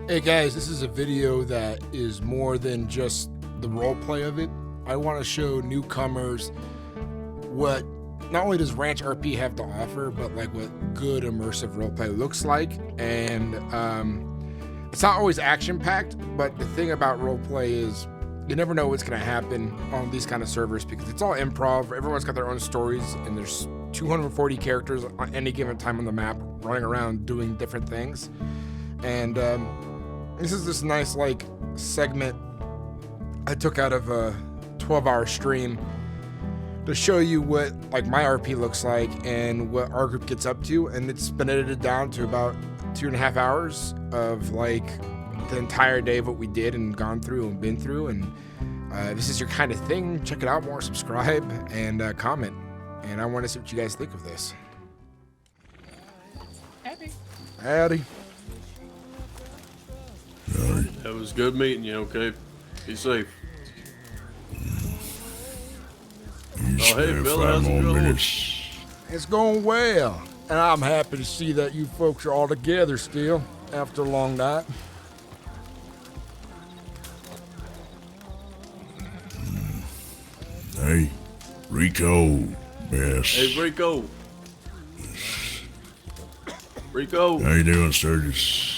Hey guys, this is a video that is more than just the role play of it. I want to show newcomers what not only does Ranch RP have to offer, but like what good immersive role play looks like. And it's not always action-packed, but the thing about role play is you never know what's going to happen on these kind of servers because it's all improv. Everyone's got their own stories, and there's 240 characters on any given time on the map running around doing different things. And this is this nice like segment I took out of a 12-hour stream to show you what like my RP looks like and what our group gets up to, and it's been edited down to about 2.5 hours of like the entire day of what we did and gone through and been through. And if this is your kind of thing, check it out more, subscribe, and comment. And I want to see what you guys think of this. Howdy. It was good meeting you, okay? Be safe. Oh, hey, Bill, how's it going? It's going well, and I'm happy to see that you folks are all together still after a long night. Hey, Rico, Bess. Hey, Rico. Rico. How you doing, Sturgis?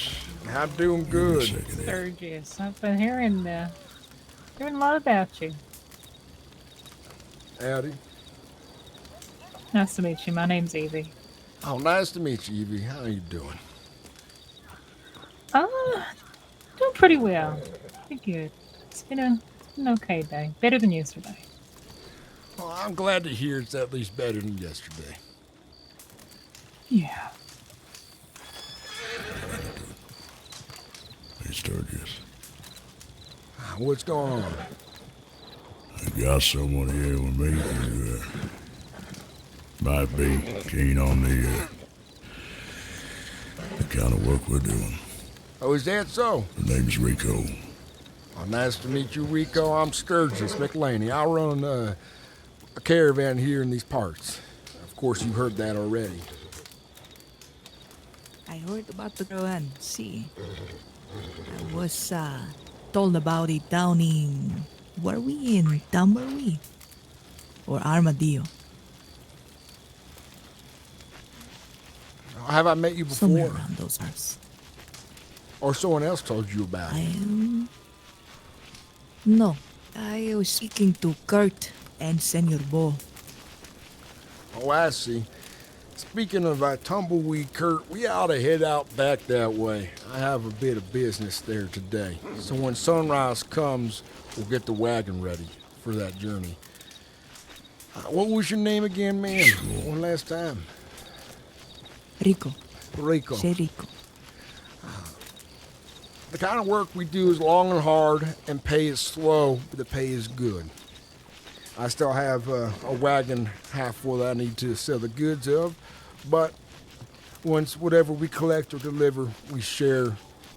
I'm doing good. Sturgis, I've been hearing a lot about you. Howdy. Nice to meet you. My name's Evie. Oh, nice to meet you, Evie. How are you doing? Doing pretty well. Pretty good. It's been an okay day. Better than yesterday. Well, I'm glad to hear it's at least better than yesterday. Yeah. Hey, Sturgis. What's going on? I got someone here with me who might be keen on the kind of work we're doing. Oh, is that so? Her name's Rico. Oh, nice to meet you, Rico. I'm Sturgis McLaney. I run a caravan here in these parts. Of course, you've heard that already. I heard about the caravan. See, I was told about it down in... Were we in Tumbleweed? Or Armadillo? Have I met you before? Somewhere around those parts. Or someone else told you about it? No, I was speaking to Kurt and Senor Bo. Oh, I see. Speaking of Tumbleweed, Kurt, we ought to head out back that way. I have a bit of business there today. So when sunrise comes, we'll get the wagon ready for that journey. What was your name again, man? One last time. Rico. Rico. Say Rico. The kind of work we do is long and hard, and pay is slow, but the pay is good. I still have a wagon half full that I need to sell the goods of, but once whatever we collect or deliver, we share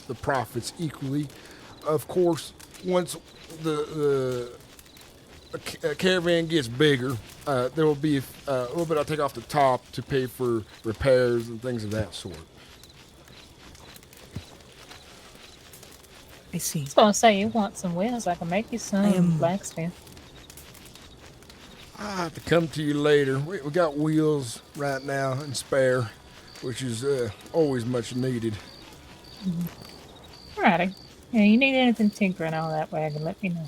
the profits equally. Of course, once the caravan gets bigger, there will be a little bit I'll take off the top to pay for repairs and things of that sort. I see. I was gonna say you want some wheels. I can make you some blacksmith. I'll have to come to you later. We got wheels right now and spare, which is always much needed. Alrighty. Yeah, you need anything tinkering on that wagon, let me know.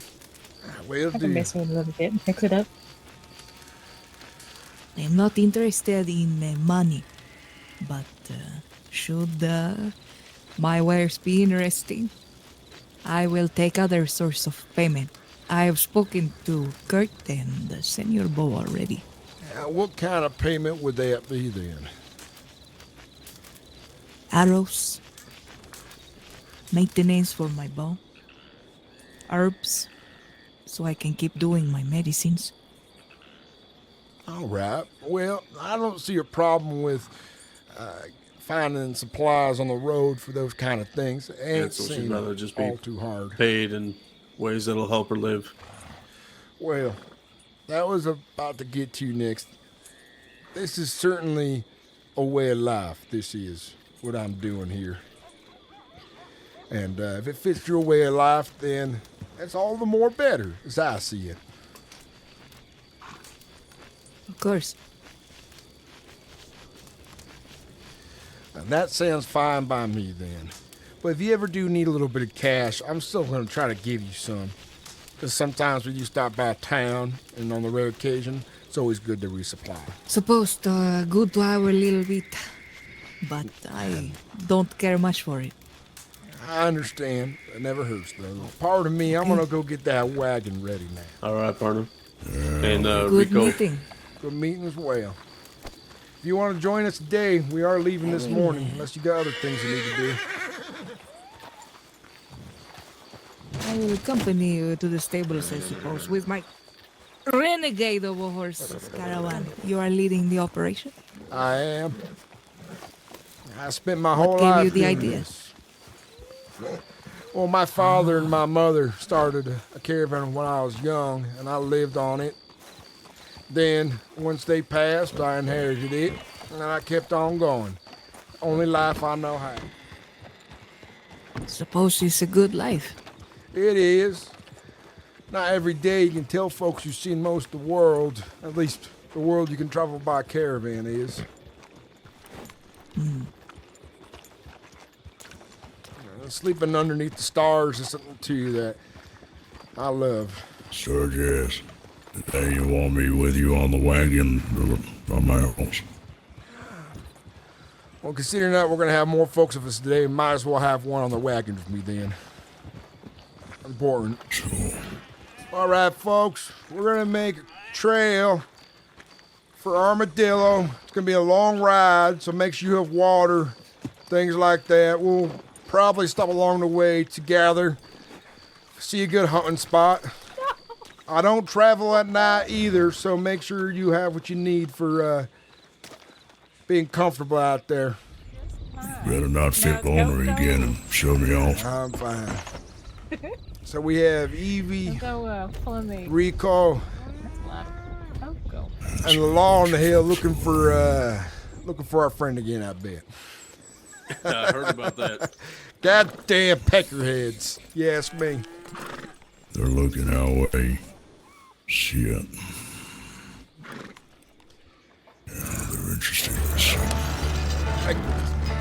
Will I do. can mess with it a little bit and fix it up. I'm not interested in money, but should my wares be interesting, I will take other source of payment. I have spoken to Kurt and Senor Bo already. What kind of payment would that be then? Arrows, maintenance for my bow, herbs, so I can keep doing my medicines. All right. Well, I don't see a problem with finding supplies on the road for those kind of things. It ain't So she'd seem rather just be all too hard. paid in ways that'll help her live. Well, that was about to get to next. This is certainly a way of life. This is what I'm doing here. And if it fits your way of life, then that's all the more better, as I see it. Of course. And that sounds fine by me then. But if you ever do need a little bit of cash, I'm still going to try to give you some. Because sometimes when you stop by town, and on the rare occasion, it's always good to resupply. Supposed good to have a little bit, but I don't care much for it. I understand. It never hurts, though. Pardon me, I'm going to go get that wagon ready now. All right, partner. And Good Rico. meeting. Good meeting as well. If you want to join us today, we are leaving this morning, unless you got other things you need to do. I will accompany you to the stables, I suppose, with my renegade of a horse caravan. You are leading the operation? I am. I spent my What whole gave life you the doing idea? this. Well, my father and my mother started a caravan when I was young, and I lived on it. Then, once they passed, I inherited it, and I kept on going. Only life I know how. Suppose it's a good life. It is. Not every day you can tell folks you've seen most of the world. At least the world you can travel by caravan is. Sleeping underneath the stars is something too that I love. Sure, Jess. Today you want me with you on the wagon or my horse? Well, considering that we're going to have more folks with us today, might as well have one on the wagon with me then. Important. Sure. All right, folks, we're going to make a trail for Armadillo. It's going to be a long ride, so make sure you have water, things like that. We'll probably stop along the way to gather, see a good hunting spot. I don't travel at night either, so make sure you have what you need for being comfortable out there. Better not flip on her again and show me off. I'm fine. So we have Evie, Go pulling the Rico, go. and the law on the hill looking for our friend again, I bet. I heard about that. Goddamn peckerheads. Yes, me. They're looking our way. Shit. Yeah, they're interested in this.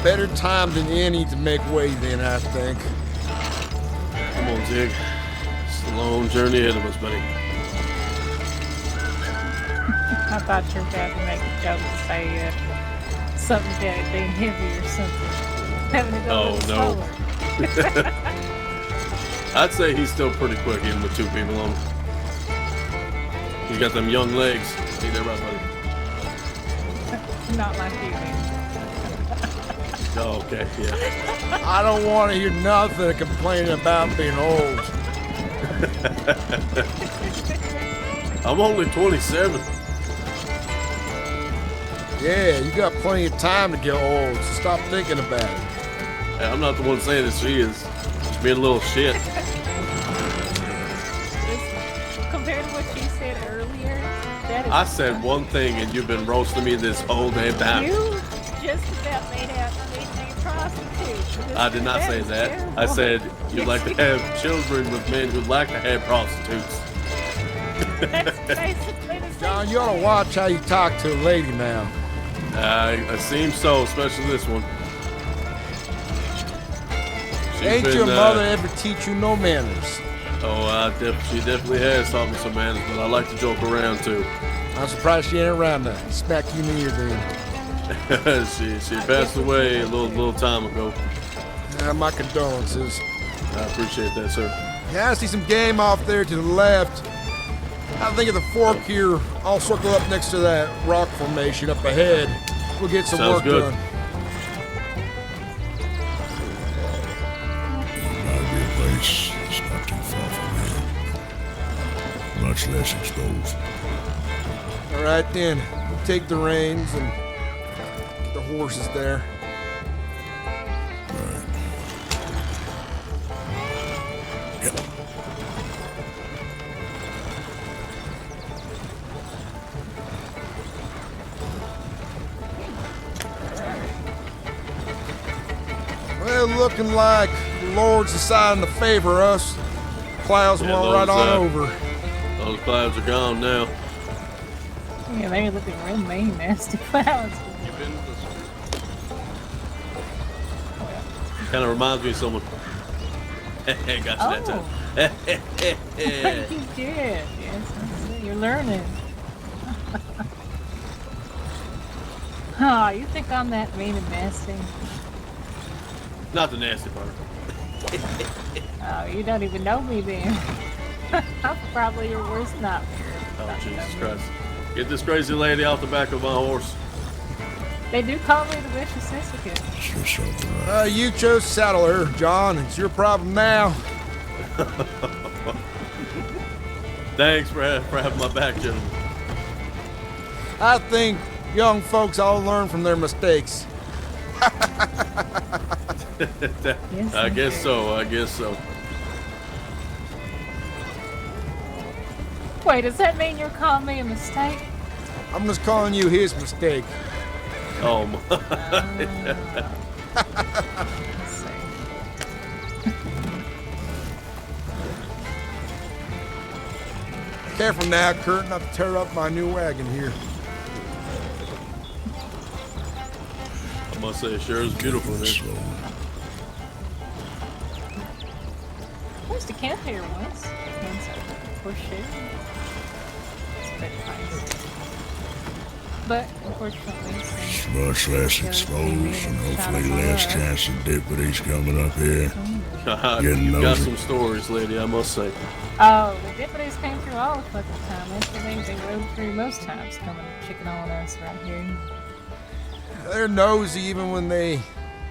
Better time than any to make way then, I think. Come on, Zig. It's a long journey ahead of us, buddy. I thought you were about to make a joke and say something about being heavy or something. Having to go a little no. slower. I'd say he's still pretty quick, even with two people on him. He's got them young legs. Ain't that right, buddy? Not like you, man. Oh, okay, yeah. I don't want to hear nothing complaining about being old. I'm only 27. Yeah, you got plenty of time to get old, so stop thinking about it. Hey, I'm not the one saying it, she is. She's being a little shit. Compared to what you said earlier, that is. I said one thing and you've been roasting me this whole damn time. You just about made out me a prostitute. I did not say that. I said you'd like to have children with men who like to have prostitutes. That's basically the same. John, you ought to watch how you talk to a lady now. I seem so, especially this one. She's Ain't been, your mother ever teach you no manners? Oh, she definitely has taught me some manners, but I like to joke around too. I'm surprised she ain't around now. Smack you in the ear then. she passed away a little time ago. My condolences. I appreciate that, sir. Yeah, I see some game off there to the left. I think of the fork here. I'll circle up next to that rock formation up ahead. We'll get some Sounds work good. done. There might be a place that's not too far from here. Much less exposed. All right, then. We'll take the reins and get the horses there. Right. Yep. Well, looking like the Lord's deciding to favor us. Clouds Yeah, won't right on those, over. Those clouds are gone now. Yeah, they're looking real mean, nasty clouds. Kind of reminds me of someone. Got you that time. You did. Yes, that's it. You're learning. Oh, you think I'm that mean and nasty? Not the nasty part. Oh, you don't even know me then. I'm probably your worst nightmare. Oh, Jesus Christ. Get this crazy lady off the back of my horse. They do call me the vicious Sisyphus. Sure something right. You chose to saddle her, John. It's your problem now. Thanks for having my back, gentlemen. I think young folks all learn from their mistakes. Yes, I they guess do. so. I guess so. Wait, does that mean you're calling me a mistake? I'm just calling you his mistake. Oh my. Let's see. Careful now, Kurt, not to tear up my new wagon here. I must say, it sure is beautiful in Slow. here. I used to camp here once. Horseshoe. It's a bit nice. But unfortunately, since Much less exposed and hopefully less chance of deputies coming up here. Getting You got those- some stories, lady, I must say. oh, the deputies came through all the fucking time. Actually, they rode through most times, coming checking on us right here. They're nosy even when they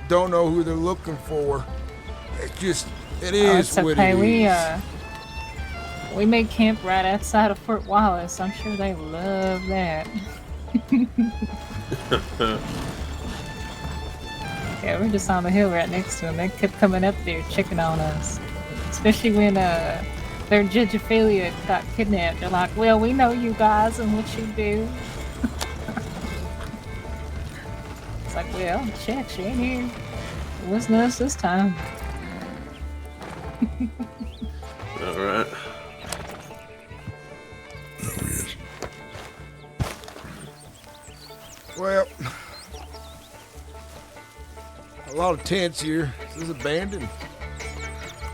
don't know who they're looking for. It's just, it Oh, is it's what okay. it is. We made camp right outside of Fort Wallace. I'm sure they love that. Yeah, we're just on the hill right next to them. They kept coming up there checking on us. Especially when their Gigophilia got kidnapped. They're like, well, we know you guys and what you do. It's like, well, check, she ain't here. It wasn't us this time. All right. Oh, yes. Well, a lot of tents here. Is this abandoned?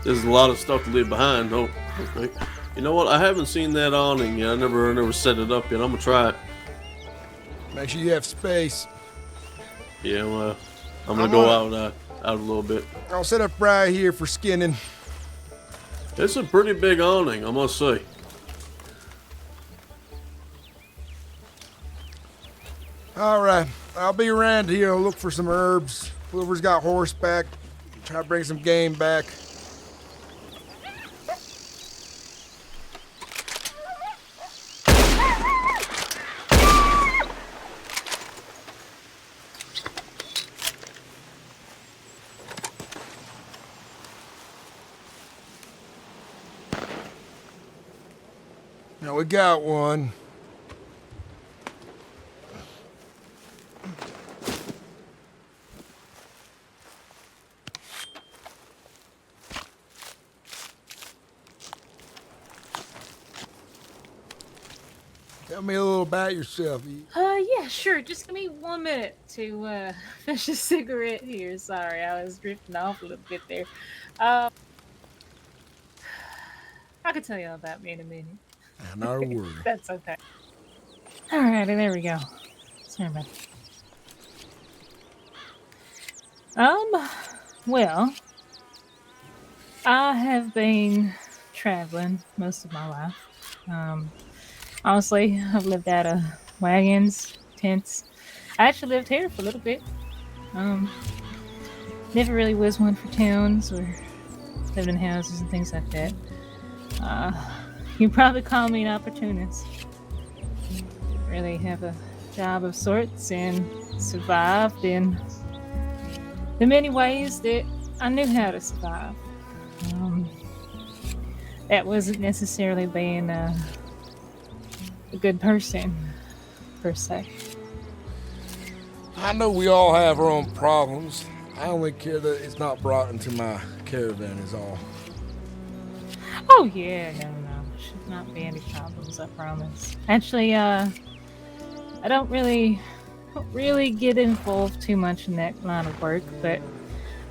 There's a lot of stuff to leave behind. Oh, okay. You know what? I haven't seen that awning yet. I never set it up yet. I'm gonna try it. Make sure you have space. Yeah, well, I'm gonna go out a little bit. I'll set up right here for skinning. It's a pretty big awning, I must say. All right, I'll be around here. I'll look for some herbs. Whoever's got horseback, try to bring some game back. Now we got one. Tell me a little about yourself. Yeah, sure. Just give me 1 minute to finish a cigarette here. Sorry, I was drifting off a little bit there. I can tell you all about me in a minute. Not a word. That's okay. Alrighty, there we go. Sorry about that. Well, I have been traveling most of my life. Honestly, I've lived out of wagons, tents. I actually lived here for a little bit. Never really was one for towns or lived in houses and things like that. You'd probably call me an opportunist. Didn't really have a job of sorts and survived in the many ways that I knew how to survive. That wasn't necessarily being a good person, per se. I know we all have our own problems. I only care that it's not brought into my caravan is all. Oh yeah, no. Should not be any problems, I promise. Actually, I don't really get involved too much in that line of work, but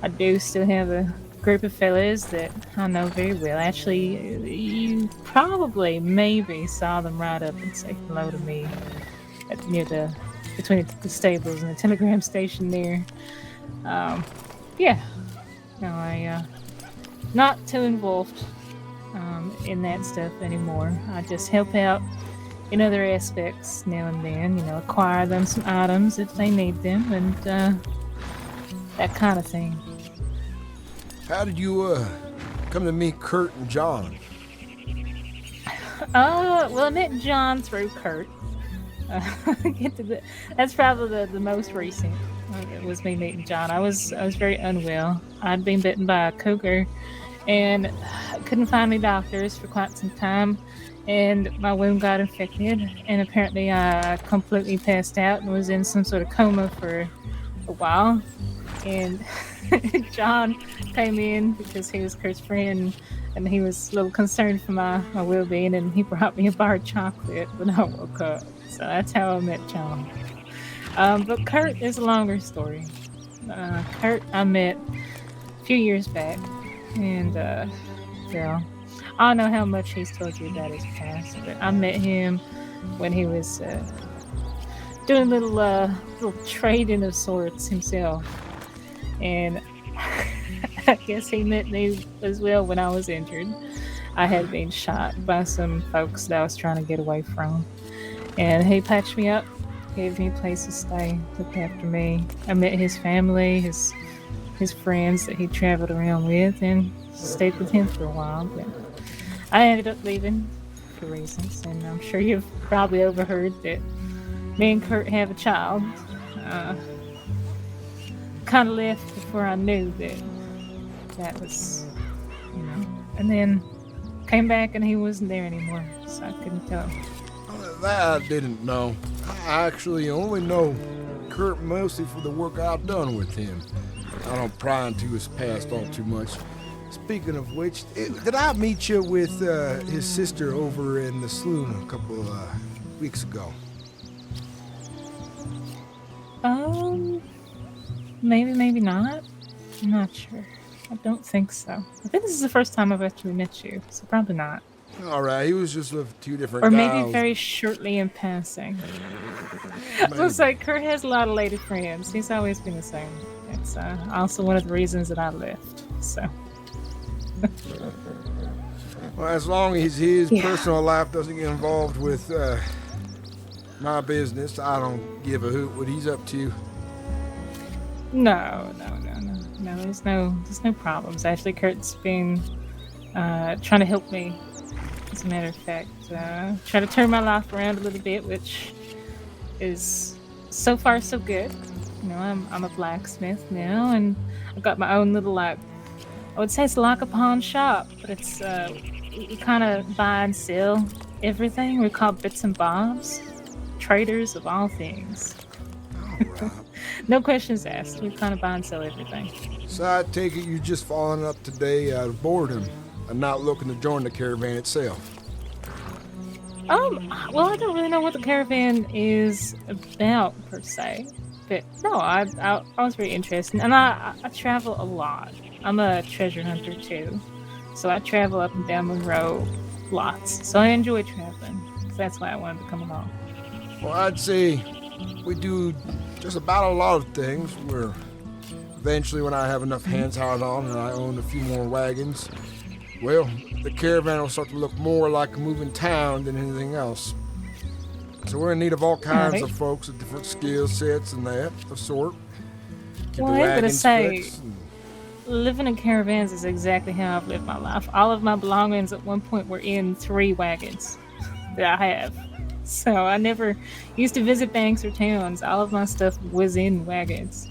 I do still have a group of fellas that I know very well. Actually, you probably maybe saw them ride up and say hello to me between the stables and the telegram station there. Yeah. No, I not too involved in that stuff anymore. I just help out in other aspects now and then, acquire them some items if they need them, and that kind of thing. How did you come to meet Kurt and John? Well, I met John through Kurt. That's probably the most recent. It was me meeting John. I was very unwell. I'd been bitten by a cougar, and I couldn't find any doctors for quite some time. And my wound got infected, and apparently I completely passed out and was in some sort of coma for a while. And John came in because he was Kurt's friend, and he was a little concerned for my well-being, and he brought me a bar of chocolate when I woke up. So that's how I met John. But Kurt is a longer story. Kurt I met a few years back, and well, I don't know how much he's told you about his past, but I met him when he was doing a little trading of sorts himself. And I guess he met me as well when I was injured. I had been shot by some folks that I was trying to get away from. And he patched me up, gave me a place to stay, looked after me. I met his family, his friends that he traveled around with, and stayed with him for a while. But I ended up leaving for reasons, and I'm sure you've probably overheard that me and Kurt have a child. Kind of left before I knew that was, and then came back and he wasn't there anymore, so I couldn't tell. That I didn't know. I actually only know Kurt mostly for the work I've done with him. I don't pry into his past all too much. Speaking of which, did I meet you with his sister over in the saloon a couple weeks ago? Maybe not. I'm not sure. I don't think so. I think this is the first time I've actually met you, so probably not. All right, he was just with two different or guys. maybe very shortly in passing. So it's like Kurt has a lot of lady friends. He's always been the same. It's also one of the reasons that I left. So. Well, as long as his personal life doesn't get involved with my business, I don't give a hoot what he's up to. No. There's no problems. Actually, Kurt's been trying to help me. As a matter of fact, try to turn my life around a little bit, which is so far so good. I'm a blacksmith now, and I've got my own little I would say it's like a pawn shop, but it's we kind of buy and sell everything. We're called bits and bobs, traders of all things. All right. No questions asked. We kind of buy and sell everything. So I take it you're just falling up today out of boredom and not looking to join the caravan itself. Well, I don't really know what the caravan is about per se, but no, I was very interested, and I travel a lot. I'm a treasure hunter too, so I travel up and down Monroe lots. So I enjoy traveling. So that's why I wanted to come along. Well, I'd say we do just about a lot of things. Where eventually, when I have enough hands hired on and I own a few more wagons, well, the caravan will start to look more like a moving town than anything else. So we're in need of all kinds of folks with different skill sets and that of sort. Keep Well, the I'm gonna wagons say, fixed and- living in caravans is exactly how I've lived my life. All of my belongings at one point were in 3 wagons that I have. So I never used to visit banks or towns. All of my stuff was in wagons.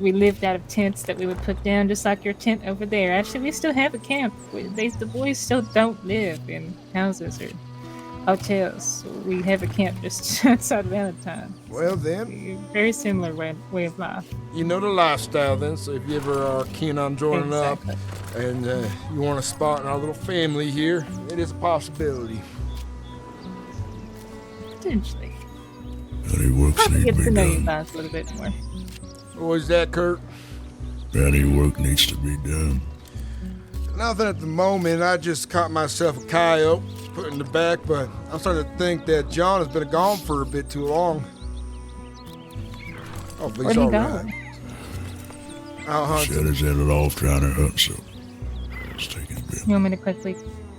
We lived out of tents that we would put down, just like your tent over there. Actually, we still have a camp. The boys still don't live in houses or hotels. We have a camp just outside of Valentine. Well then, Very similar way of life. you know the lifestyle then, so if you ever are keen on joining Exactly. up and you want a spot in our little family here, it is a possibility. Potentially. Any works Probably need get to to be know you done. guys a little bit more. What was that, Kurt? Any work needs to be done. Nothing at the moment. I just caught myself a coyote, put it in the back, but I'm starting to think that John has been gone for a bit too long. Hopefully he's Where'd he all go? right. Out hunting. Shed is headed off trying to hunt, so it's taking a bit. You want me to quickly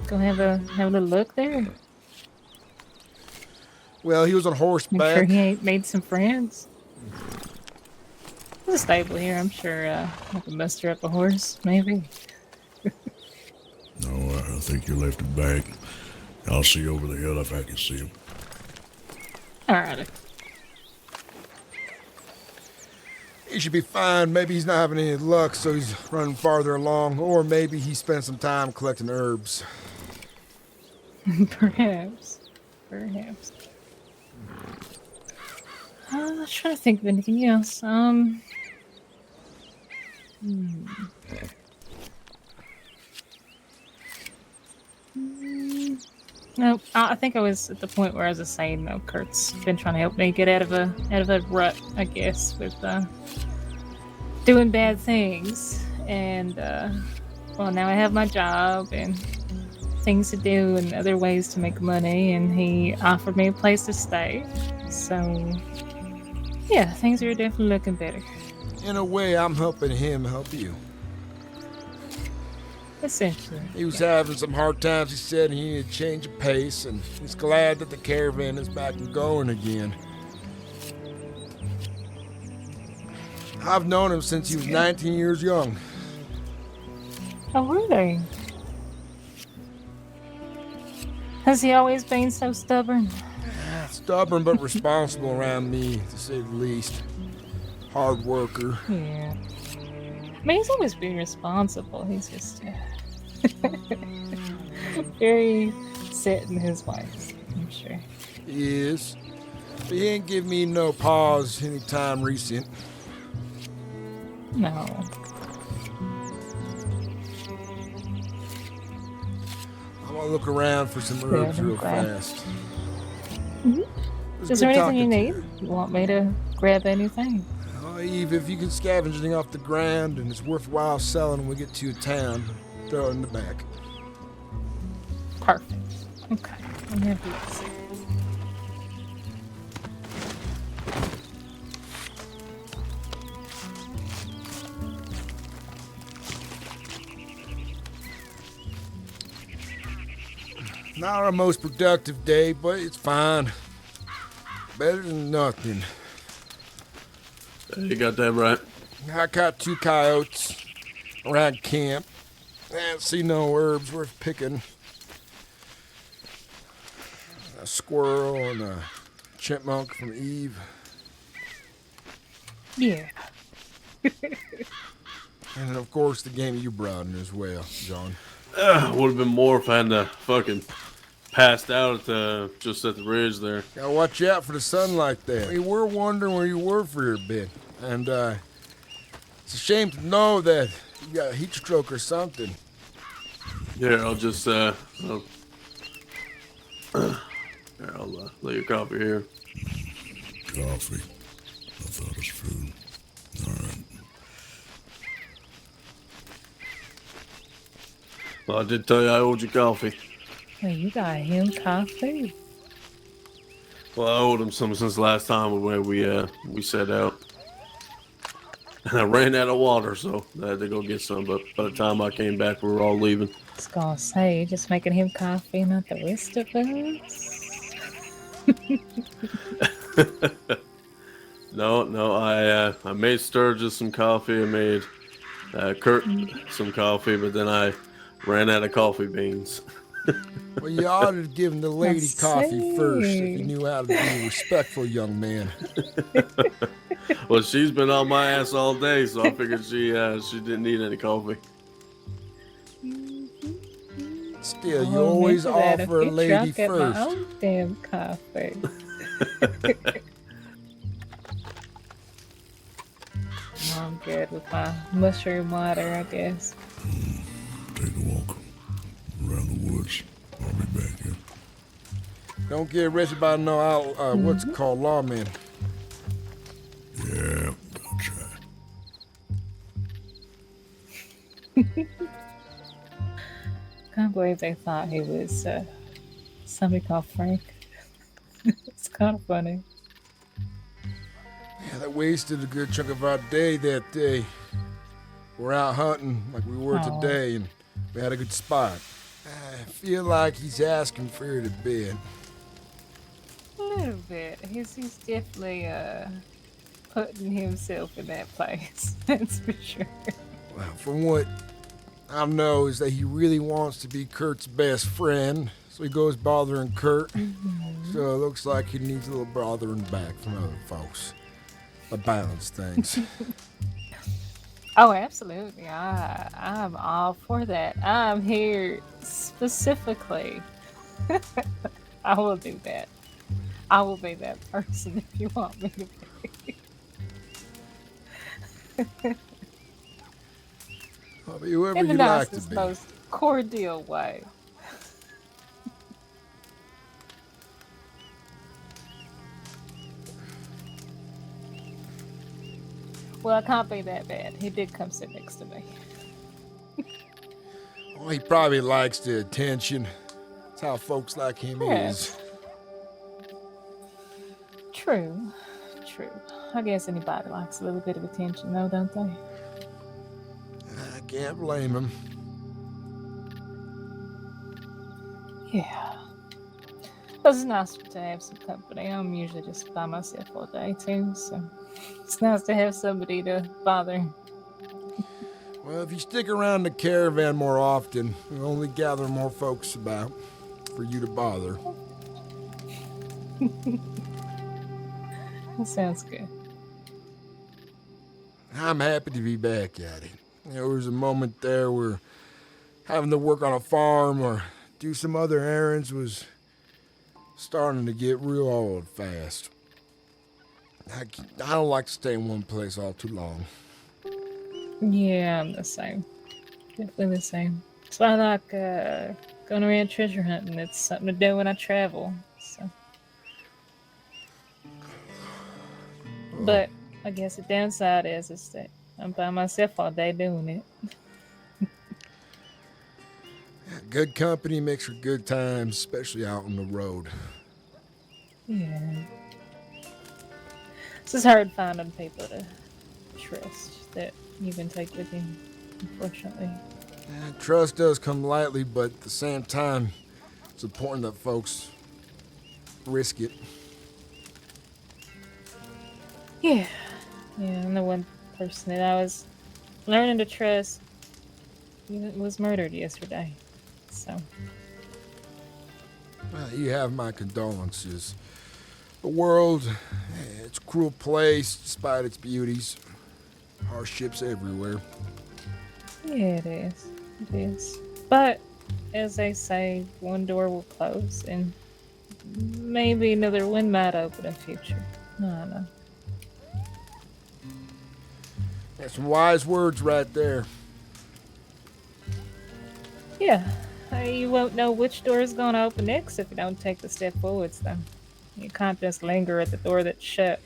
go have a little look there? Well, he was on Make sure horseback. he ain't made some friends. There's a stable here. I'm sure I can muster up a horse, maybe. No, I think you left it back. I'll see over the hill if I can see him. Alrighty. He should be fine. Maybe he's not having any luck, so he's running farther along. Or maybe he spent some time collecting herbs. Perhaps. Perhaps. I'm trying to think of anything else. No, I think I was at the point where I was just saying, no, Kurt's been trying to help me get out of a rut, I guess, with doing bad things. And well, now I have my job and things to do and other ways to make money, and he offered me a place to stay. So yeah, things are definitely looking better. In a way, I'm helping him help you. Essentially. He was having some hard times, he said, and he needed a change of pace, and he's glad that the caravan is back and going again. I've known him since he was 19 years young. Oh, were they? Has he always been so stubborn? Stubborn but responsible around me, to say the least. Hard worker. Yeah. I mean, he's always been responsible. He's just very set in his ways, I'm sure. He is. But he ain't give me no pause anytime recent. No. I'm gonna look around for some Good, herbs I'm real glad. fast. Mhm. It was Is good there anything talking you to need? You want me to grab anything? Oh, Eve, if you can scavenge anything off the ground and it's worthwhile selling when we get to your town, throw it in the back. Perfect. Okay. I'm happy to see. Not our most productive day, but it's fine. Better than nothing. You got that right. I caught 2 coyotes around camp. I didn't see no herbs worth picking. A squirrel and a chipmunk from Eve. Yeah. And then, of course, the game you brought in as well, John. Would have been more if I hadn't fucking passed out just at the ridge there. Gotta watch out for the sun like that. We were wondering where you were for a bit. And, it's a shame to know that you got a heat stroke or something. Here, I'll just here, I'll lay your coffee here. Coffee. I thought it was food. All right. Well, I did tell you I owed you coffee. Well, you got him coffee. Well, I owed him some since last time we set out. And I ran out of water, so I had to go get some. But by the time I came back, we were all leaving. I was gonna say, you're just making him coffee, not the rest of us. No, I made Sturgis some coffee. I made Kurt some coffee, but then I ran out of coffee beans. Well, you ought to have given the lady Let's coffee see. first if you knew how to be a respectful young man. Well, she's been on my ass all day, so I figured she didn't need any coffee. Still, you Oh, I'm always into that. offer a Get lady drunk at my first. own damn coffee. I'm good with my mushroom water, I guess. Take a walk around the woods. I'll be back here. Don't get arrested by what's it called, lawmen. Yeah, I'll try. Can't believe they thought he was somebody called Frank. It's kind of funny. Yeah, that wasted a good chunk of our day that day. We're out hunting like we were Aw. today, and we had a good spot. I feel like he's asking for it a bit. A little bit. He's definitely putting himself in that place. That's for sure. Well, from what I know is that he really wants to be Kurt's best friend, so he goes bothering Kurt. So it looks like he needs a little bothering back from other folks to balance things. Oh, absolutely. I'm all for that. I'm here specifically. I will do that. I will be that person if you want me to be. I'll be whoever In the you like to nicest, be. most cordial way. Well, I can't be that bad. He did come sit next to me. Well, he probably likes the attention. That's how folks like him Yes. is. True. I guess anybody likes a little bit of attention, though, don't they? I can't blame him. Yeah. But it's nice to have some company. I'm usually just by myself all day, too, so it's nice to have somebody to bother. Well, if you stick around the caravan more often, we'll only gather more folks about for you to bother. That sounds good. I'm happy to be back at it. There was a moment there where having to work on a farm or do some other errands was starting to get real old fast. I don't like to stay in one place all too long. Yeah, I'm the same. Definitely the same. So I like going around treasure hunting. It's something to do when I travel. So. But I guess the downside is that I'm by myself all day doing it. Good company makes for good times, especially out on the road. Yeah. It's just hard finding people to trust that you can take with you, unfortunately. Trust does come lightly, but at the same time, it's important that folks risk it. Yeah. And the one person that I was learning to trust was murdered yesterday. So. Well, you have my condolences. The world, it's a cruel place despite its beauties. Hardships everywhere. Yeah, it is. It is. But, as they say, one door will close and maybe another one might open in future. I don't know. That's some wise words right there. Yeah. You won't know which door is going to open next if you don't take the step forwards, though. You can't just linger at the door that's shut.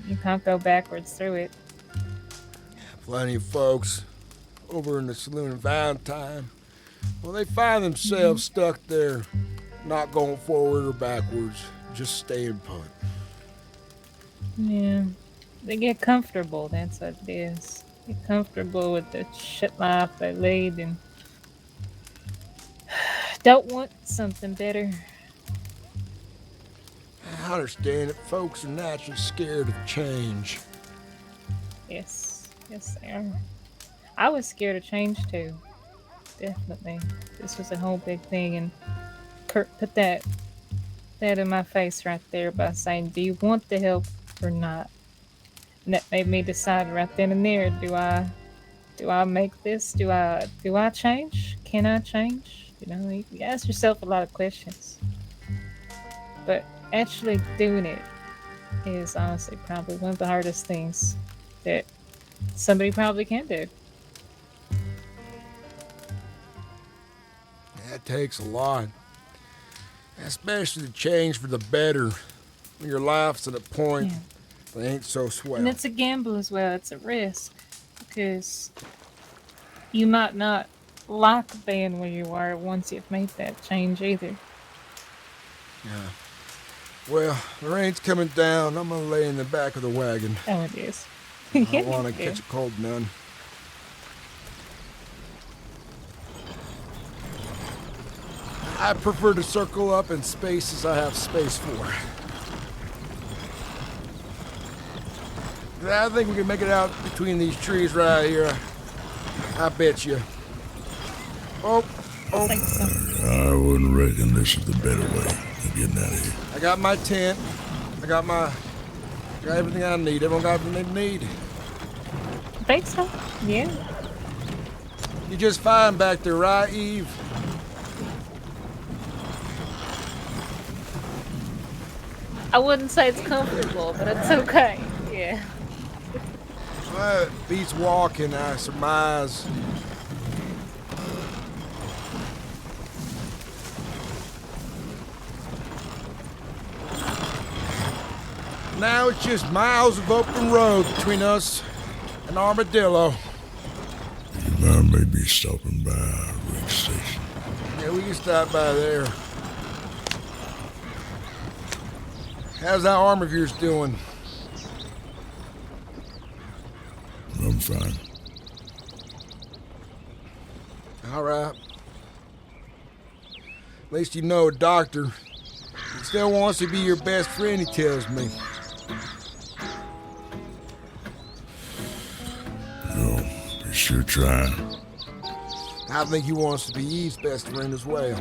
You can't go backwards through it. Plenty of folks over in the saloon in Valentine, well, they find themselves stuck there, not going forward or backwards, just staying put. Yeah. They get comfortable, that's what it is. Get comfortable with the shit life they lead and don't want something better. I understand that folks are naturally scared of change. Yes, they are. I was scared of change too. Definitely. This was a whole big thing, and Kurt put that in my face right there by saying, "Do you want the help or not?" And that made me decide right then and there: do I make this? Do I change? Can I change? You know, you ask yourself a lot of questions, but actually doing it is honestly probably one of the hardest things that somebody probably can do. That takes a lot, especially to change for the better when your life's at a point Yeah. that ain't so swell. And it's a gamble as well. It's a risk because you might not like being where you are once you've made that change either. Yeah. Well, the rain's coming down. I'm gonna lay in the back of the wagon. Oh, it is. I don't want to catch a cold none. I prefer to circle up in spaces I have space for. I think we can make it out between these trees right here. I bet you. Oh, I think so. I wouldn't reckon this is the better way of getting out of here. I got my tent. I got everything I need. Everyone got everything they need. I think so. Yeah. You just fine back there, right, Eve? I wouldn't say it's comfortable, but it's okay. Yeah. Well, it beats walking, I surmise. Now it's just miles of open road between us and Armadillo. I may be stopping by a rig station. Yeah, we can stop by there. How's that arm of yours doing? I'm fine. All right. At least you know a doctor. He still wants to be your best friend, he tells me. No, you're sure trying. I think he wants to be Eve's best friend as well.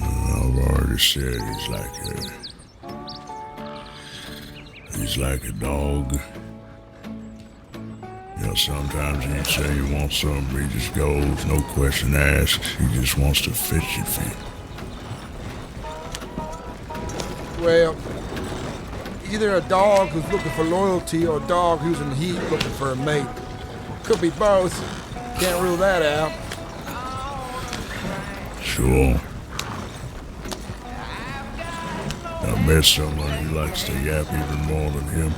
I've already said he's like a dog. You know, sometimes you say you want something, he just goes, no question asked. He just wants to fetch it for you. Well, either a dog who's looking for loyalty or a dog who's in the heat looking for a mate. Could be both. Can't rule that out. Sure. I met someone who likes to yap even more than him.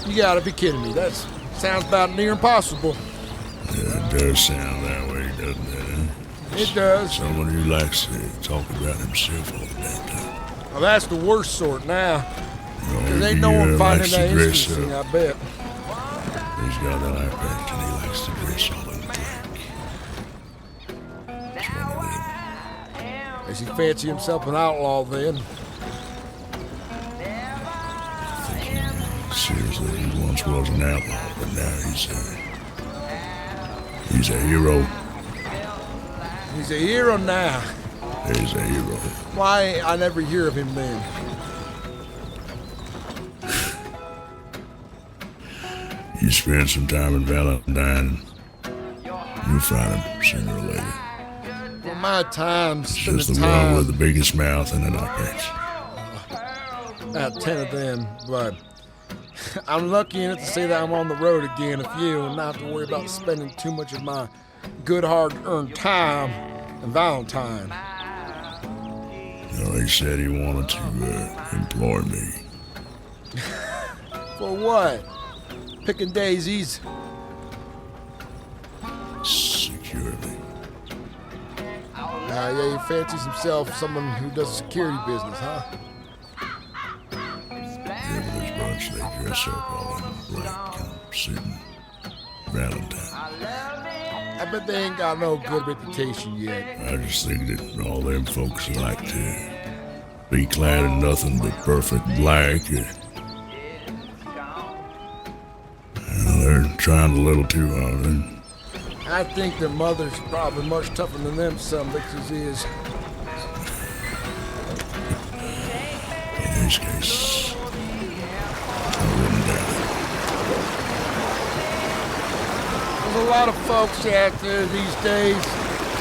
You gotta be kidding me. That sounds about near impossible. Yeah, it does sound that way, doesn't it? Huh? It does. Someone who likes to talk about himself all the damn time. Well, that's the worst sort now. You know, Because ain't he, no one finding likes to that dress interesting, up. I bet. He's got an eye patch and he likes to dress all in black. It's one of them. Does he fancy himself an outlaw then? Seriously, he once was an outlaw, but now he's a hero. He's a hero now. He's a hero. Why I never hear of him then? You spend some time in Valentine, you'll find him sooner or later. Well, my time It's spending just the one time with the biggest mouth and an eye patch. about 10 of them, but I'm lucky enough to say that I'm on the road again a few and not have to worry about spending too much of my good hard-earned time in Valentine. You know, he said he wanted to employ me. For what? Picking daisies? Security. Yeah, he fancies himself someone who does security business, huh? Yeah, with his bunch, they dress up all in black and suit and Valentine. I bet they ain't got no good reputation yet. I just think that all them folks that like to be clad in nothing but perfect black. They're trying a little too hard. I think their mother's probably much tougher than them some bitches is. In this case, I wouldn't doubt There's a lot of folks out there these days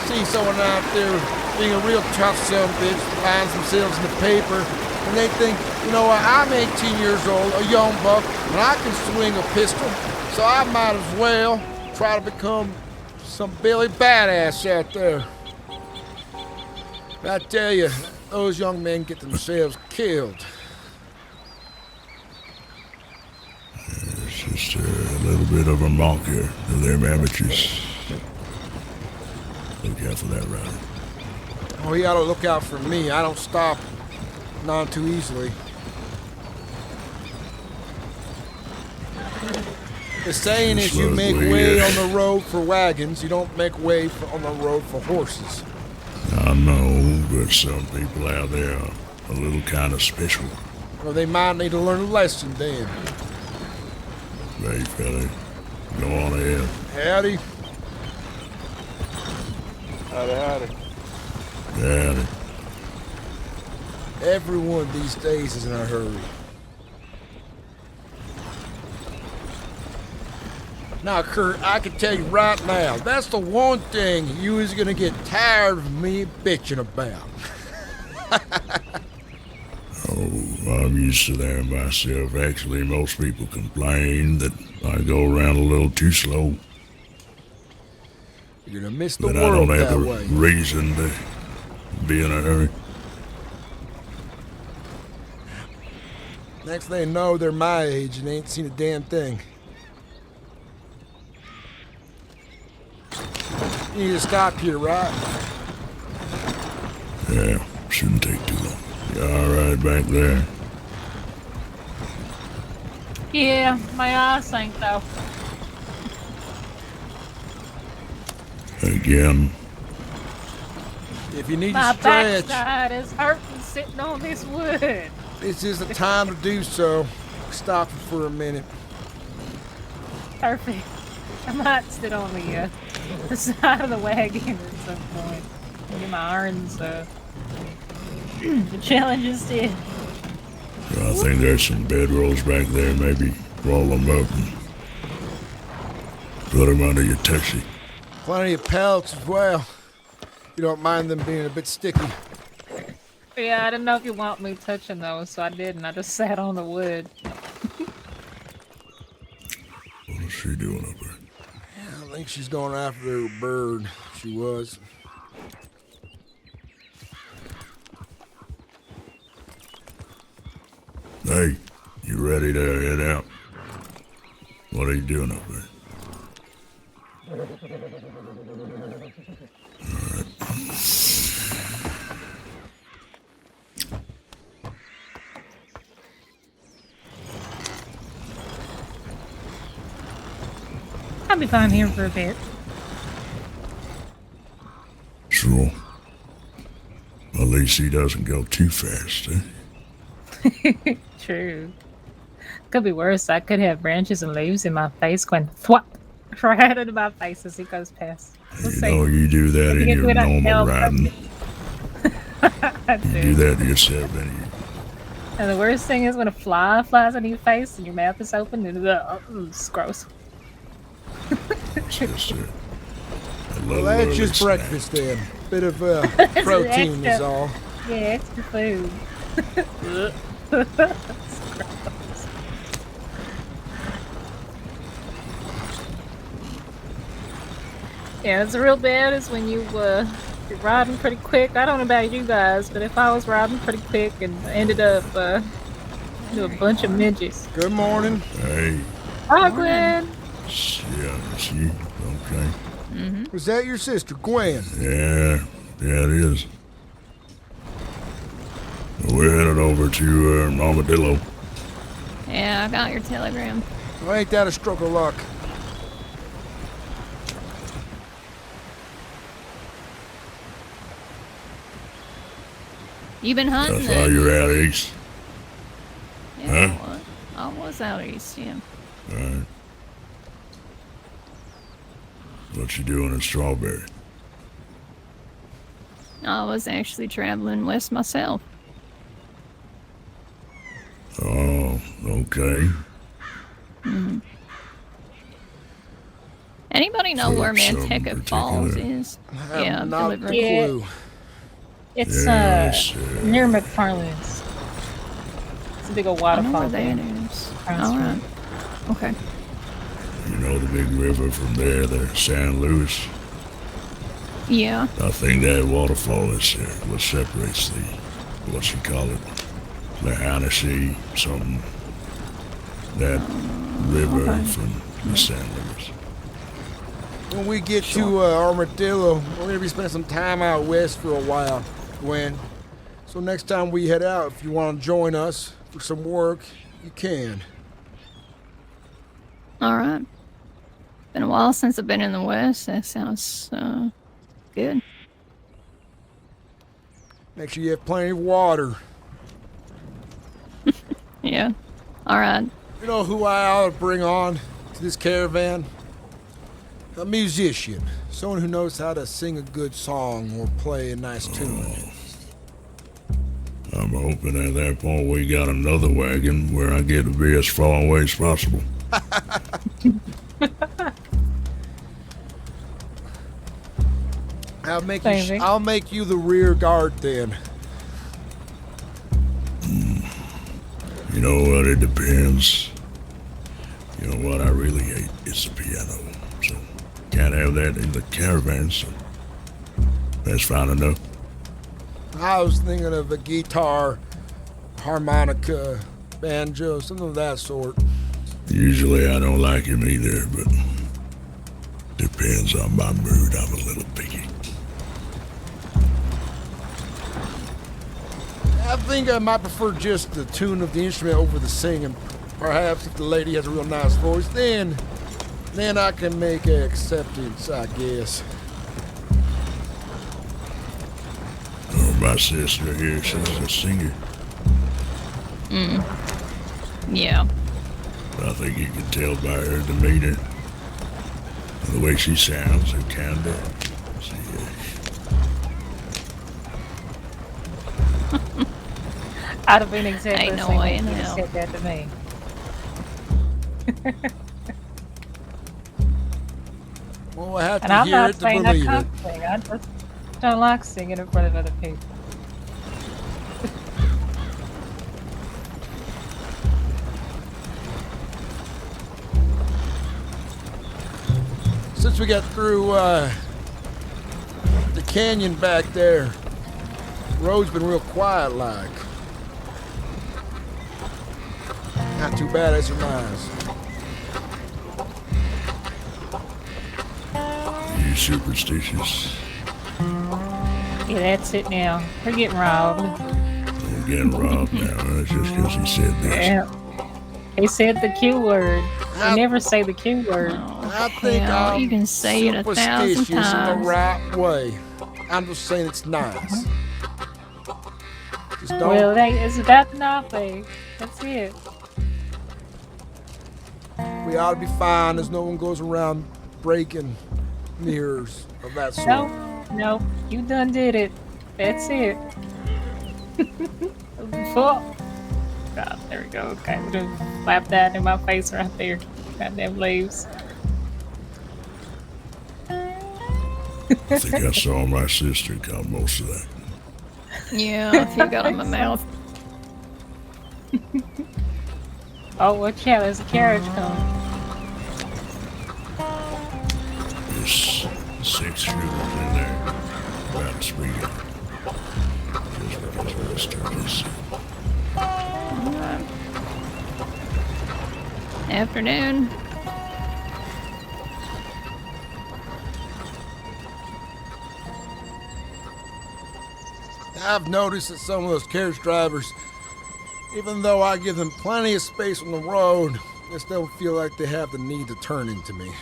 see someone out there being a real tough son of a bitch, finds themselves in the paper, and they think, you know what, I'm 18 years old, a young buck, and I can swing a pistol, so I might as well try to become some Billy Badass out there. I tell you, those young men get themselves killed. It's just a little bit of a marker to them amateurs. Look out for that rider. Oh, you ought to look out for me. I don't stop none too easily. The saying is you make way on the road for wagons, you don't make way on the road for horses. I know, but some people out there are a little kind of special. Well, they might need to learn a lesson then. Hey, fella, go on ahead. Howdy. Howdy. Howdy. Everyone these days is in a hurry. Now, Kurt, I can tell you right now, that's the one thing you is gonna get tired of me bitching about. Oh, I'm used to that myself. Actually, most people complain that I go around a little too slow. You're gonna miss the But I world don't have that the way. reason to be in a hurry. Next thing you know, they're my age and they ain't seen a damn thing. You need to stop here, right? Yeah, shouldn't take too long. You alright back there? Yeah, my ass ain't though. Again? If you need My to stretch, backside is hurting sitting on this wood. this is the time to do so. Stop for a minute. Perfect. I might sit on the side of the wagon at some point. Get my irons the challenge is still. I think there's some bedrolls back there. Maybe roll them up and put them under your taxi. Plenty of pellets as well. You don't mind them being a bit sticky. Yeah, I didn't know if you want me touching those, so I didn't. I just sat on the wood. What is she doing up there? I think she's going after her bird. She was. Hey, you ready to head out? What are you doing up there? I'll be fine here for a bit. Sure. At least he doesn't go too fast, eh? True. Could be worse. I could have branches and leaves in my face going thwap right into my face as he goes past. We'll You see. know, you do that in You your do that normal now, riding. I You do do. that to yourself, and you And the worst thing is when a fly flies in your face and your mouth is open and it's gross. it's just a Well, little that's early just snack. breakfast then. Bit of It's protein extra. is all. Yeah, extra food. It's gross. Yeah, it's real bad is when you're riding pretty quick. I don't know about you guys, but if I was riding pretty quick and ended up to a bunch of midgets. Good morning. Hey, Hi, Gwen. yeah, it's you. Okay. Was that your sister, Gwen? Yeah, it is. We're headed over to Armadillo. Yeah, I got your telegram. Well, ain't that a stroke of luck? You been I hunting? thought then? you were out east. Yeah, Huh? I was out east, yeah. All right. What you doing in Strawberry? I was actually traveling west myself. Oh, okay. Anybody anybody know where Folks, Manteca Falls is? I have not a delivery. Yeah. clue. It's Yeah, it's, near McFarland's. It's a big old I know waterfall where that there. is. Across All from right. Okay. You know the big river from there, the San Luis? Yeah. I think that waterfall is what separates the, what you call it, the Hennessy, something. That river Okay. from the San Luis. When we get to Armadillo, we're gonna be spending some time out west for a while, Gwen. So next time we head out, if you want to join us for some work, you can. All right. Been a while since I've been in the West. That sounds good. Make sure you have plenty of water. Yeah. All right. You know who I ought to bring on to this caravan? A musician. Someone who knows how to sing a good song or play a nice tune. I'm hoping at that point we got another wagon where I get to be as far away as possible. I'll make you the rear guard then. You know what, it depends. You know what I really hate is the piano. So, can't have that in the caravan, so that's fine enough. I was thinking of a guitar, harmonica, banjo, something of that sort. Usually I don't like him either, but depends on my mood. I'm a little picky. I think I might prefer just the tune of the instrument over the singing. Perhaps if the lady has a real nice voice, then I can make an acceptance, I guess. Oh, my sister here, she's a singer. Yeah. I think you can tell by her demeanor, the way she sounds, her candor. I'd have been exactly Ain't the no same way way in you hell. said that to me. Well, I have And to I'm hear not it to saying I believe it. can't sing. I just don't like singing in front of other people. Since we got through the canyon back there, the road's been real quiet like. Not too bad, I surmise. You superstitious? Yeah, that's it now. We're getting robbed. We're getting robbed now. That's just because he said this. Yeah. He said the Q word. I- You never say the Q word. I think hell, I'm you can say it 1,000 superstitious in the times. right way. I'm just saying it's nice. Just don't. Well, it's about the nothing. That's it. We ought to be fine as no one goes around breaking mirrors of that sort. No, you done did it. That's it. Fuck. God, there we go. Okay, we're gonna slap that in my face right there. Goddamn leaves. I think I saw my sister got most of that. Yeah, if you got in my mouth. Oh, watch out, there's a carriage coming. There's 6 shooters in there. About to speak up. Just because we're sturdy. Afternoon. I've noticed that some of those carriage drivers, even though I give them plenty of space on the road, they still feel like they have the need to turn into me.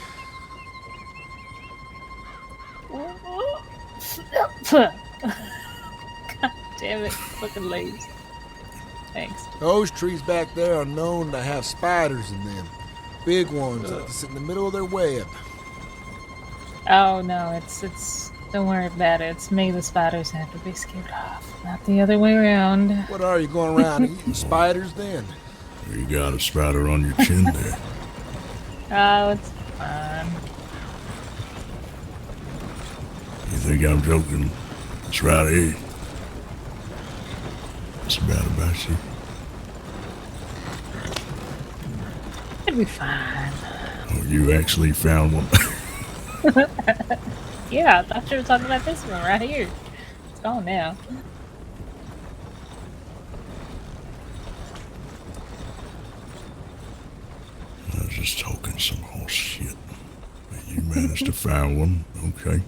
God damn it, fucking leaves. Thanks. Those trees back there are known to have spiders in them. Big ones that sit in the middle of their web. Oh no, it's don't worry about it. It's me the spiders have to be scared off. Not the other way around. What are you going around eating spiders then? You got a spider on your chin there. Oh, it's fine. You think I'm joking? It's right here. It's about you. It'll be fine. Oh, you actually found one? Yeah, I thought you were talking about this one right here. It's gone now. I was just talking some horse shit. You managed to find one, okay?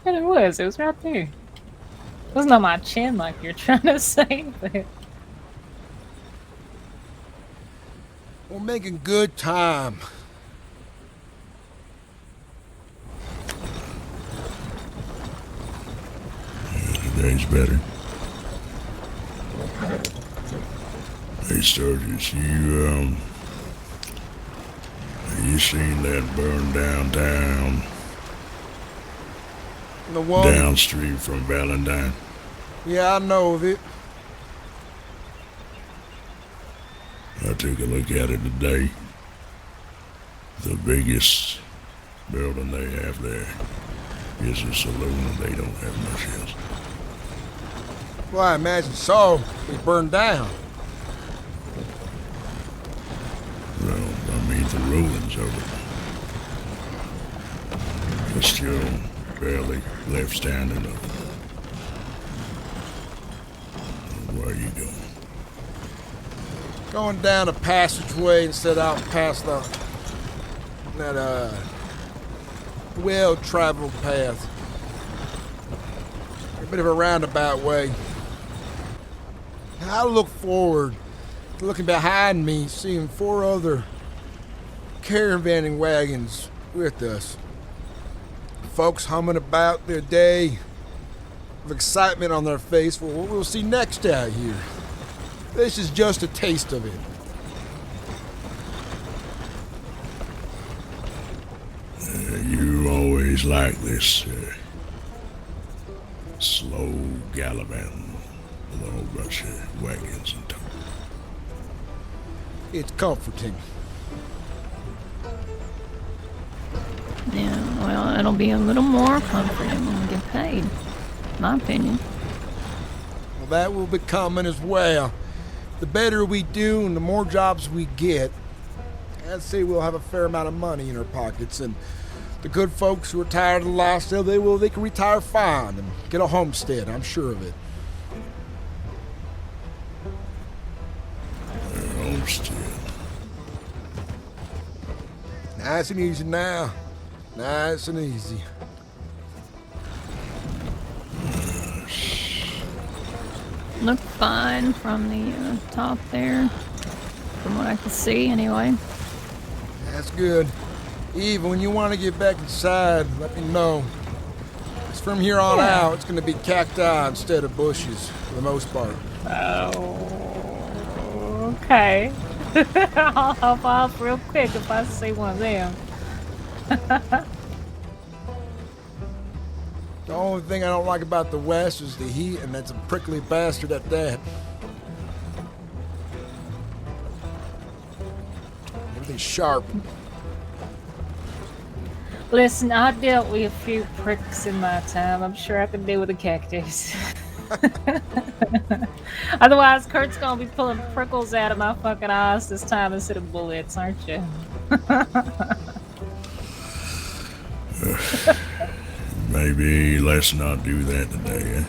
And it was right there. It wasn't on my chin like you're trying to say, but We're making good time. Today's better. Hey Sturgis, you seen that burn downtown, The one. downstream from Valentine? Yeah, I know of it. I took a look at it today. The biggest building they have there is a saloon, and they don't have much else. Well, I imagine so. It burned down. Well, I mean the ruins of it. There's still barely left standing of it. Where are you going? Going down a passageway instead out past that well-traveled path. A bit of a roundabout way. I look forward to looking behind me, seeing 4 other caravanning wagons with us. Folks humming about their day with excitement on their face for what we'll see next out here. This is just a taste of it. You always like this slow galloping with a whole bunch of wagons and stuff. It's comforting. Yeah, well, it'll be a little more comforting when we get paid. My opinion. Well, that will be coming as well. The better we do and the more jobs we get, I'd say we'll have a fair amount of money in our pockets. And the good folks who are tired of the lifestyle, they can retire fine and get a homestead. I'm sure of it. Homestead. Nice and easy now. Nice and easy. Look fine from the top there. From what I can see, anyway. That's good. Eve, when you want to get back inside, let me know. 'Cause from here on out, it's going to be cacti instead of bushes for the most part. oh, okay. I'll hop off real quick if I see one of them. The only thing I don't like about the West is the heat, and that's a prickly bastard at that. Everything's sharp. Listen, I dealt with a few pricks in my time. I'm sure I can deal with a cactus. Otherwise, Kurt's gonna be pulling prickles out of my fucking eyes this time instead of bullets, aren't you? Maybe let's not do that today,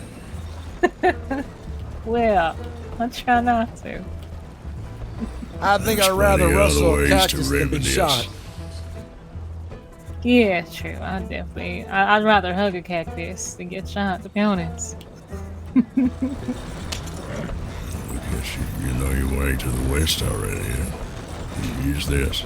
eh? Well, I'll try not to. I think There's I'd rather plenty rustle other a ways to cactus than be remedy shot. this. Yeah, true. I'd rather hug a cactus than get shot, to be honest. I guess you know your way to the west already, eh? You use this.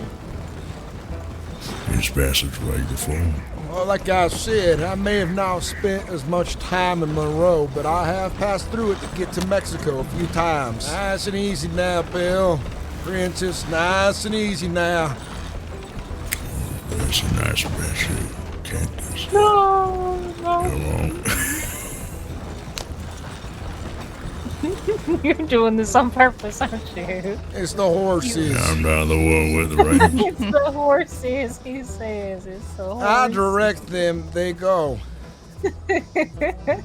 This passageway before. Well, like I said, I may have not spent as much time in Monroe, but I have passed through it to get to Mexico a few times. Nice and easy now, Bill. Princess, nice and easy now. That's a nice fresh cactus. No, no. Come on. You're doing this on purpose, aren't you? It's the horses. I'm not the one with the reins. It's the horses, he says. It's the horses. I direct them, they go.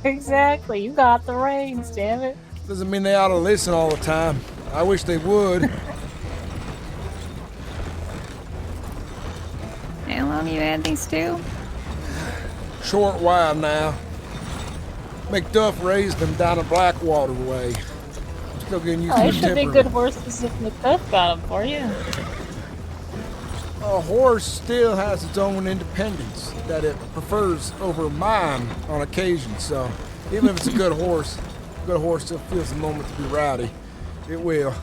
Exactly. You got the reins, damn it. Doesn't mean they ought to listen all the time. I wish they would. How long you had these two? Short while now. McDuff raised them down a Blackwater way. Still getting used Oh, to they the should be temperament. good horses if Macbeth got them for you. A horse still has its own independence that it prefers over mine on occasion. So even if it's a good horse still feels the moment to be rowdy. It will.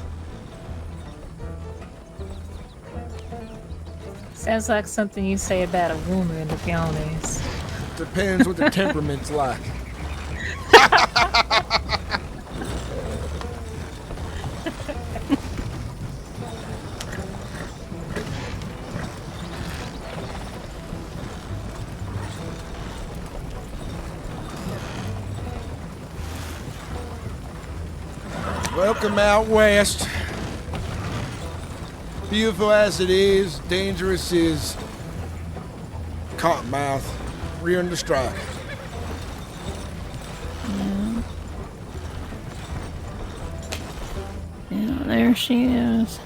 Sounds like something you say about a woman, to be honest. Depends what the temperament's like. Welcome out west. Beautiful as it is, dangerous is Cottonmouth, rearing to strike. Yeah, there she is.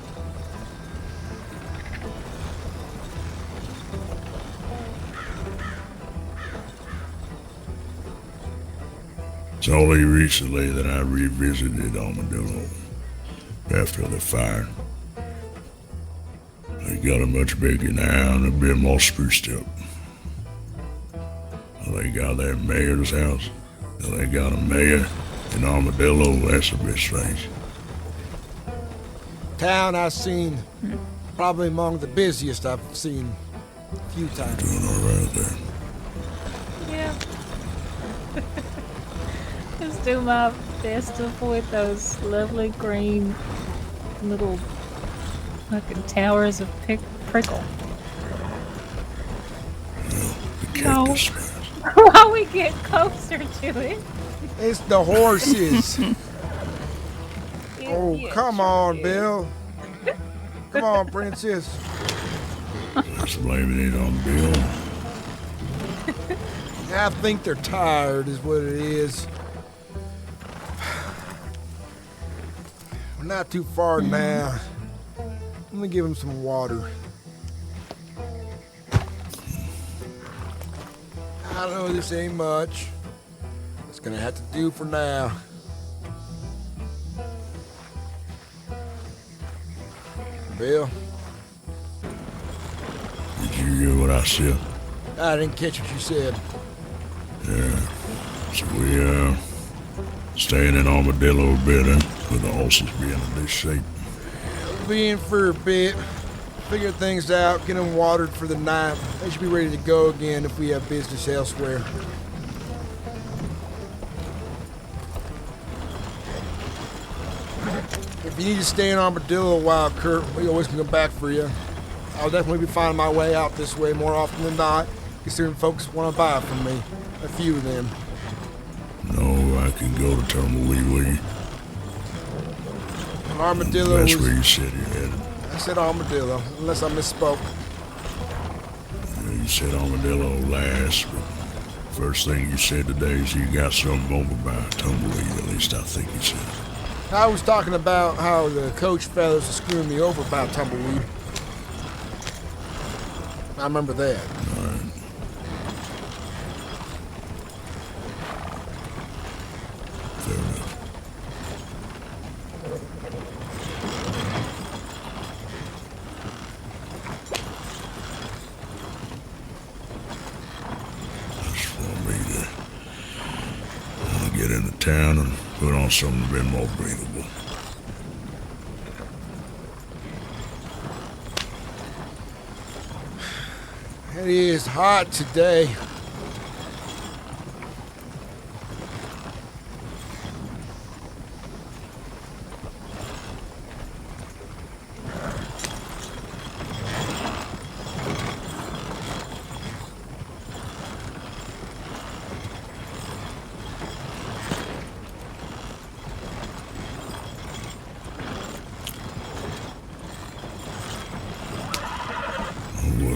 It's only recently that I revisited Armadillo after the fire. They got a much bigger now and a bit more spruced up. They got their mayor's house. They got a mayor in Armadillo. That's a bit strange. Town I've seen, probably among the busiest I've seen a few times. Doing all right there. Yeah. Just do my best to avoid those lovely green little fucking towers of prickle. The cactus smells. While we get closer to it. It's the horses. Oh, Yes, come sure on, is. Bill. Come on, Princess. Just blaming it on Bill. I think they're tired, is what it is. We're not too far now. Let me give them some water. I know this ain't much. It's gonna have to do for now. Bill, Did you hear what I said? I didn't catch what you said. So we staying in Armadillo a bit, with the horses being in this shape. We'll be in for a bit. Figure things out, get them watered for the night. They should be ready to go again if we have business elsewhere. If you need to stay in Armadillo a while, Kurt, we always can come back for you. I'll definitely be finding my way out this way more often than not, considering folks want to buy from me. A few of them. No, I can go to Tumbleweed with you. Armadillo That's is... where you said you headed. I said Armadillo, unless I misspoke. You said Armadillo last, but first thing you said today is you got something over by Tumbleweed. At least I think you said. I was talking about how the coach fellas are screwing me over about Tumbleweed. I remember that. All right. Fair enough. Just want me to get into town and put on something a bit more breathable. It is hot today.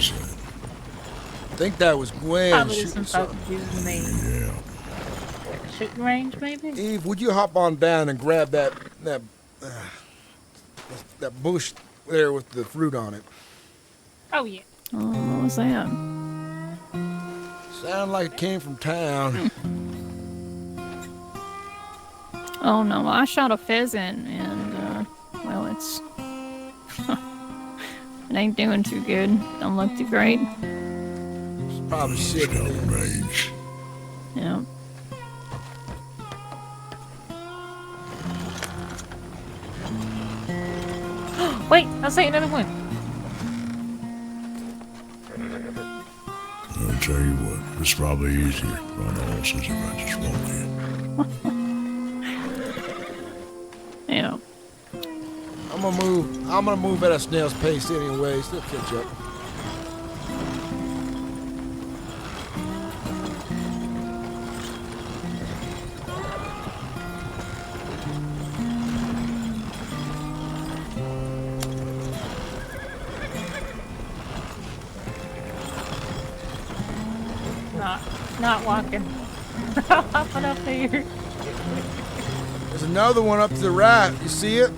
was that? I think that was Gwen Probably shooting some something. fucking using me. Yeah. Shooting range, maybe? Eve, would you hop on down and grab that bush there with the fruit on it? Oh, yeah. Oh, what was that? Sound like it came from town. Oh no, I shot a pheasant and, well, it's. It ain't doing too good. Don't look too great. It's probably sick. Scouting range. Yeah. Wait, I'll say another one. I'll tell you what, it's probably easier on the horses if I just walk in. Yeah. I'm gonna move at a snail's pace anyway. Still catch up. Not walking. Hopping up here. There's another one up to the right. You see it?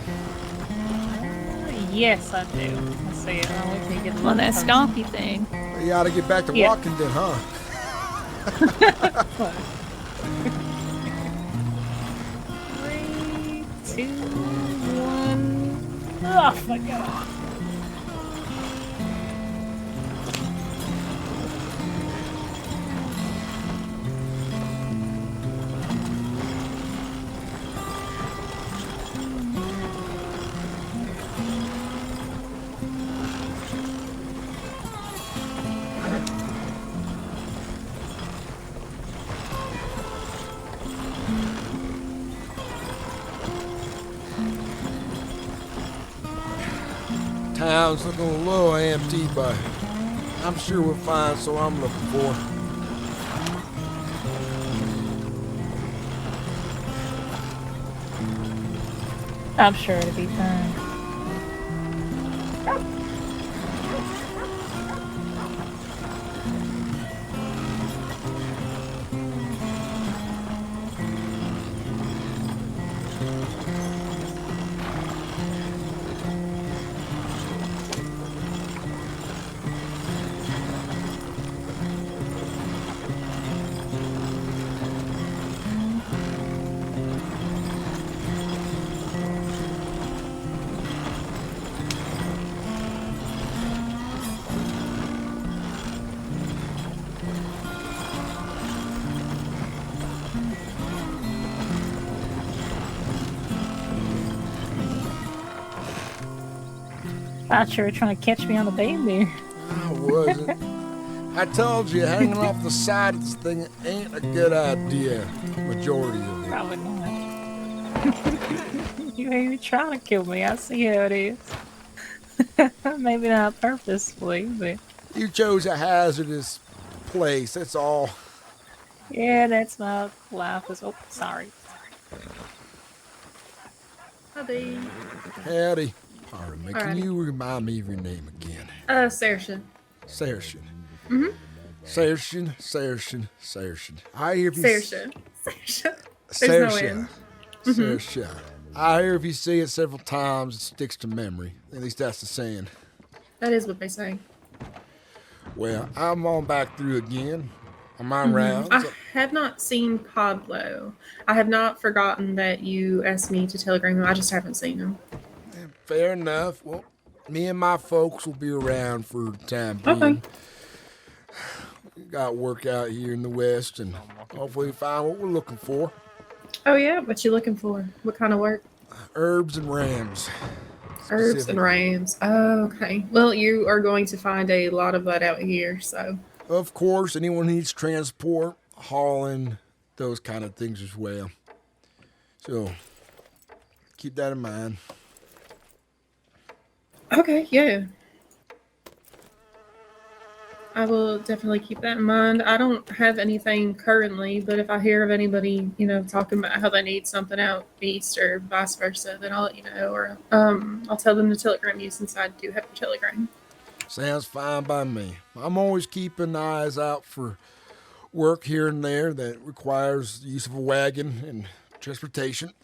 Yes, I do. I see it. I wish you could Well, look that closer. stalky thing. You ought to get back to Yeah. walking then, huh? 3, 2, 1. Oh my god. Town's looking a little empty, but I'm sure we'll find so I'm looking for. I'm sure it'll be fine. Thought you were trying to catch me on the beam there. I wasn't. I told you, hanging off the side of this thing ain't a good idea. Majority of it. Probably not. You ain't even trying to kill me. I see how it is. Maybe not purposefully, but You chose a hazardous place, that's all. yeah, that's my life. Oh, sorry. Howdy. Howdy. All right, man, can Alrighty. you remind me of your name again? Saoirse. Saoirse. Mm-hmm. Saoirse. I hear if you Saoirse. There's no end. Saoirse. I hear if you say it several times, it sticks to memory. At least that's the saying. That is what they say. Well, I'm on back through again. On my rounds. I have not seen Pablo. I have not forgotten that you asked me to telegram him. I just haven't seen him. Fair enough. Well, me and my folks will be around for the time being. Okay. We got work out here in the West, and hopefully find what we're looking for. Oh yeah, what you looking for? What kind of work? Herbs and rams. Herbs and rams. Oh, okay. Well, you are going to find a lot of that out here, so. Of course, anyone who needs transport, hauling, those kind of things as well. So, keep that in mind. Okay, yeah. I will definitely keep that in mind. I don't have anything currently, but if I hear of anybody, talking about how they need something out east or vice versa, then I'll let you know, or I'll tell them to telegram you since I do have your telegram. Sounds fine by me. I'm always keeping eyes out for work here and there that requires the use of a wagon and transportation.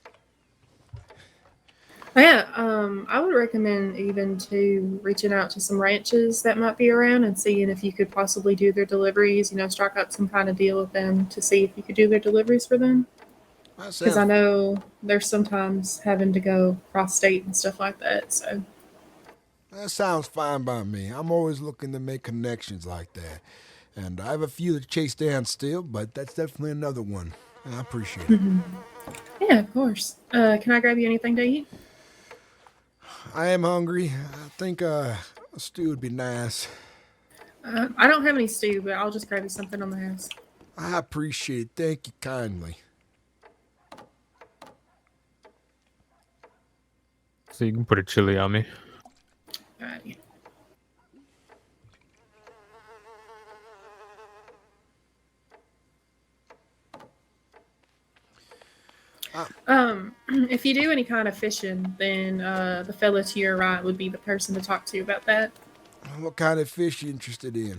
Yeah, I would recommend even to reaching out to some ranches that might be around and seeing if you could possibly do their deliveries. Strike up some kind of deal with them to see if you could do their deliveries for them. That Because I sounds, know they're sometimes having to go cross state and stuff like that. So that sounds fine by me. I'm always looking to make connections like that. And I have a few to chase down still, but that's definitely another one. And I appreciate it. yeah, of course. Can I grab you anything to eat? I am hungry. I think a stew would be nice. I don't have any stew, but I'll just grab you something on the house. I appreciate it. Thank you kindly. So you can put a chili on me. Alrighty. If you do any kind of fishing, then the fella to your right would be the person to talk to about that. What kind of fish you interested in?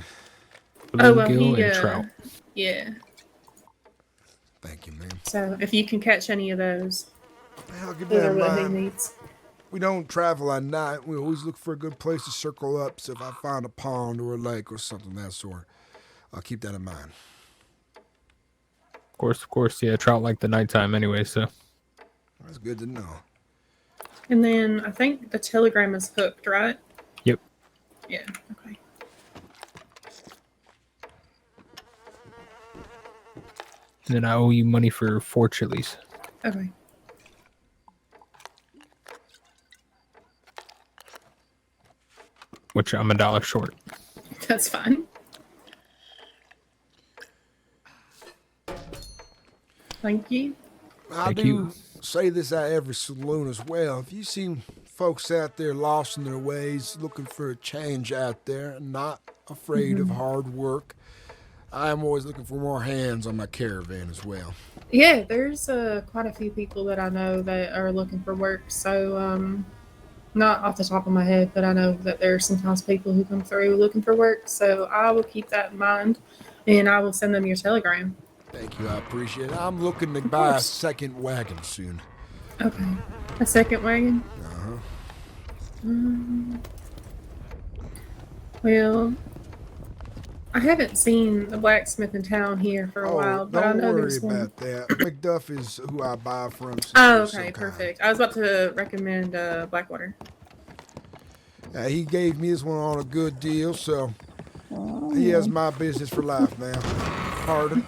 Bluegill and trout. Yeah. Thank you, ma'am. So if you can catch any of those, I'll give those that are in what he mind. needs. We don't travel at night. We always look for a good place to circle up. So if I find a pond or a lake or something of that sort, I'll keep that in mind. Of course, yeah, trout like the nighttime anyway, so. That's good to know. And then I think the telegram is hooked, right? Yep. Yeah. Okay. And then I owe you money for 4 chilies. Okay. Which I'm $1 short. That's fine. Thank you. I Thank do you. say this at every saloon as well. If you see folks out there lost in their ways, looking for a change out there, and not afraid of hard work, I am always looking for more hands on my caravan as well. Yeah, there's quite a few people that I know that are looking for work. So, not off the top of my head, but I know that there are sometimes people who come through looking for work. So I will keep that in mind, and I will send them your telegram. Thank you, I appreciate it. I'm looking to buy a second wagon soon. Okay. A second wagon? Well, I haven't seen the blacksmith in town here for a while, but I don't know worry there's one. about that. McDuff is who I buy from. since Oh, you're so okay, kind. perfect. I was about to recommend Blackwater. He gave me this one on a good deal, so he has my business for life now. Pardon.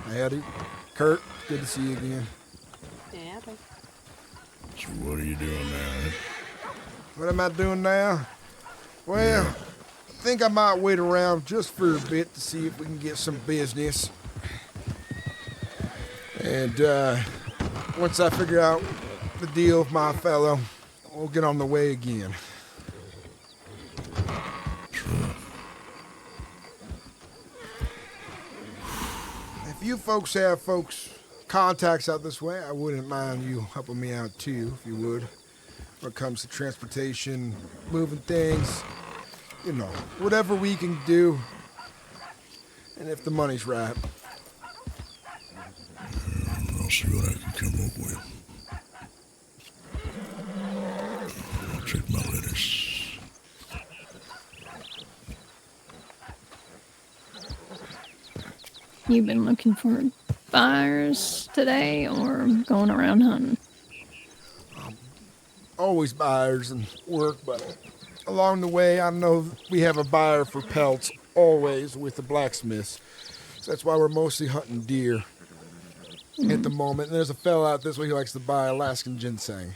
Howdy. Kurt, good to see you again. So what are you doing now? What am I doing now? Well, I think I might wait around just for a bit to see if we can get some business. And once I figure out the deal with my fellow, we'll get on the way again. If you folks have contacts out this way, I wouldn't mind you helping me out too, if you would. When it comes to transportation, moving things, whatever we can do. And if the money's right. I'll see what I can come up with. I'll check my letters. You been looking for buyers today or going around hunting? Always buyers and work, but along the way, I know we have a buyer for pelts always with the blacksmiths. So that's why we're mostly hunting deer at the moment. And there's a fella out this way who likes to buy Alaskan ginseng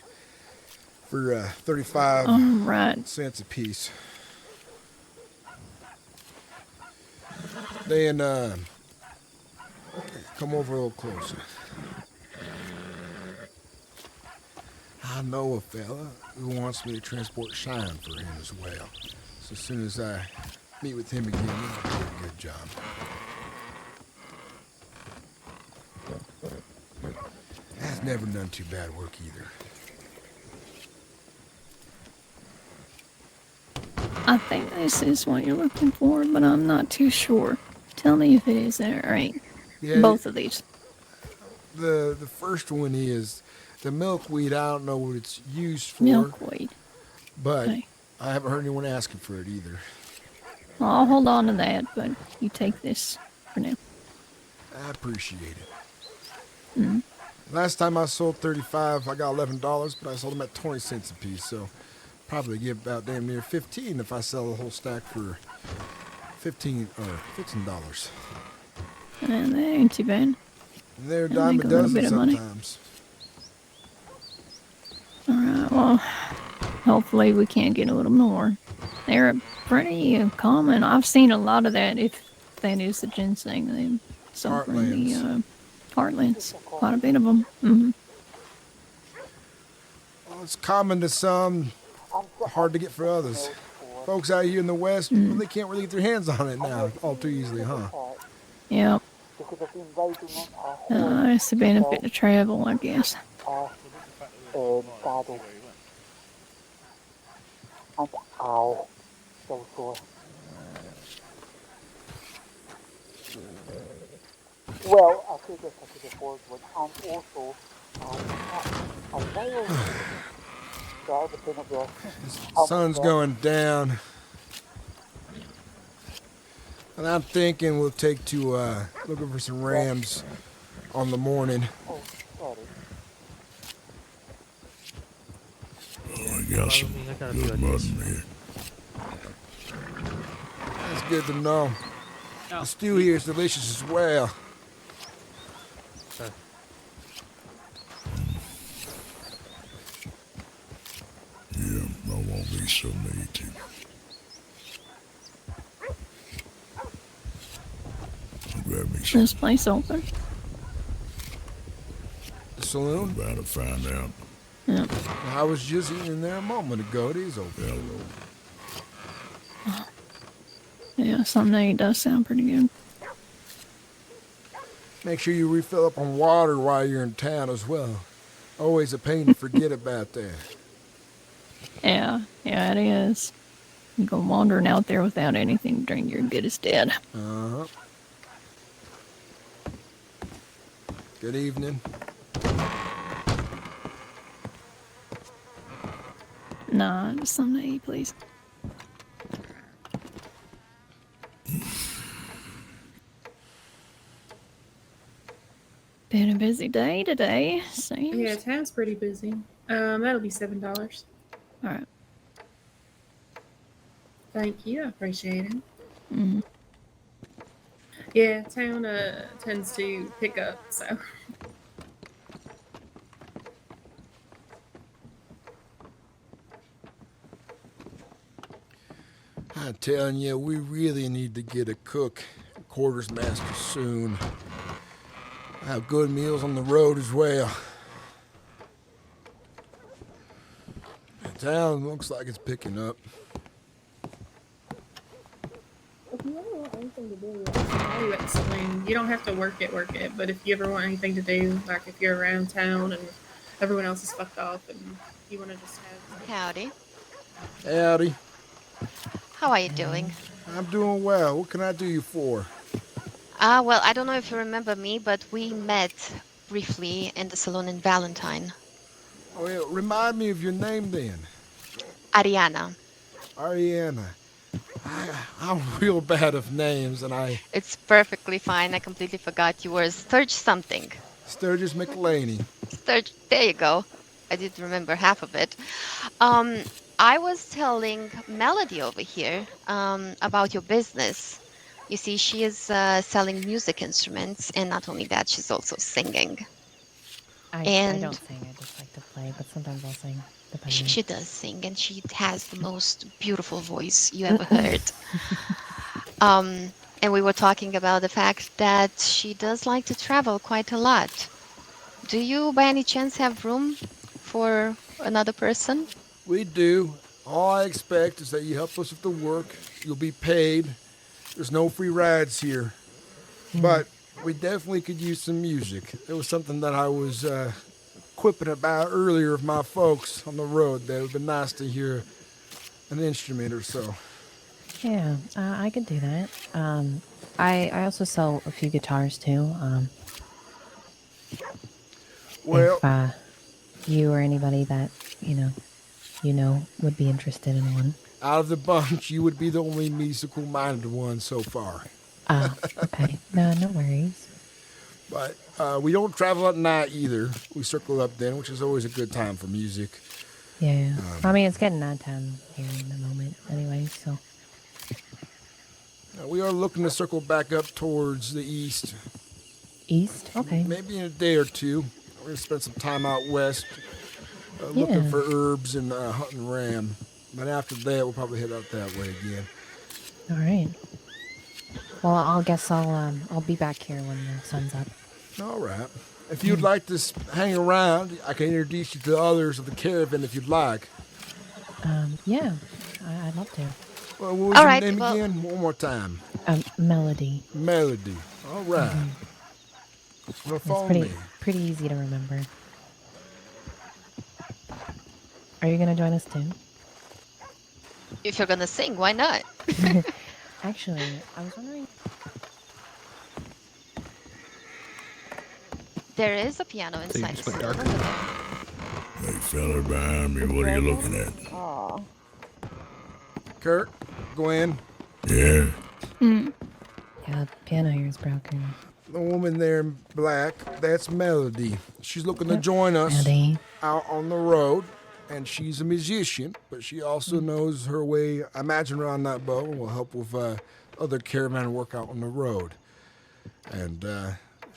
for 35 Right. cents a piece. Then come over a little closer. I know a fella who wants me to transport shine for him as well. So as soon as I meet with him again, I'll do a good job. That's never done too bad work either. I think this is what you're looking for, but I'm not too sure. Tell me if it is there, right? Yeah, Both of these. the first one is the milkweed. I don't know what it's used for, Milkweed. but Okay. I haven't heard anyone asking for it either. Well, I'll hold on to that, but you take this for now. I appreciate it. Last time I sold 35, I got $11, but I sold them at 20 cents a piece, so probably get about damn near 15 if I sell the whole stack for $15. And that ain't too bad. And they're a That'll dime make a a little dozen bit of money. sometimes. Alright, well, hopefully we can get a little more. They're pretty common. I've seen a lot of that, if that is the ginseng. They sold from the heartlands. Quite a bit of them. Mm-hmm. Well, it's common to some, hard to get for others. Folks out here in the West, well, they can't really get their hands on it now all too easily, huh? Yep. It's the benefit to travel, I guess. Sun's going down. And I'm thinking we'll take to looking for some rams on the morning. Oh, I got some good mutton here. That's good to know. The stew here is delicious as well. Yeah, I won't be so needy. Grab me some. This place open? The saloon? About to find out. Yep. I was just eating in there a moment ago. It is open. Yeah, Sunday does sound pretty good. Make sure you refill up on water while you're in town as well. Always a pain to forget about that. Yeah, it is. You go wandering out there without anything to drink, you're good as dead. Uh-huh. Good evening. Nah, just something to eat, please. Been a busy day today, seems. Yeah, town's pretty busy. That'll be $7. Alright. Thank you, I appreciate it. Mm-hmm. Yeah, town tends to pick up, so. I'm telling you, we really need to get a cook, quarters master soon. Have good meals on the road as well. The town looks like it's picking up. If you ever want anything to do, while you at the saloon, you don't have to work it, but if you ever want anything to do, like if you're around town and everyone else is fucked off and you want to just have... Howdy. Howdy. How are you doing? I'm doing well. What can I do you for? Well, I don't know if you remember me, but we met briefly in the saloon in Valentine. Oh, yeah. Remind me of your name then. Ariana. Ariana. I'm real bad of names, and I... It's perfectly fine. I completely forgot you were Sturge something. Sturgis McLaney. Sturge, there you go. I did remember half of it. I was telling Melody over here about your business. You see, she is selling music instruments, and not only that, she's also singing. I don't sing, I just like to play, but sometimes I'll sing. She does sing, and she has the most beautiful voice you ever heard. And we were talking about the fact that she does like to travel quite a lot. Do you, by any chance, have room for another person? We do. All I expect is that you help us with the work. You'll be paid. There's no free rides here. But we definitely could use some music. It was something that I was quipping about earlier of my folks on the road. That it would be nice to hear an instrument or so. Yeah, I could do that. I also sell a few guitars too. Well, If you or anybody that you know would be interested in one. out of the bunch, you would be the only musical-minded one so far. Ah, okay. No worries. But we don't travel at night either. We circle up then, which is always a good time for music. Yeah. I mean, it's getting nighttime here in the moment anyway, so. We are looking to circle back up towards the east. East? Okay. Maybe in a day or two. We're going to spend some time out west looking for herbs and hunting ram. But after that, we'll probably head out that way again. All right. Well, I'll be back here when the sun's up. All right. If you'd like to hang around, I can introduce you to others of the caravan if you'd like. Yeah, I'd love to. Well, what was your name again? One more time. Melody. Melody. All right. Well, follow me. Pretty easy to remember. Are you gonna join us too? If you're gonna sing, why not? Actually, I was wondering. There is a piano inside. Hey, fella behind me, what are you looking at? Oh. Kurt, Gwen. Yeah. Yeah, the piano here is broken. The woman there in black, that's Melody. She's looking to join us out on the road, and she's a musician, but she also knows her way, I imagine, around that boat, and will help with other caravan work out on the road. And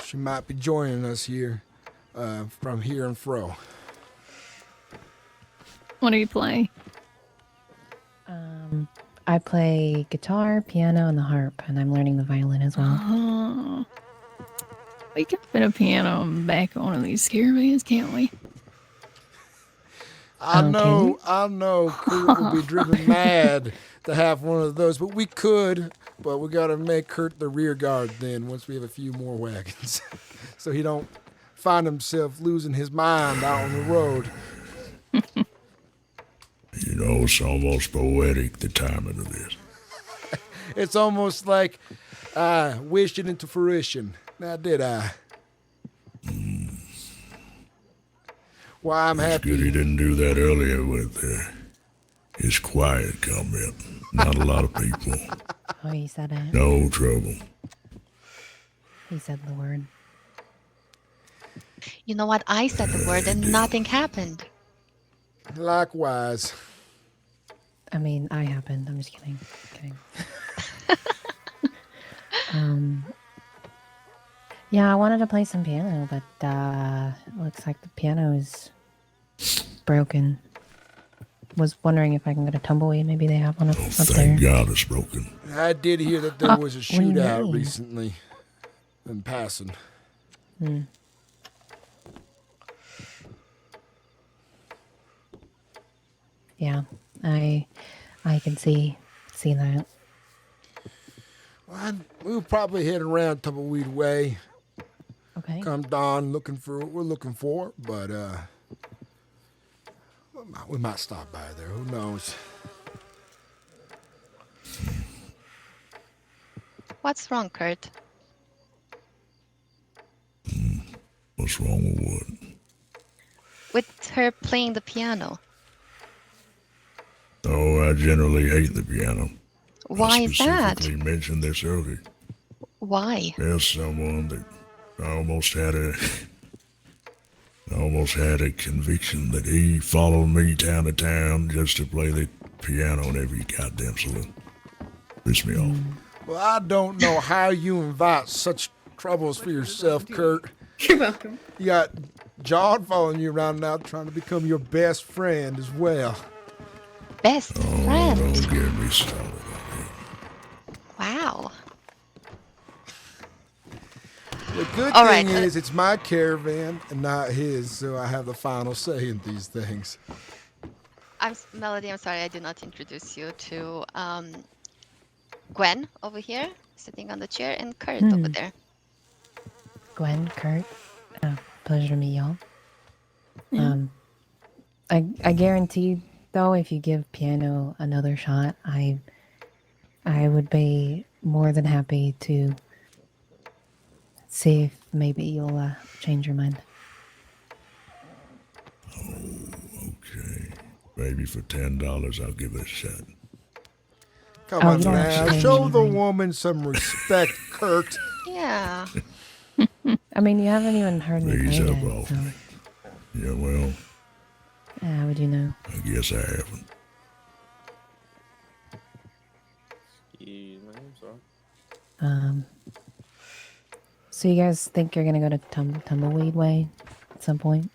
she might be joining us here from here and fro. What do you play? I play guitar, piano, and the harp, and I'm learning the violin as well. Oh. We can fit a piano back on one of these caravans, can't we? I know, Kurt would be driven mad to have one of those, but we could, but we got to make Kurt the rear guard then once we have a few more wagons, so he don't find himself losing his mind out on the road. You know, it's almost poetic, the timing of this. It's almost like I wished it into fruition. Now, did I? Well, I'm happy. It's good he didn't do that earlier with his quiet comment. Not a lot of people. Oh, he said it. No trouble. He said the word. You know what? I said the word and nothing happened. Likewise. I mean, I happened. I'm just kidding. Yeah, I wanted to play some piano, but looks like the piano is broken. Was wondering if I can get a tumbleweed. Maybe they have one up there. Thank God it's broken. I did hear that there was a shootout recently in passing. Yeah, I can see that. Well, we'll probably head around Tumbleweed Way. Okay. Come dawn, looking for what we're looking for, but we might stop by there. Who knows? What's wrong, Kurt? What's wrong with what? With her playing the piano. Oh, I generally hate the piano. Why is that? I specifically mentioned this earlier. Why? There's someone that I almost had a conviction that he followed me town to town just to play the piano in every goddamn saloon. Pissed me off. Well, I don't know how you invite such troubles for yourself, Kurt. You're welcome. You got John following you around now, trying to become your best friend as well. Best friend? Don't get me started. Wow. The good All thing right, is it's my caravan and not his, so I have the final say in these things. Melody, I'm sorry I did not introduce you to Gwen over here, sitting on the chair, and Kurt over there. Gwen, Kurt, pleasure to meet y'all. I guarantee, though, if you give piano another shot, I I would be more than happy to see if maybe you'll change your mind. Okay. Maybe for $10 I'll give it a shot. Come Oh, on you don't have to now, pay me show the anything. woman some respect, Kurt. Yeah. I mean, you haven't even heard me Please play help yet, off so me. Yeah, well, how would you know? I guess I haven't. Excuse me, I'm sorry. So you guys think you're gonna go to Tumbleweed Way at some point?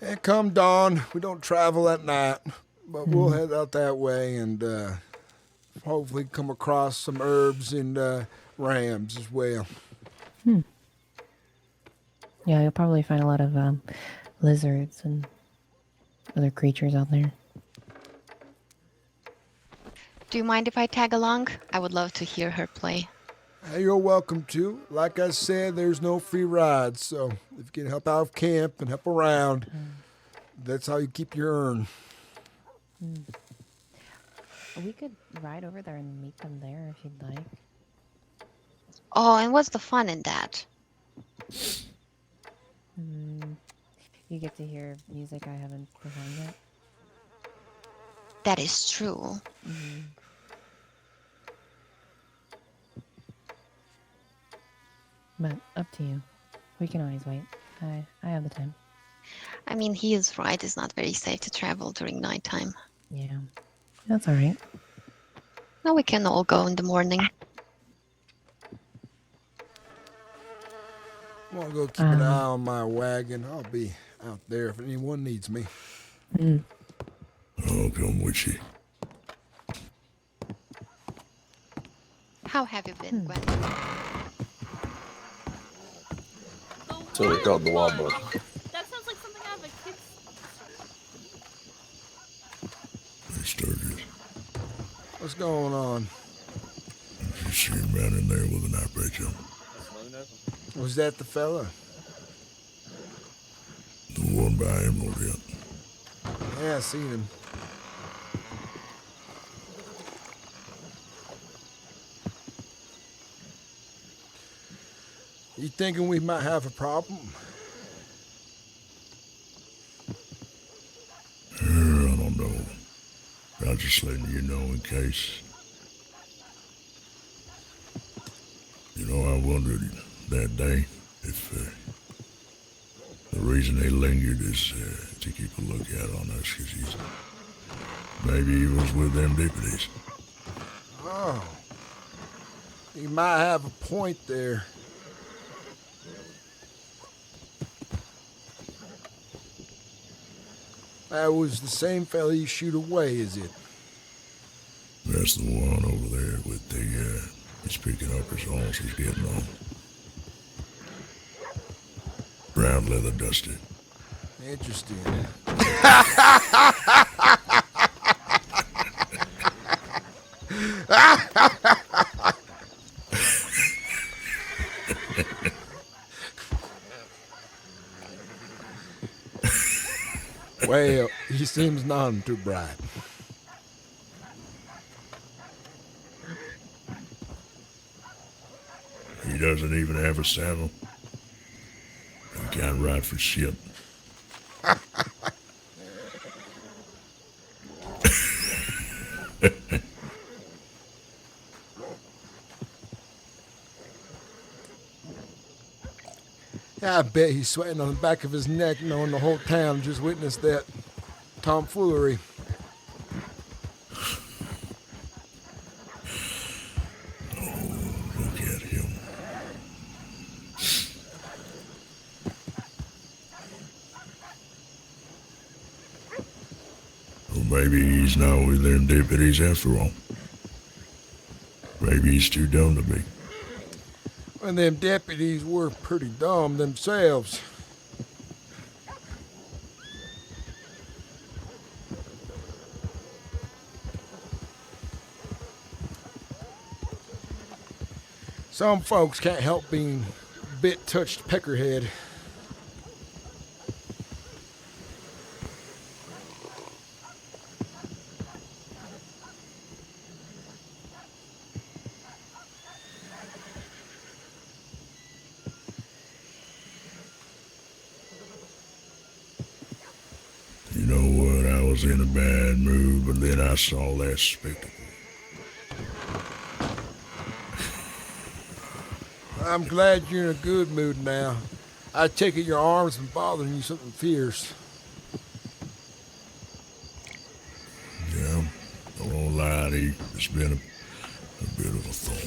Hey, come dawn, we don't travel at night, but we'll head out that way and hopefully come across some herbs and rams as well. Yeah, you'll probably find a lot of lizards and other creatures out there. Do you mind if I tag along? I would love to hear her play. Hey, you're welcome to. Like I said, there's no free rides, so if you can help out camp and help around, that's how you keep your earn. We could ride over there and meet them there if you'd like. Oh, and what's the fun in that? You get to hear music I haven't performed yet. That is true. But up to you. We can always wait. I have the time. I mean, he is right. It's not very safe to travel during nighttime. Yeah, that's all right. No, we can all go in the morning. I'm gonna go keep an eye on my wagon. I'll be out there if anyone needs me. I'll come with you. How have you been, Gwen? So they called the Wobbler. That sounds like something out of a kid's. Hey, Sturgis. What's going on? You see a man in there with an eye patch on. Was that the fella? The one by Emerald yet. Yeah, I seen him. You thinking we might have a problem? I don't know. I'm just letting you know in case. You know, I wondered that day if the reason he lingered is to keep a lookout on us, because maybe he was with them deputies. Oh. You might have a point there. That was the same fella you shoot away, is it? That's the one over there with the, he's picking up his horse he's getting on. Brown leather duster. Interesting. Well, he seems none too bright. He doesn't even have a saddle. He can't ride for shit. Yeah, I bet he's sweating on the back of his neck knowing the whole town just witnessed that tomfoolery. Look at him. Or maybe he's not with them deputies after all. Maybe he's too dumb to be. And them deputies were pretty dumb themselves. Some folks can't help being a bit touched peckerhead. was in a bad mood, but then I saw that spectacle. I'm glad you're in a good mood now. I take it your arm's been bothering you something fierce. Yeah, I won't lie to you. It's been a bit of a thorn.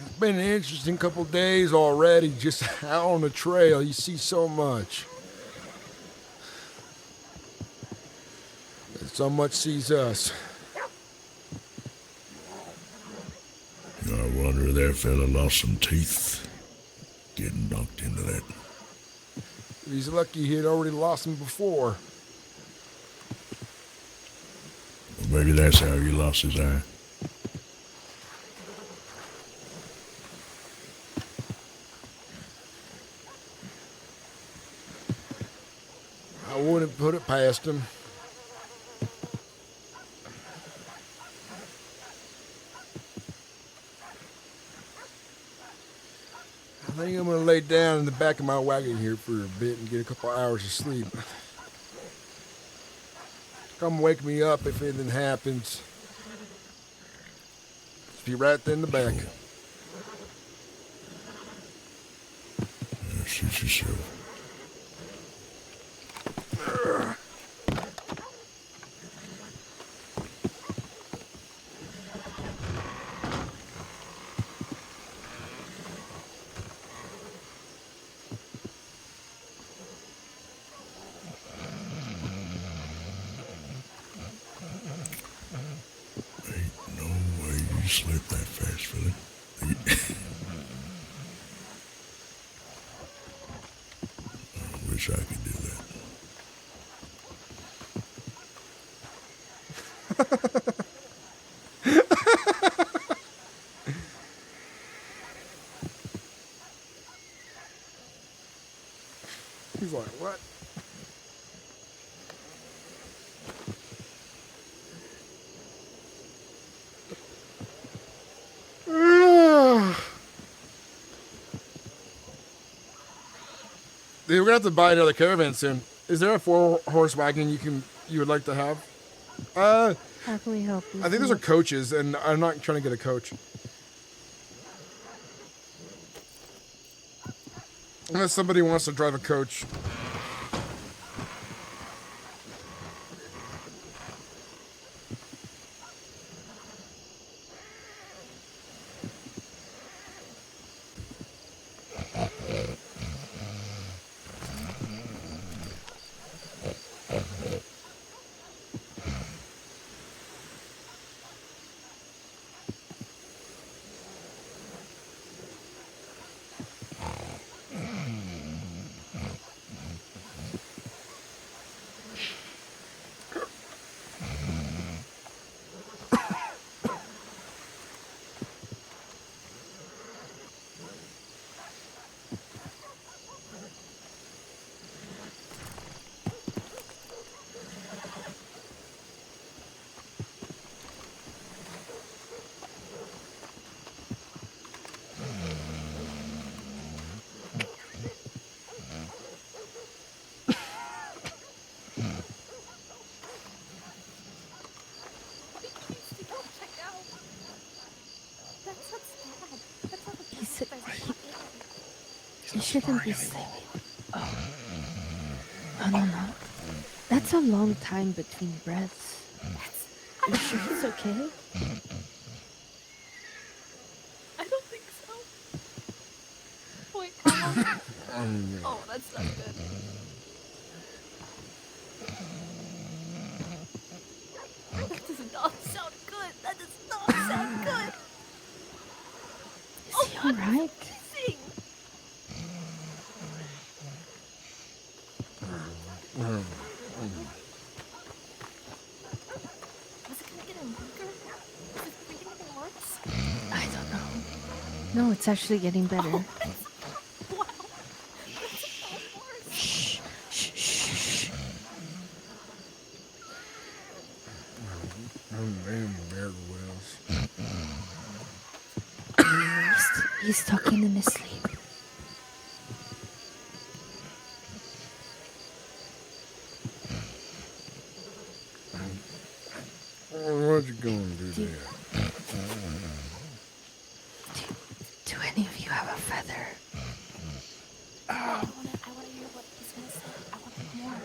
It's been an interesting couple days already, just out on the trail. You see so much. And so much sees us. I wonder if that fella lost some teeth getting knocked into that. He's lucky he had already lost them before. Or maybe that's how he lost his eye. I wouldn't put it past him. I think I'm gonna lay down in the back of my wagon here for a bit and get a couple hours of sleep. Come wake me up if anything happens. Just be right there in the back. Yeah, suit yourself. Ain't no way you slept that fast, fella. I wish I could do that. He's like, what? Dude, we're gonna have to buy another caravan soon. Is there a 4-horse wagon you would like to have? How can we help you? I think those are coaches, and I'm not trying to get a coach. Unless somebody wants to drive a coach. You shouldn't be sleeping. Oh. No. That's a long time between breaths. You sure it's okay? I don't think so. Wait, how long? Oh, that's not good. That does not sound good. That does not sound good. Is he alright? Sing. Was it gonna get him weaker? Was it getting any worse? I don't know. No, it's actually getting better. Oh, wow. That's a lot worse. Shh. Very well. He's talking in his sleep. What you going to do there? Do any of you have a feather? I want to hear what he's gonna say. I want to hear more.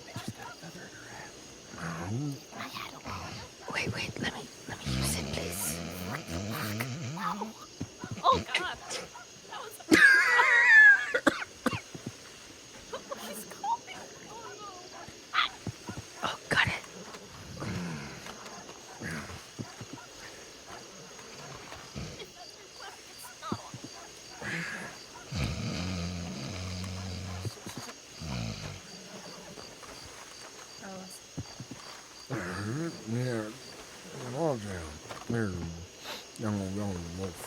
They just got a feather in her hat. Wait, let me use it, please. Oh God! That was. He's calling. Oh no! Oh, got it. Yeah. All down. There. Young wolf.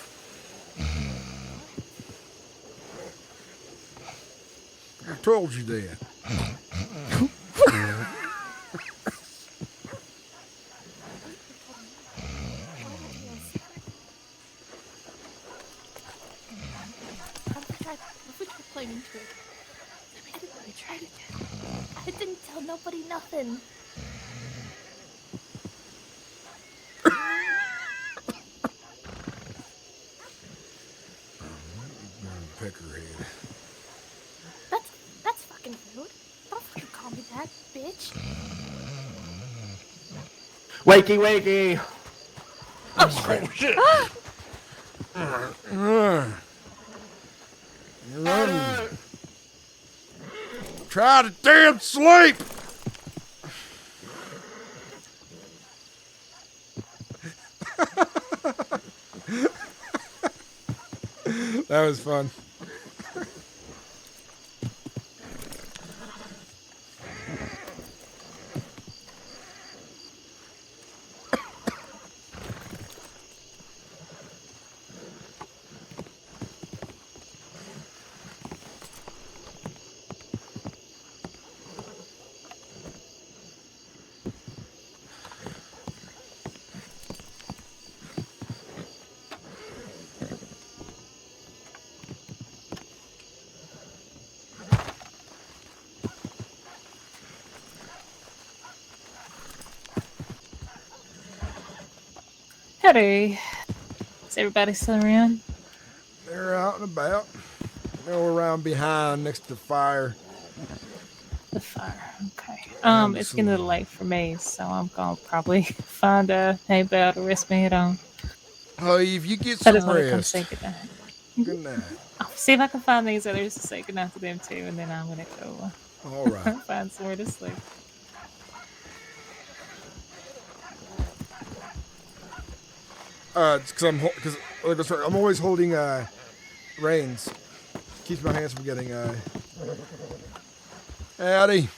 I told you that. What if we try playing into it? Let me try it again. I didn't tell nobody nothing. Peckerhead. That's fucking rude. Don't fucking call me that, bitch. Wakey! Oh shit! You're running. Try to damn sleep. That was fun. Howdy. Is everybody still around? They're out and about. They're around behind next to the fire. The fire. Okay. And the It's getting a little late for me, so I'm gonna probably find a hay bale to rest my head on. Oh, if you get I some just want to come rest. say goodnight. Good night. I'll see if I can find these others to say goodnight to them too, and then I'm gonna go All right. find somewhere to sleep. It's because I'm always holding reins. Keeps my hands from getting. Howdy.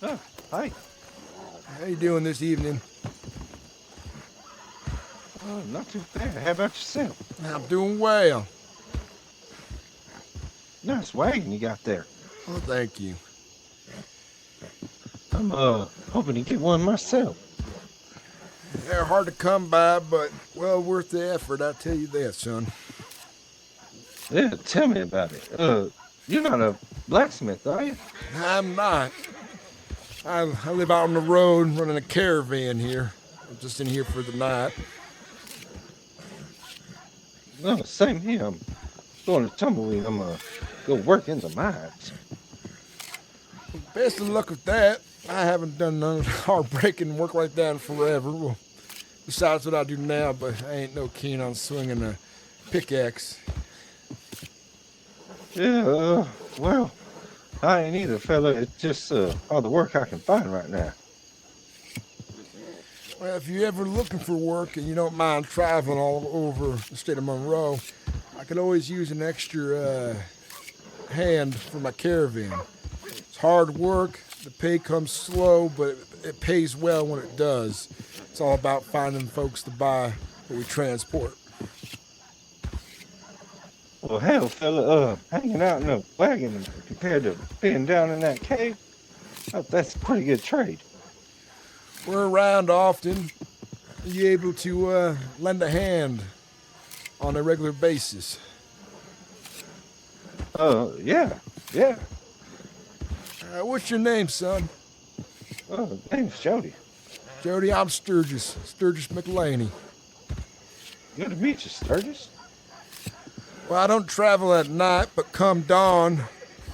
Oh, hi. How you doing this evening? Oh, not too bad. How about yourself? I'm doing well. Nice wagon you got there. Oh, thank you. I'm hoping to get one myself. They're hard to come by, but well worth the effort. I tell you that, son. Yeah, tell me about it. You're not a blacksmith, are you? I'm not. I live out on the road running a caravan here. I'm just in here for the night. No, same here. I'm going to Tumbleweed. I'm go work in the mines. Best of luck with that. I haven't done none hard-breaking work like that in forever. Well, besides what I do now, but I ain't no keen on swinging a pickaxe. Yeah, well, I ain't either, fella. It's just all the work I can find right now. Well, if you're ever looking for work and you don't mind traveling all over the state of Monroe, I could always use an extra hand for my caravan. It's hard work. The pay comes slow, but it pays well when it does. It's all about finding folks to buy what we transport. Well, hell, fella, hanging out in a wagon compared to being down in that cave, that's a pretty good trade. We're around often. Are you able to lend a hand on a regular basis? Yeah. What's your name, son? Name's Jody. Jody, I'm Sturgis McLaney. Good to meet you, Sturgis. Well, I don't travel at night, but come dawn,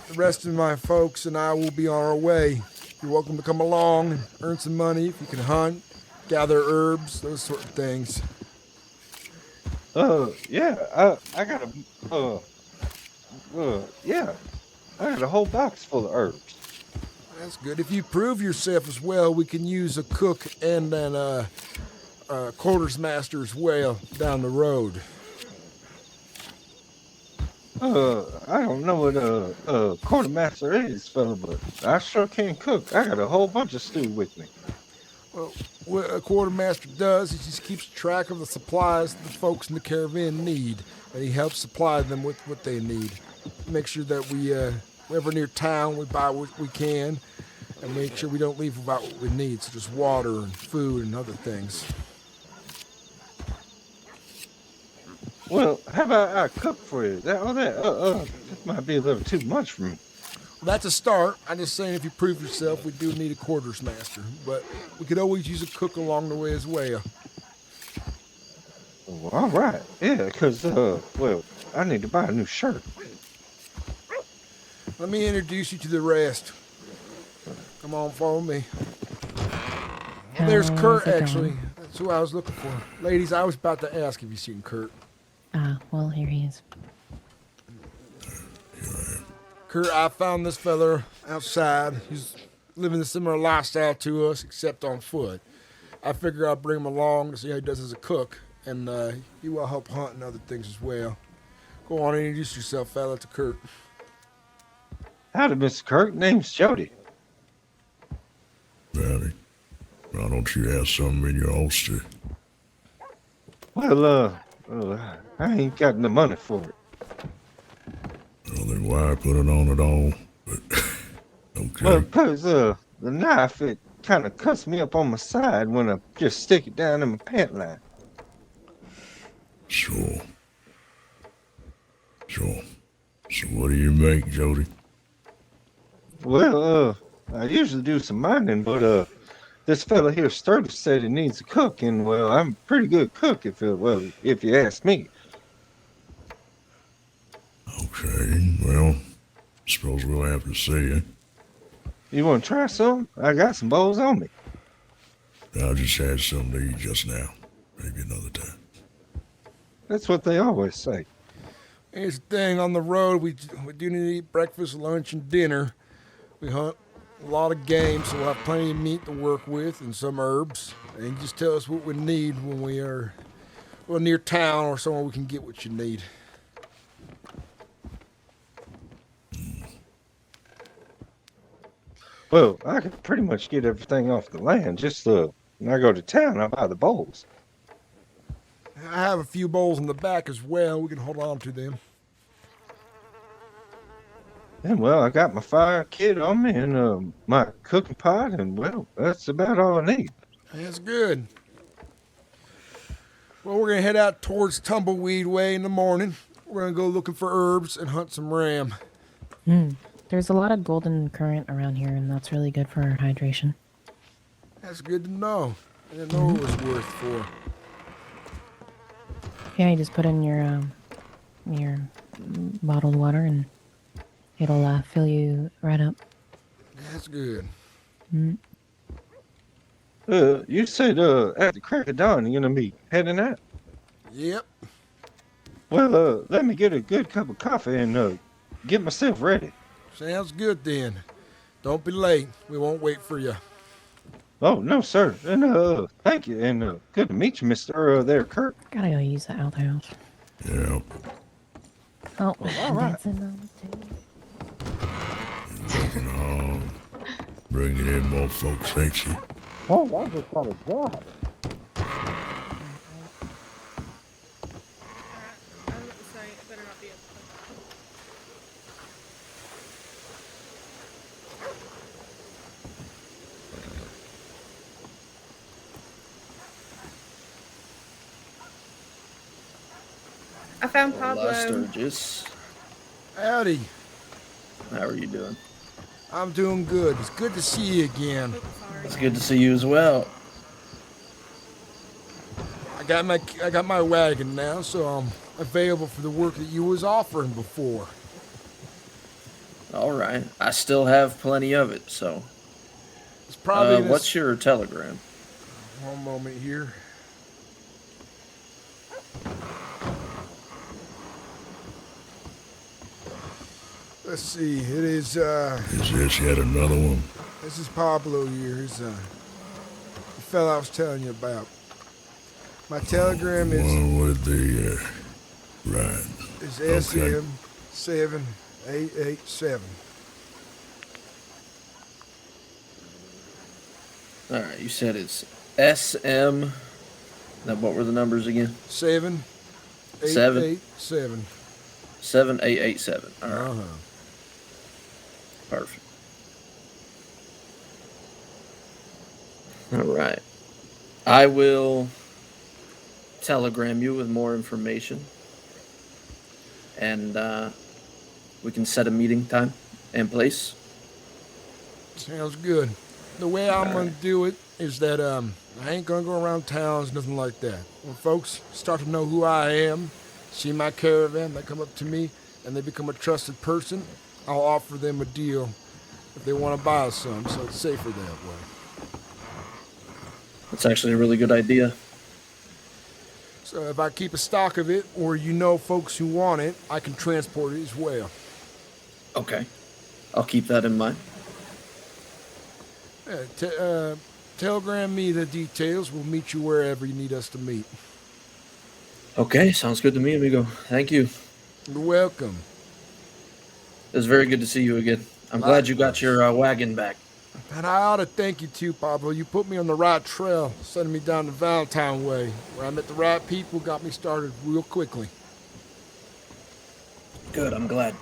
the rest of my folks and I will be on our way. You're welcome to come along and earn some money if you can hunt, gather herbs, those sort of things. Yeah, I got I got a whole box full of herbs. That's good. If you prove yourself as well, we can use a cook and an quarters master as well down the road. I don't know what a quartermaster is, fella, but I sure can cook. I got a whole bunch of stew with me. Well, what a quartermaster does is he just keeps track of the supplies the folks in the caravan need, and he helps supply them with what they need. Make sure that whenever near town, we buy what we can, and make sure we don't leave without what we need, such as water and food and other things. Well, how about I cook for you? That might be a little too much for me. Well, that's a start. I'm just saying if you prove yourself, we do need a quarters master, but we could always use a cook along the way as well. Well, all right. Yeah, because, I need to buy a new shirt. Let me introduce you to the rest. Come on, follow me. Well, there's Kurt, actually. That's who I was looking for. Ladies, I was about to ask if you've seen Kurt. Well, here he is. Kurt, I found this fella outside. He's living a similar lifestyle to us, except on foot. I figure I'll bring him along to see how he does as a cook, and he will help hunt and other things as well. Go on and introduce yourself, fella, to Kurt. Howdy, Mr. Kurt. Name's Jody. Howdy. Why don't you have something in your holster? Well, I ain't got the money for it. Well, then why put it on at all? But, okay. Well, because the knife, it kind of cuts me up on my side when I just stick it down in my pant line. Sure. So what do you make, Jody? Well, I usually do some mining, but this fella here, Sturgis, said he needs a cook, and well, I'm a pretty good cook if you ask me. Okay, well, suppose we'll have to see it. You want to try some? I got some bowls on me. I just had something to eat just now. Maybe another time. That's what they always say. Here's the thing, on the road, we do need to eat breakfast, lunch, and dinner. We hunt a lot of game, so we'll have plenty of meat to work with and some herbs. And just tell us what we need when we are near town or somewhere we can get what you need. Well, I can pretty much get everything off the land. Just when I go to town, I buy the bowls. I have a few bowls in the back as well. We can hold on to them. And well, I got my fire kit on me and my cooking pot, and well, that's about all I need. That's good. Well, we're going to head out towards Tumbleweed Way in the morning. We're going to go looking for herbs and hunt some ram. There's a lot of golden current around here, and that's really good for our hydration. That's good to know. I didn't know it was worth for. Yeah, you just put in your bottled water, and it'll fill you right up. That's good. You said at the crack of dawn you're gonna be heading out? Yep. Well, let me get a good cup of coffee and get myself ready. Sounds good then. Don't be late. We won't wait for you. Oh, no, sir. And thank you. And good to meet you, Mr. there, Kurt. Gotta go use the outhouse. Yeah. Oh, all right. dancing on the table. Bringing in more folks, ain't you? Oh, I just got a job. I found Hola, Pablo. Sturgis. Howdy. How are you doing? I'm doing good. It's good to see you again. It's good to see you as well. I got my wagon now, so I'm available for the work that you was offering before. All right. I still have plenty of it, so. It's probably what's your telegram? One moment here. Let's see. It is. Is this yet another one? This is Pablo here. He's the fella I was telling you about. My telegram is. One with the right. Is Okay. SM7887. All right. You said it's SM. Now, what were the numbers again? 7887. 7887. All right. Uh-huh. Perfect. All right. I will telegram you with more information, and we can set a meeting time and place. Sounds good. The way I'm going to do it is that I ain't going to go around towns, nothing like that. When folks start to know who I am, see my caravan, they come up to me, and they become a trusted person, I'll offer them a deal if they want to buy some, so it's safer that way. That's actually a really good idea. So if I keep a stock of it, or you know folks who want it, I can transport it as well. Okay. I'll keep that in mind. Telegram me the details. We'll meet you wherever you need us to meet. Okay, sounds good to me, amigo. Thank you. You're welcome. It was very good to see you again. I'm glad you got your wagon back. And I ought to thank you too, Pablo. You put me on the right trail, sending me down the Valentine way, where I met the right people, got me started real quickly. Good, I'm glad.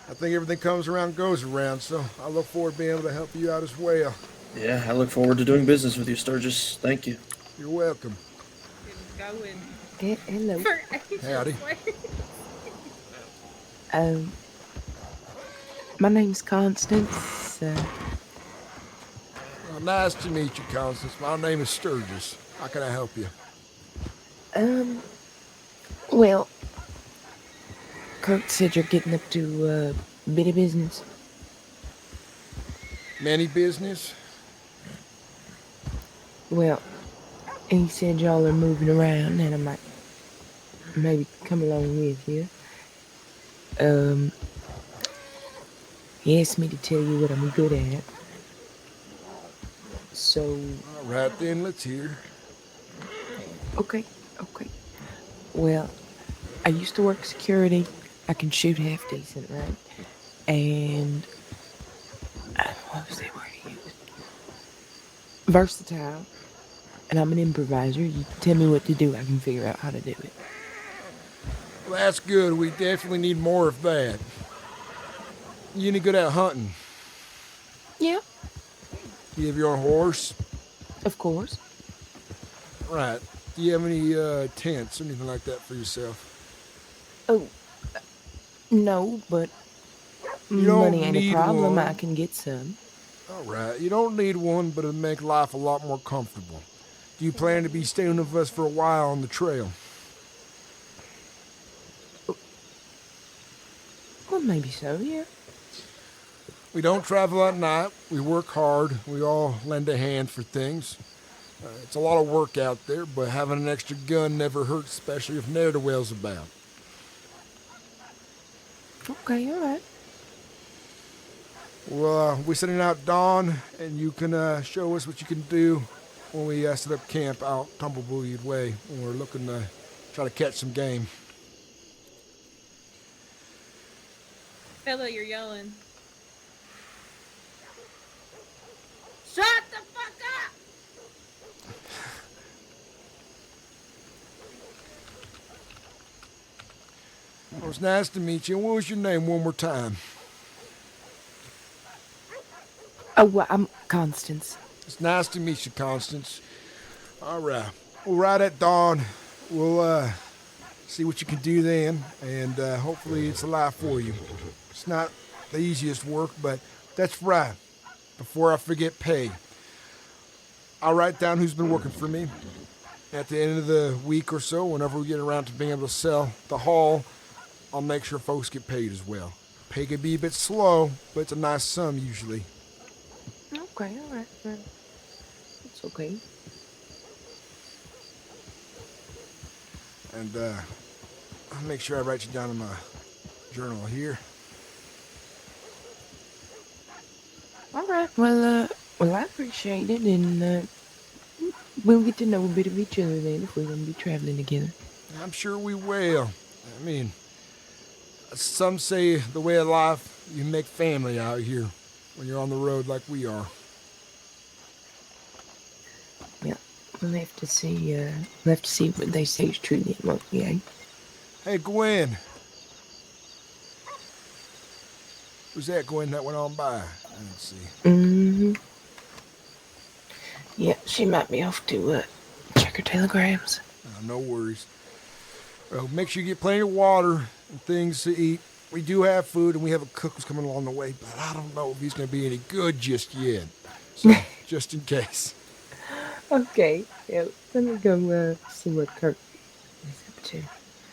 I think everything comes around goes around, so I look forward to being able to help you out as well. Yeah, I look forward to doing business with you, Sturgis. Thank you. You're welcome. Hello. Howdy. My name's Constance. Well, nice to meet you, Constance. My name is Sturgis. How can I help you? Well, Kurt said you're getting up to a bit of business. Many business? Well, he said y'all are moving around and I might maybe come along with you. He asked me to tell you what I'm good at. So... All right then, let's hear. Okay. Well, I used to work security. I can shoot half decent, right? And... what was that word he used? Versatile. And I'm an improviser. You tell me what to do, I can figure out how to do it. Well, that's good. We definitely need more of that. You any good at hunting? Yeah, Do you have your own horse? of course. Right. Do you have any tents or anything like that for yourself? Oh, no, but You don't money ain't a need problem. one. I can get some. All right. You don't need one, but it'll make life a lot more comfortable. Do you plan to be staying with us for a while on the trail? Well, maybe so, yeah. We don't travel at night. We work hard. We all lend a hand for things. It's a lot of work out there, but having an extra gun never hurts, especially if ne'er-do-well's about. Okay, all right. Well, we're sending out Dawn, and you can show us what you can do when we set up camp out Tumbleweed Way, when we're looking to try to catch some game. Fella, you're yelling. Shut the fuck up! Well, it was nice to meet you. What was your name one more time? Oh, well, I'm Constance. It's nice to meet you, Constance. All right. Well, right at dawn, we'll see what you can do then, and hopefully it's alive for you. It's not the easiest work, but that's right. Before I forget pay, I'll write down who's been working for me. At the end of the week or so, whenever we get around to being able to sell the hall, I'll make sure folks get paid as well. Pay could be a bit slow, but it's a nice sum usually. Okay, all right. It's okay. And I'll make sure I write you down in my journal here. All right. Well, I appreciate it, and we'll get to know a bit of each other then if we're gonna be traveling together. I'm sure we will. I mean, some say the way of life, you make family out here when you're on the road like we are. Yeah, we'll have to see. What they say is true then, won't we, eh? Hey, Gwen. Who's that, Gwen, that went on by? I didn't see. Mm-hmm. Yeah, she might be off to check her telegrams. No worries. Well, make sure you get plenty of water and things to eat. We do have food, and we have a cook who's coming along the way, but I don't know if he's going to be any good just yet. So, just in case. Okay. Yeah, let me go see what Kirk is up to.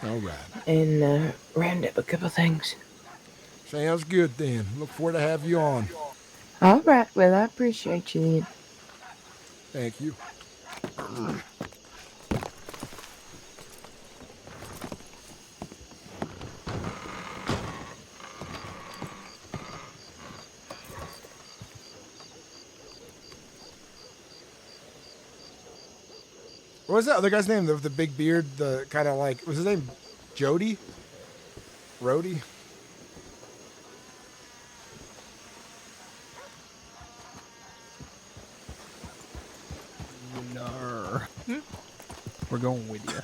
All right. And round up a couple things. Sounds good then. Look forward to have you on. All right. Well, I appreciate you then. Thank you. What was that other guy's name? The big beard, the kind of like, was his name Jody? Rhodey? No. We're going with you.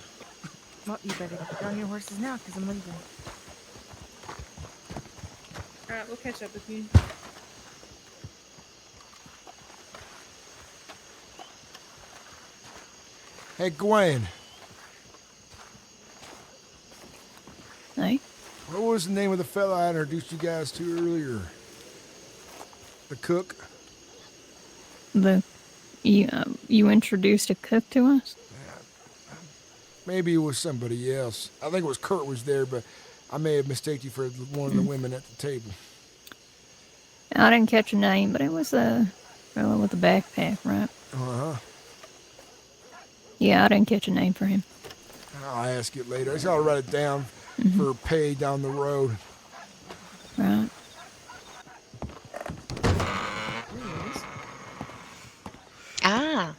Well, you better get on your horses now, because I'm leaving. Alright, we'll catch up with you. Hey, Gwen. Hey? What was the name of the fella I introduced you guys to earlier? The cook? You introduced a cook to us? Maybe it was somebody else. I think it was Kurt was there, but I may have mistaken you for one of the women at the table. I didn't catch a name, but it was a fellow with a backpack, right? Uh-huh. Yeah, I didn't catch a name for him. I'll ask it later. I just gotta write it down for pay down the road. Right. Ah.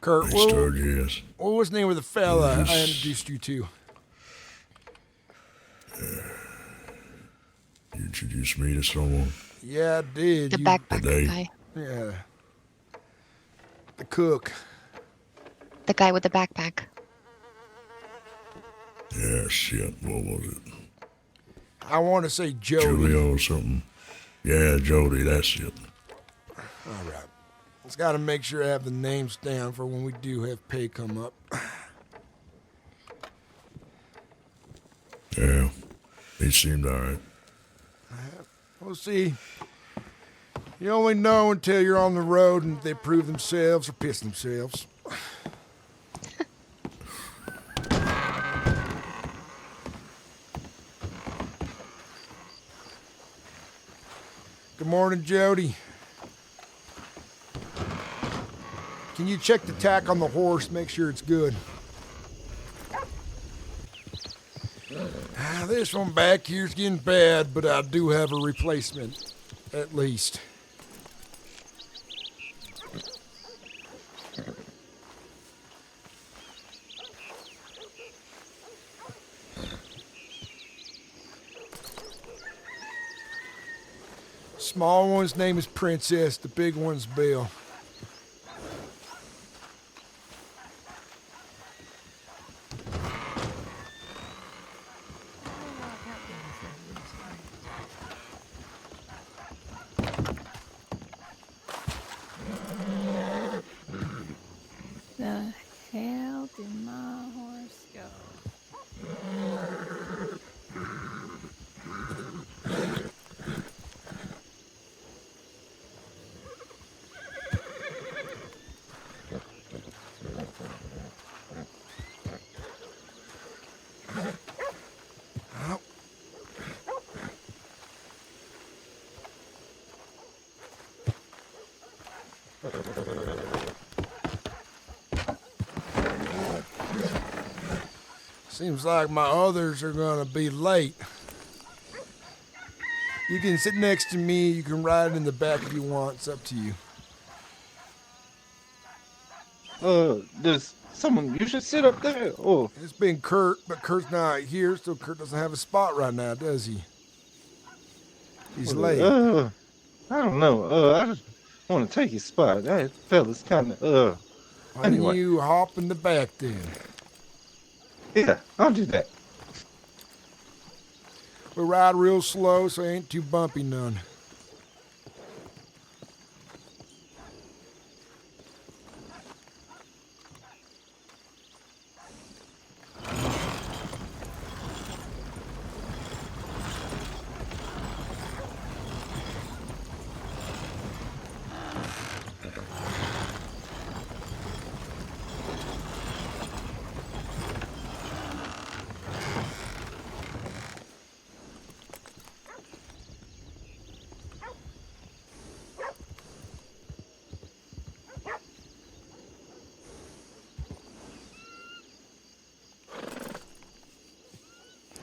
Kurt, Hey, Sturgis. what was the name of the fella I introduced you to? You introduced me to someone. Yeah, I did. The backpack Today. guy. Yeah. The cook. The guy with the backpack. Yeah, shit. What was it? I want to say Jody. Julio or something. Yeah, Jody, that's it. All right. Just got to make sure I have the names down for when we do have pay come up. Yeah, he seemed all right. We'll see. You only know until you're on the road and they prove themselves or piss themselves. Good morning, Jody. Can you check the tack on the horse, make sure it's good? This one back here's getting bad, but I do have a replacement, at least. Small one's name is Princess, the big one's Bill. Seems like my others are gonna be late. You can sit next to me. You can ride in the back if you want. It's up to you. There's someone. You should sit up there. Oh, It's been Kurt, but Kurt's not here, so Kurt doesn't have a spot right now, does he? He's late. I don't know. I just want to take his spot. That fella's kind of. Why don't Anyway. you hop in the back then? Yeah, I'll do that. We ride real slow, so it ain't too bumpy none.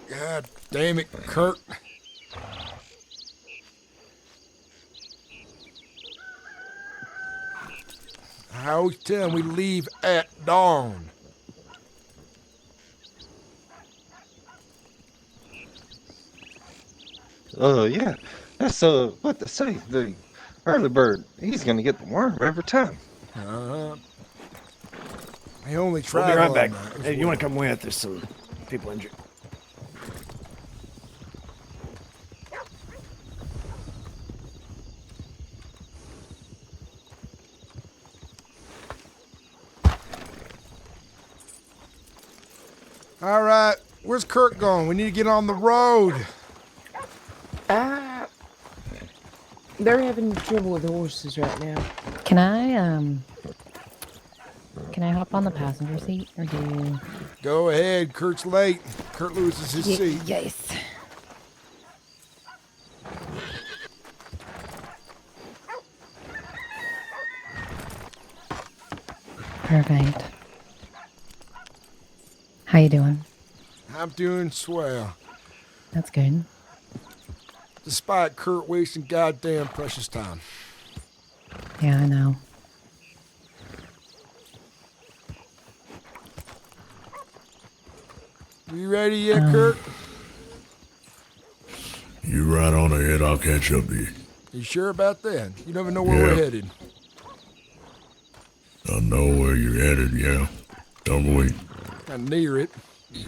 God damn it, Kurt. I always tell him we leave at dawn. Yeah. That's what they say. The early bird, he's gonna get the worm every time. He only We'll tried be right all back. night. Hey, you want to come with? There's some people injured. All right, where's Kurt going? We need to get on the road. They're having trouble with the horses right now. Can I hop on the passenger seat, or do you... Go ahead, Kurt's late. Kurt loses his seat. Yes. Perfect. How you doing? I'm doing swell. That's good. Despite Kurt wasting goddamn precious time. Yeah, I know. You ready yet, Kurt? You right on ahead, I'll catch up to you. You sure about that? You never know where we're headed. I know where you're headed, yeah. Don't wait. I'm near it.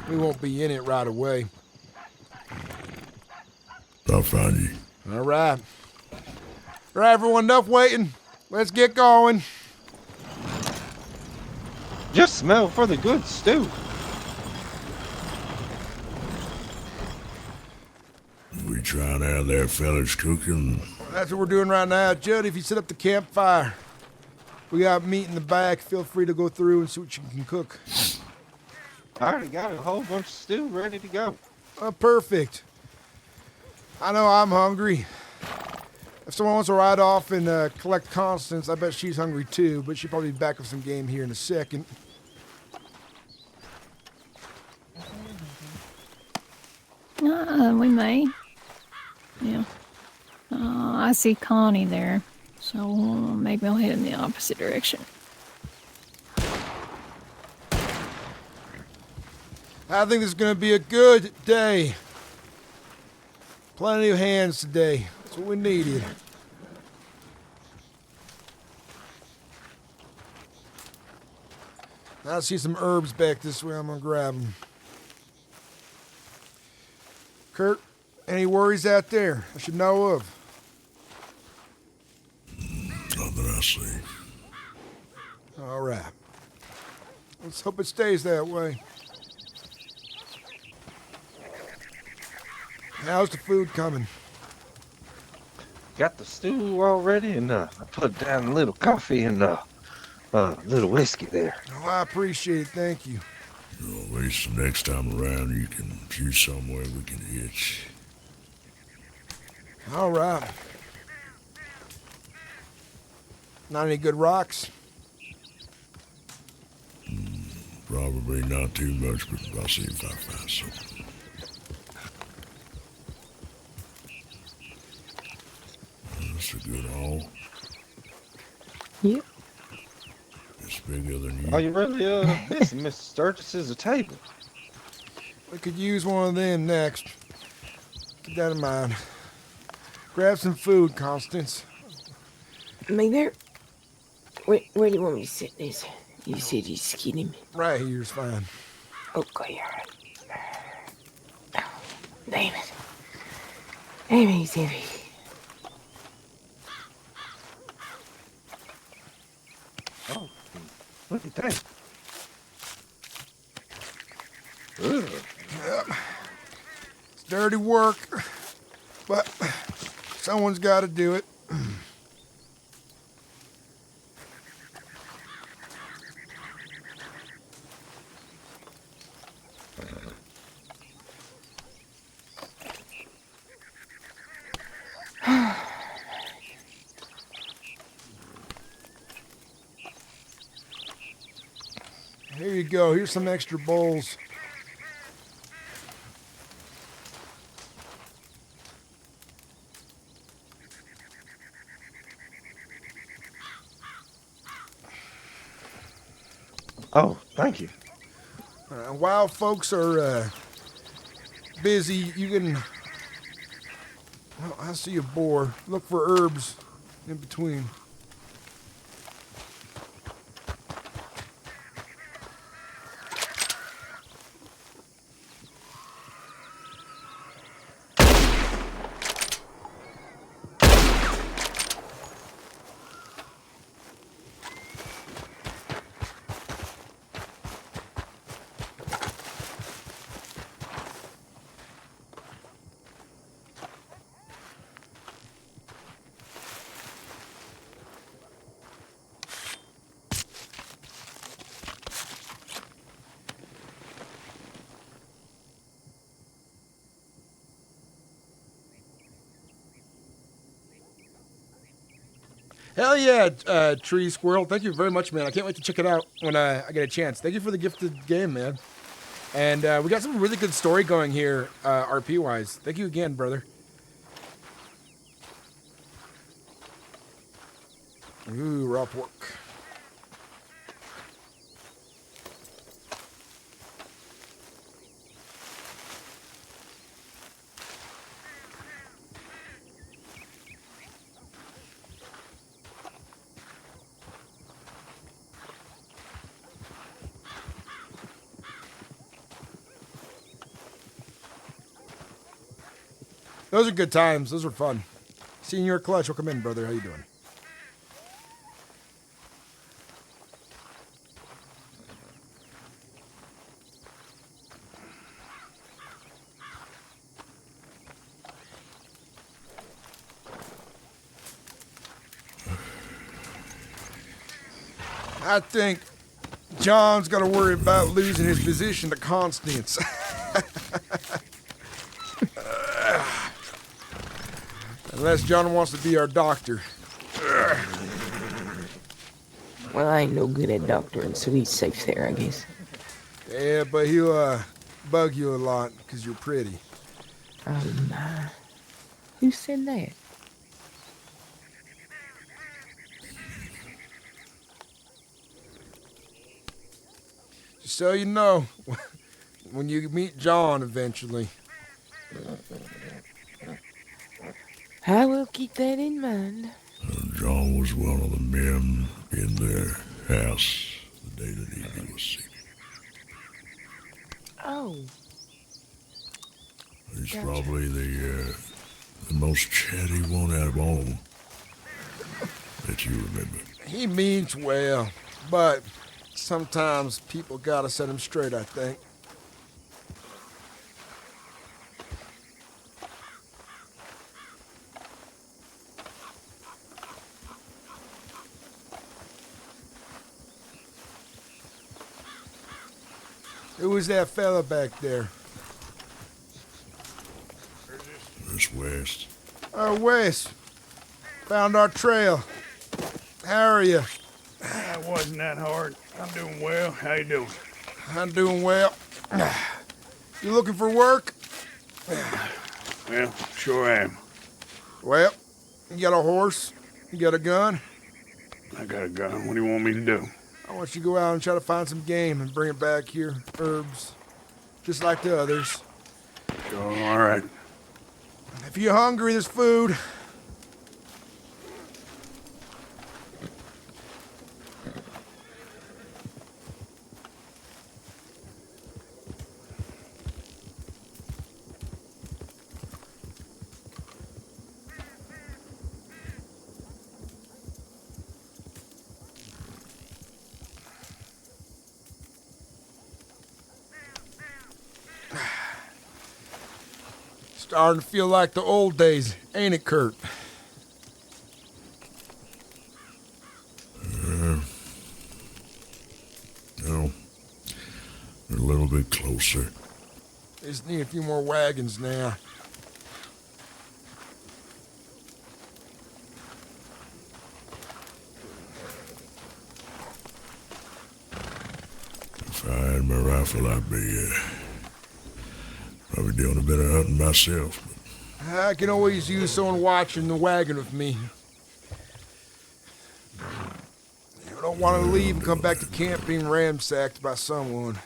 We won't be in it right away. I'll find you. All right. All right, everyone, enough waiting. Let's get going. Just smell for the good stew. We trying to have their fellas cooking. That's what we're doing right now. Judd, if you set up the campfire, we got meat in the back. Feel free to go through and see what you can cook. I already got a whole bunch of stew ready to go. Oh, perfect. I know I'm hungry. If someone wants to ride off and collect Constance, I bet she's hungry too, but she'll probably be back with some game here in a second. We may. Yeah. I see Connie there, so maybe I'll head in the opposite direction. I think this is going to be a good day. Plenty of hands today. That's what we needed. I see some herbs back this way. I'm going to grab them. Kurt, any worries out there I should know of? Not that I see. All right. Let's hope it stays that way. How's the food coming? Got the stew all ready, and I put down a little coffee and a little whiskey there. Oh, I appreciate it. Thank you. At least the next time around you can choose somewhere we can hitch. All right. Not any good rocks? Probably not too much, but I'll see if I find something. That's a good haul. Yep. It's bigger than you. Are you really missing Mr. Sturgis's a table? We could use one of them next. Keep that in mind. Grab some food, Constance. Me there? Where do you want me to sit this? You said you're skinning me. Right here's fine. Okay, alright. Oh, damn it. Damn, he's heavy. Oh, look at that. Ugh. Yep. It's dirty work, but someone's got to do it. Here you go. Here's some extra bowls. Oh, thank you. While folks are busy, you can... Well, I see a boar. Look for herbs in between. Hell yeah, Tree Squirrel. Thank you very much, man. I can't wait to check it out when I get a chance. Thank you for the gifted game, man. And we got some really good story going here, RP-wise. Thank you again, brother. Ooh, raw pork. Those are good times. Those were fun. Senior Clutch, welcome in, brother. How you doing? I think John's got to worry about losing his position to Constance. Unless John wants to be our doctor. Well, I ain't no good at doctoring, so he's safe there, I guess. Yeah, but he'll bug you a lot because you're pretty. Oh, my. Who said that? Just so you know, when you meet John eventually. I will keep that in mind. John was one of the men in their house the day that Evie was sick. Oh. He's Gotcha. probably the most chatty one out of all that you remember. He means well, but sometimes people gotta set him straight, I think. Who was that fella back there? This West. Oh, Wes. Found our trail. How are you? That wasn't that hard. I'm doing well. How you doing? I'm doing well. You looking for work? Well, sure am. Well, you got a horse? You got a gun? I got a gun. What do you want me to do? I want you to go out and try to find some game and bring it back here. Herbs. Just like the others. Sure, all right. If you're hungry, there's food. Starting to feel like the old days, ain't it, Kurt? No. They're a little bit closer. Just need a few more wagons now. If I had my rifle, I'd be probably doing a bit of hunting myself. I can always use someone watching the wagon with me. You don't want to leave and come back to camp being ransacked by someone.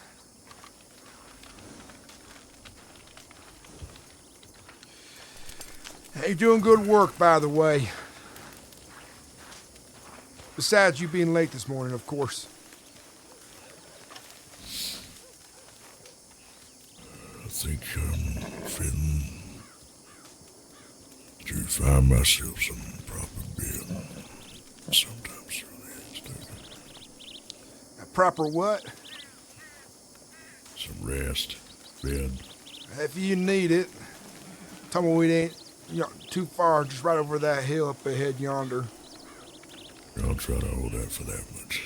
Hey, you're doing good work, by the way. Besides you being late this morning, of course. I think I'm fitting to find myself some proper bed sometime soon. A proper what? Some rest, bed. If you need it. Tumbleweed ain't too far, just right over that hill up ahead yonder. I'll try to hold out for that much.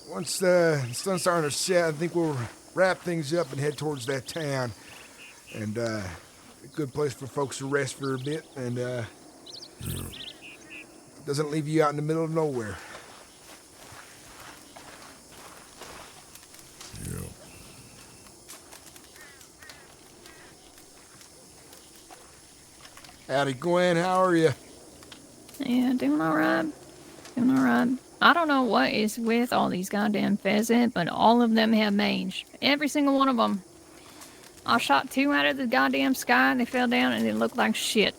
Once the sun's starting to set, I think we'll wrap things up and head towards that town. And a good place for folks to rest for a bit, and doesn't leave you out in the middle of nowhere. Yeah. Howdy, Gwen. How are you? Yeah, doing all right. Doing all right. I don't know what is with all these goddamn pheasant, but all of them have mange. Every single one of them. I shot 2 out of the goddamn sky, and they fell down, and they looked like shit.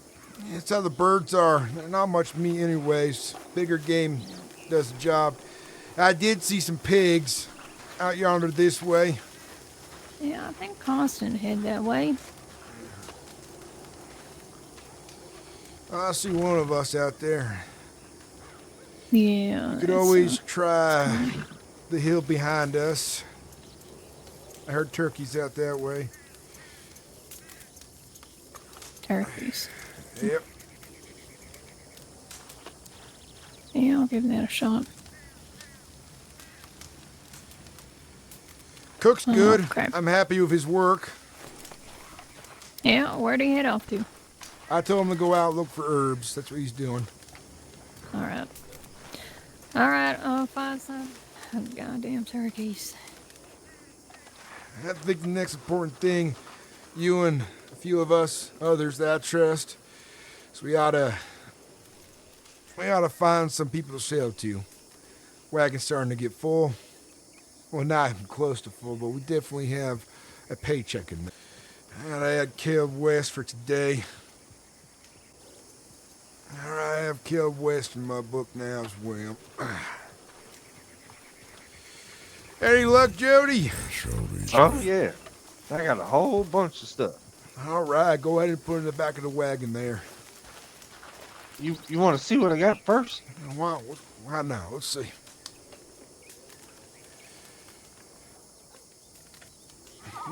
That's how the birds are. They're not much meat anyways. Bigger game does the job. I did see some pigs out yonder this way. Yeah, I think Constant head that way. I see one of us out there. Yeah. You could always try the hill behind us. I heard turkeys out that way. Turkeys. Yep. Yeah, I'll give that a shot. Cook's good. Okay. I'm happy with his work. Yeah, where'd he head off to? I told him to go out and look for herbs. That's what he's doing. All right. All right, I'll find some goddamn turkeys. I think the next important thing, you and a few of us others that I trust, is we ought to find some people to sell to. Wagon's starting to get full. Well, not even close to full, but we definitely have a paycheck in there. And I had Caleb West for today. All right, I have Caleb West in my book now as well. Any luck, Jody? Oh, yeah. I got a whole bunch of stuff. All right, go ahead and put it in the back of the wagon there. You want to see what I got first? Why not? Let's see.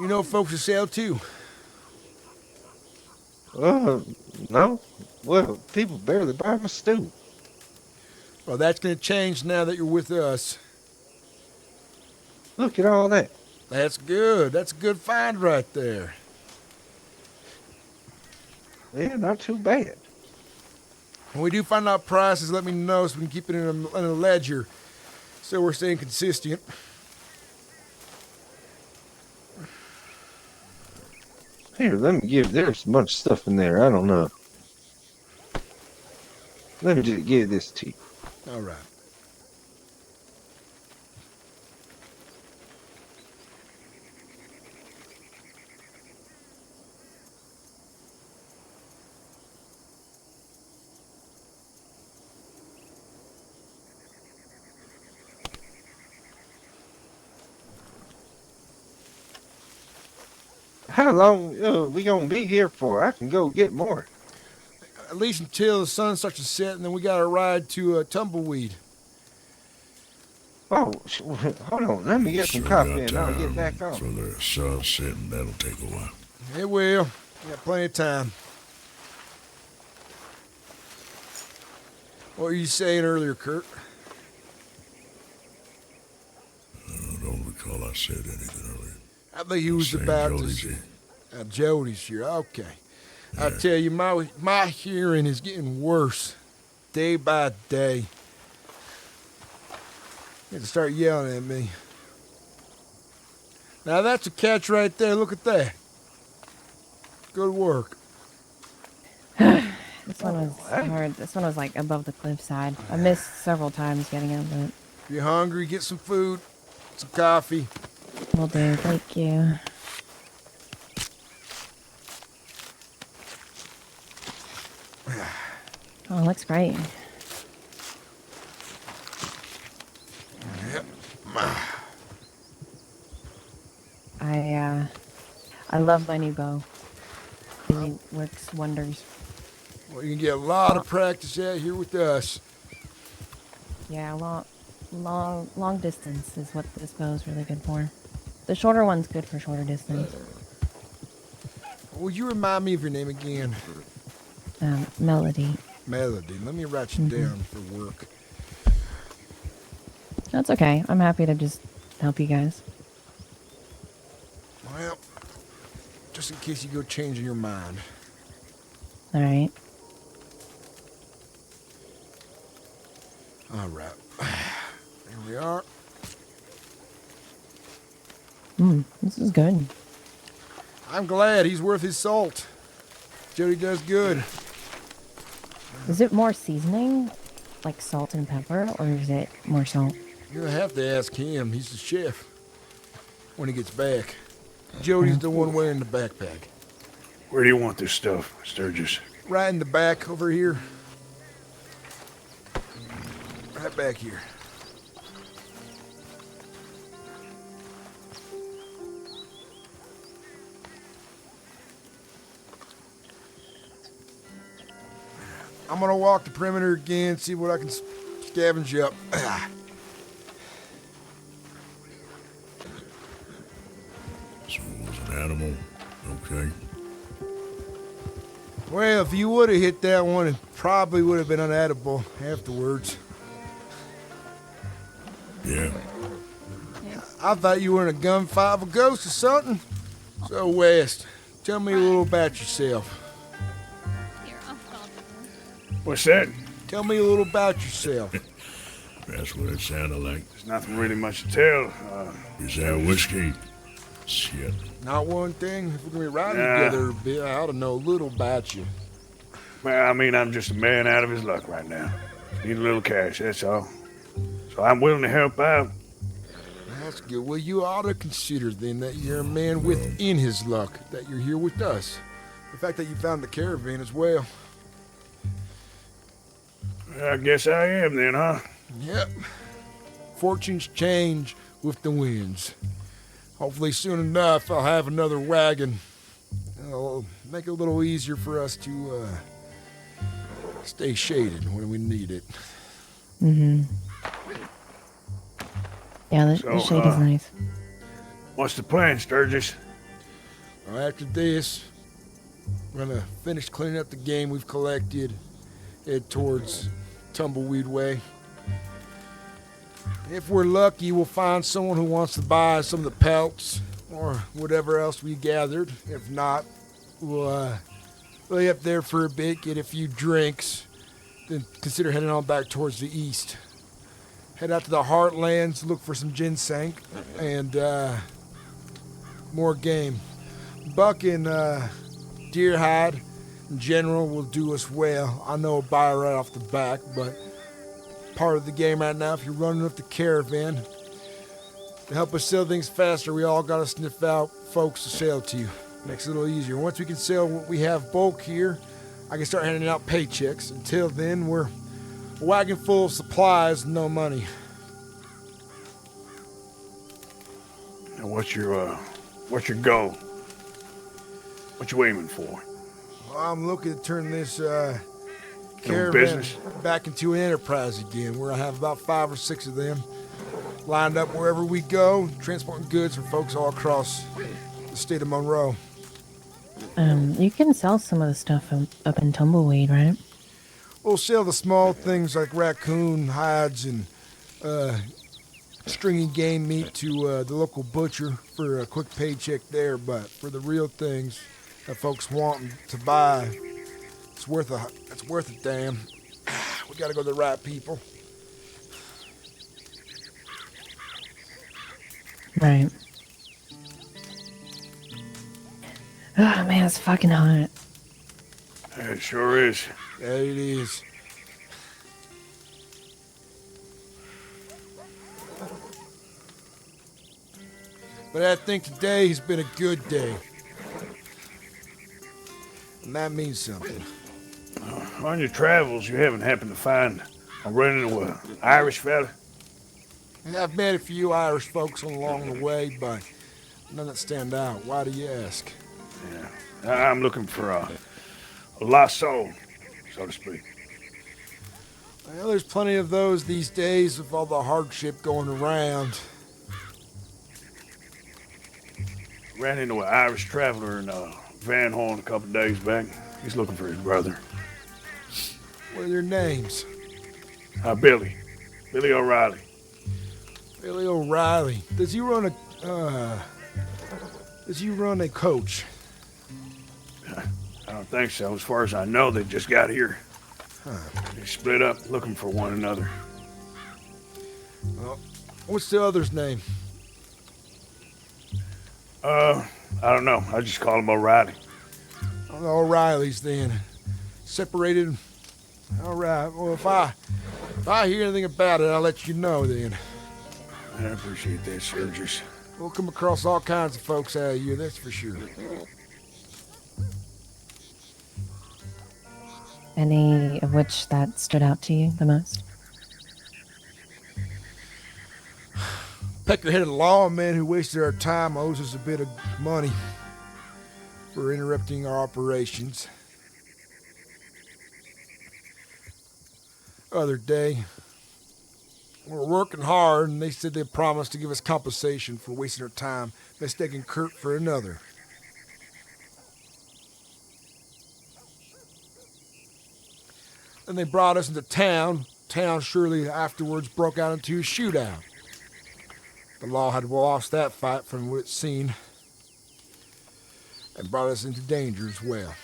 You know folks to sell too. No. Well, people barely buy my stew. Well, that's going to change now that you're with us. Look at all that. That's good. That's a good find right there. Yeah, not too bad. When we do find out prices, let me know so we can keep it in a ledger. So we're staying consistent. Here, let me give. There's a bunch of stuff in there. I don't know. Let me just give this to you. All right. How long we gonna be here for? I can go get more. At least until the sun starts to set, and then we got to ride to Tumbleweed. Oh, hold on. Let me get some coffee and I'll get back on. For the sun setting, that'll take a while. It will. We got plenty of time. What were you saying earlier, Kurt? I don't recall I said anything earlier. I think he was Saying about to Jody's say. here. Jody's here. Okay. I tell you, my hearing is getting worse day by day. You have to start yelling at me. Now that's a catch right there. Look at that. Good work. This one was hard. This one was like above the cliffside. I missed several times getting out of it. If you're hungry, get some food, some coffee. Will do. Thank you. Oh, it looks great. Yep. I love my new bow. It works wonders. Well, you can get a lot of practice out here with us. Yeah, long distance is what this bow is really good for. The shorter one's good for shorter distance. Will you remind me of your name again? Melody. Melody. Let me write you down for work. That's okay. I'm happy to just help you guys. Well, just in case you go changing your mind. All right. All right. Here we are. This is good. I'm glad he's worth his salt. Jody does good. Is it more seasoning, like salt and pepper, or is it more salt? You're gonna have to ask him. He's the chef. When he gets back. Jody's the one wearing the backpack. Where do you want this stuff, Sturgis? Right in the back over here. Right back here. I'm gonna walk the perimeter again, see what I can scavenge up. So it was an animal, okay? Well, if you would have hit that one, it probably would have been unedible afterwards. Yeah. I thought you were in a gunfight with a ghost or something. So, West, tell me a little about yourself. What's that? Tell me a little about yourself. That's what it sounded like. There's nothing really much to tell. Is that whiskey? Shit. Not one thing. If we're going to be riding Nah. together a bit, I ought to know a little about you. Well, I mean, I'm just a man out of his luck right now. Need a little cash, that's all. So I'm willing to help out. That's good. Well, you ought to consider then that you're a man within his luck, that you're here with us. The fact that you found the caravan as well. I guess I am then, huh? Yep. Fortunes change with the winds. Hopefully soon enough I'll have another wagon. It'll make it a little easier for us to stay shaded when we need it. Yeah, the So, shade is nice. What's the plan, Sturgis? Well, after this, we're gonna finish cleaning up the game we've collected, head towards Tumbleweed Way. If we're lucky, we'll find someone who wants to buy some of the pelts or whatever else we gathered. If not, we'll lay up there for a bit, get a few drinks, then consider heading on back towards the east. Head out to the Heartlands, look for some ginseng, and more game. Buck and deerhide in general will do us well. I know a buy right off the back, but part of the game right now, if you're running up the caravan, to help us sell things faster, we all gotta sniff out folks to sell to you. Makes it a little easier. Once we can sell what we have bulk here, I can start handing out paychecks. Until then, we're a wagon full of supplies and no money. And what's your goal? What you aiming for? Well, I'm looking to turn this Caravan business back into an enterprise again, where I have about 5 or 6 of them lined up wherever we go, transporting goods for folks all across the state of Monroe. You can sell some of the stuff up in Tumbleweed, right? We'll sell the small things like raccoon hides and stringy game meat to the local butcher for a quick paycheck there, but for the real things that folks want to buy, it's worth a damn. We gotta go to the right people. Right. Oh man, it's fucking hot. It sure is. Yeah, it is. But I think today has been a good day. And that means something. On your travels, you haven't happened to find or run into an Irish fella? I've met a few Irish folks along the way, but none that stand out. Why do you ask? Yeah, I'm looking for a lost soul, so to speak. Well, there's plenty of those these days with all the hardship going around. Ran into an Irish traveler in Van Horn a couple days back. He's looking for his brother. What are their names? Billy O'Reilly. Billy O'Reilly. Does he run a coach? I don't think so. As far as I know, they just got here. They split up looking for one another. Well, what's the other's name? I don't know. I just call him O'Reilly. Oh, the O'Reillys then. Separated. All right. Well, if I hear anything about it, I'll let you know then. I appreciate that, Sturgis. We'll come across all kinds of folks out of here, that's for sure. Any of which that stood out to you the most? Pecker-headed lawman who wasted our time owes us a bit of money for interrupting our operations. Other day, we were working hard, and they said they promised to give us compensation for wasting our time, mistaking Kurt for another. Then they brought us into town. Town surely afterwards broke out into a shootout. The law had lost that fight from what it's seen and brought us into danger as well.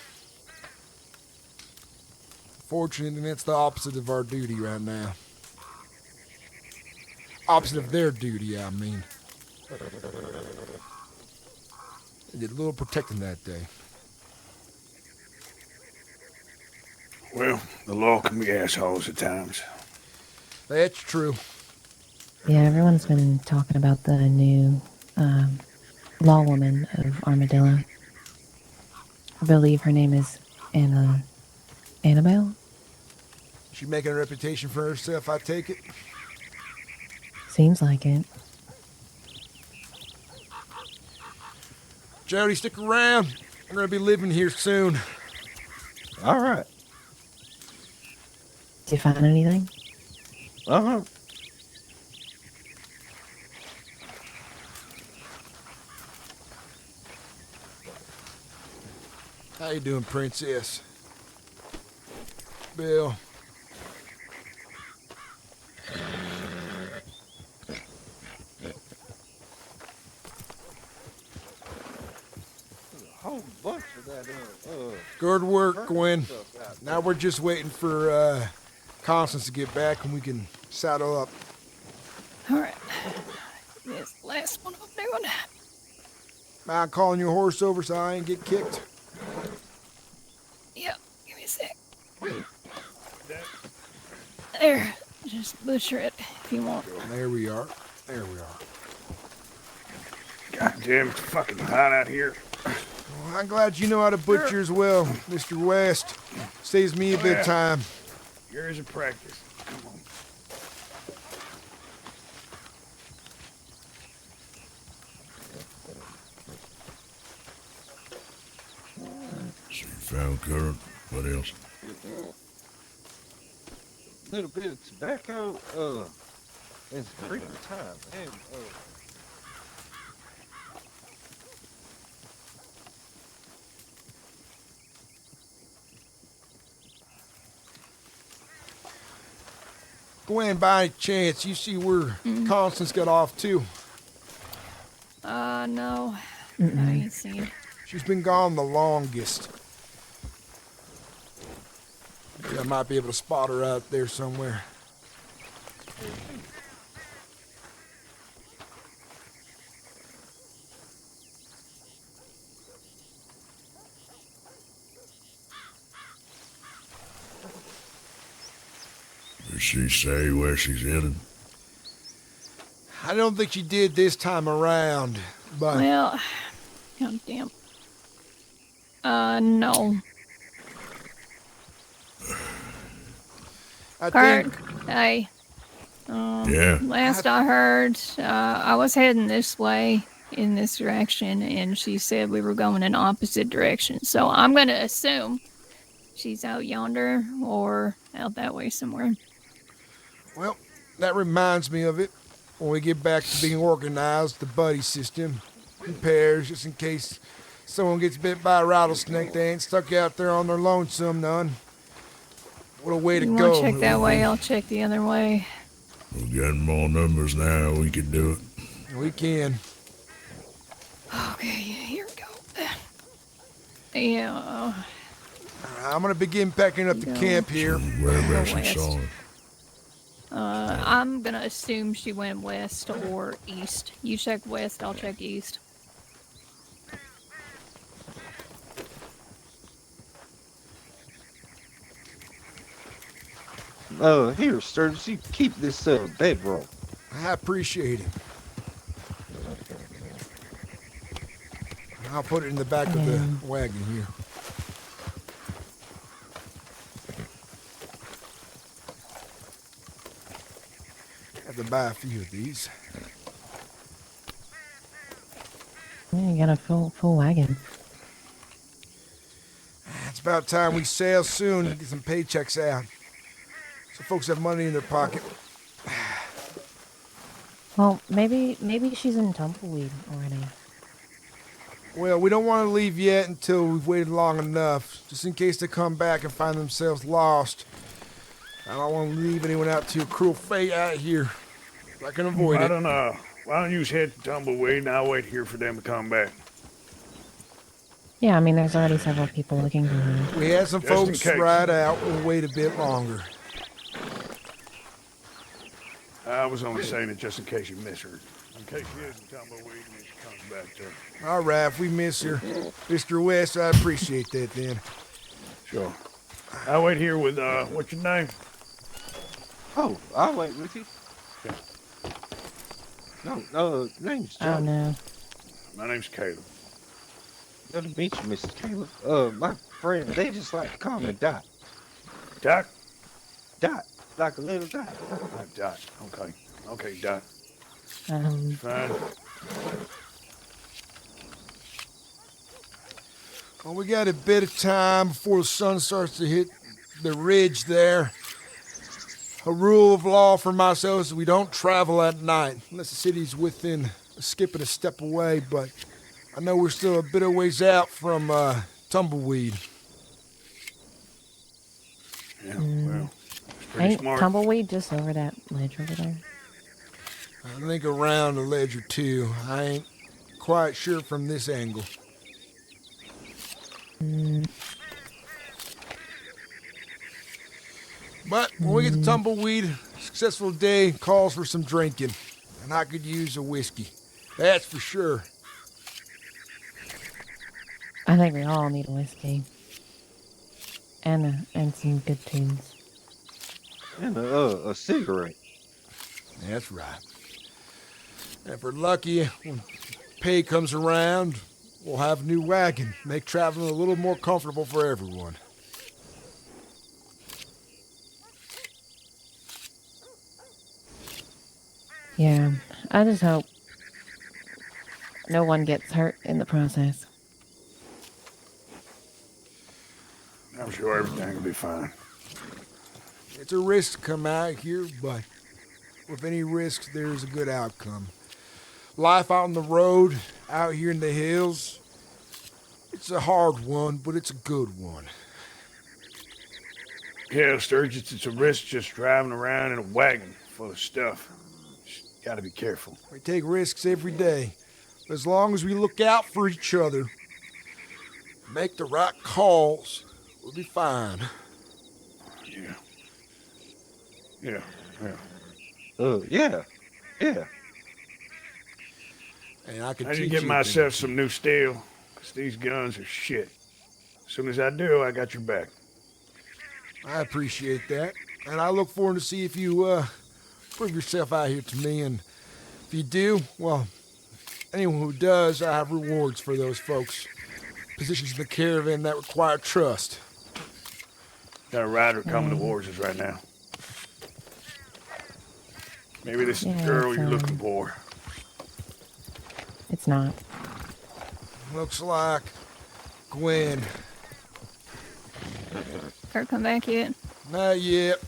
Fortunately, that's the opposite of our duty right now. Opposite of their duty, I mean. They did a little protecting that day. Well, the law can be assholes at times. That's true. Yeah, everyone's been talking about the new lawwoman of Armadillo. I believe her name is Annabelle? She making a reputation for herself, I take it? Seems like it. Jody, stick around. We're going to be living here soon. All right. Did you find anything? Uh-huh. How you doing, Princess? Bill. Whole bunch of that. Good work, Gwen. Now we're just waiting for Constance to get back and we can saddle up. All right. This is the last one I'm doing. Mind calling your horse over so I ain't get kicked? Yep. Give me a sec. There. Just butcher it if you want. There we are. There we are. God damn, it's fucking hot out here. Well, I'm glad you know how to butcher as well, Mr. West. Saves me a bit of time. Years of practice. Come on. So you found current. What else? Little bit of tobacco, and some creepy time, and Gwen, by any chance, you see where Constance got off to? No. I ain't seen. She's been gone the longest. Yeah, I might be able to spot her out there somewhere. Did she say where she's headed? I don't think she did this time around, but... Well, goddamn. No. Kurt, hey. Yeah. Last I heard, I was heading this way in this direction, and she said we were going in opposite directions. So I'm gonna assume she's out yonder or out that way somewhere. Well, that reminds me of it. When we get back to being organized, the buddy system in pairs, just in case someone gets bit by a rattlesnake, they ain't stuck out there on their lonesome none. What a way to You go. wanna check that way, I'll check the other way. We've got more numbers now. We can do it. We can. Okay, here we go. Yeah. I'm gonna begin packing up the camp here. Whereabouts you saw her? I'm gonna assume she went west or east. You check west, I'll check east. Here, Sturgis, you keep this bedroll. I appreciate it. I'll put it in the back of the wagon here. Have to buy a few of these. Yeah, you got a full wagon. It's about time we sail soon and get some paychecks out. So folks have money in their pocket. Well, maybe she's in Tumbleweed already. Well, we don't want to leave yet until we've waited long enough, just in case they come back and find themselves lost. I don't want to leave anyone out to a cruel fate out here. If I can avoid it. I don't know. Why don't you just head to Tumbleweed and I'll wait here for them to come back. Yeah, I mean, there's already several people looking for her. We had some Just in folks case. ride out. We'll wait a bit longer. I was only saying it just in case you miss her. In case she is in Tumbleweed and she comes back to her. All right, if we miss her, Mr. West, I appreciate that then. Sure. I'll wait here with, what's your name? Oh, I'll wait with you. No, name's John. Oh, no. My name's Caleb. Good to meet you, Mr. Caleb. My friend, they just like to call me Dot. Doc? Dot, like a little dot. Dot. Okay. Okay, Dot. Fine. Well, we got a bit of time before the sun starts to hit the ridge there. A rule of law for myself is we don't travel at night, unless the city's within a skip and a step away, but I know we're still a bit of ways out from Tumbleweed. Yeah, well, it's pretty Ain't smart. Tumbleweed just over that ledge over there? I think around a ledge or two. I ain't quite sure from this angle. But when we get to Tumbleweed, successful day calls for some drinking. and I could use a whiskey. That's for sure. I think we all need a whiskey. And some good tunes. And a cigarette. That's right. And if we're lucky, when pay comes around, we'll have a new wagon. Make traveling a little more comfortable for everyone. Yeah, I just hope no one gets hurt in the process. I'm sure everything will be fine. It's a risk to come out here, but with any risks, there's a good outcome. Life out on the road, out here in the hills, it's a hard one, but it's a good one. Yeah, Sturgis, it's a risk just driving around in a wagon full of stuff. Just gotta be careful. We take risks every day, but as long as we look out for each other, make the right calls, we'll be fine. Yeah. Yeah. Yeah. And I can I need to teach get you myself things. some new steel, because these guns are shit. As soon as I do, I got your back. I appreciate that, and I look forward to see if you prove yourself out here to me, and if you do, well, anyone who does, I have rewards for those folks. Positions in the caravan that require trust. Got a rider coming to horses right now. Maybe this is the girl you're looking for. It's not. Looks like Gwen. Her come back yet? Not yet.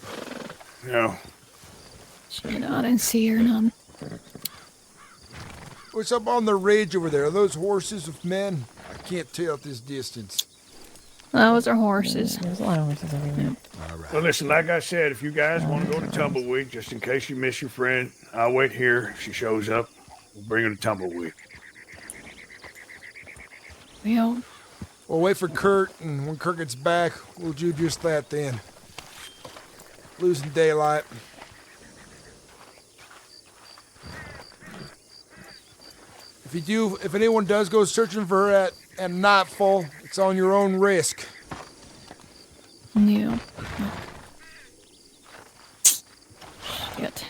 No. You know, I didn't see her none. What's up on the ridge over there? Are those horses with men? I can't tell at this distance. Those are horses. There's a lot of horses everywhere. All right. Well, listen, like I said, if you guys want to go to Tumbleweed, just in case you miss your friend, I'll wait here. If she shows up, we'll bring her to Tumbleweed. Well, We'll wait for Kurt, and when Kurt gets back, we'll do just that then. Losing daylight. If anyone does go searching for her at nightfall, it's on your own risk. yeah. Shit.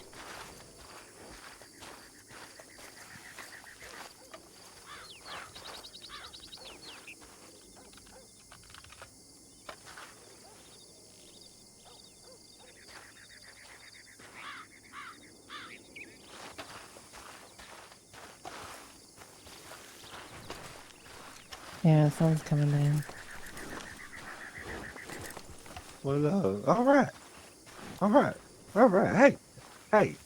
Yeah, someone's coming in. Well, all right. Hey.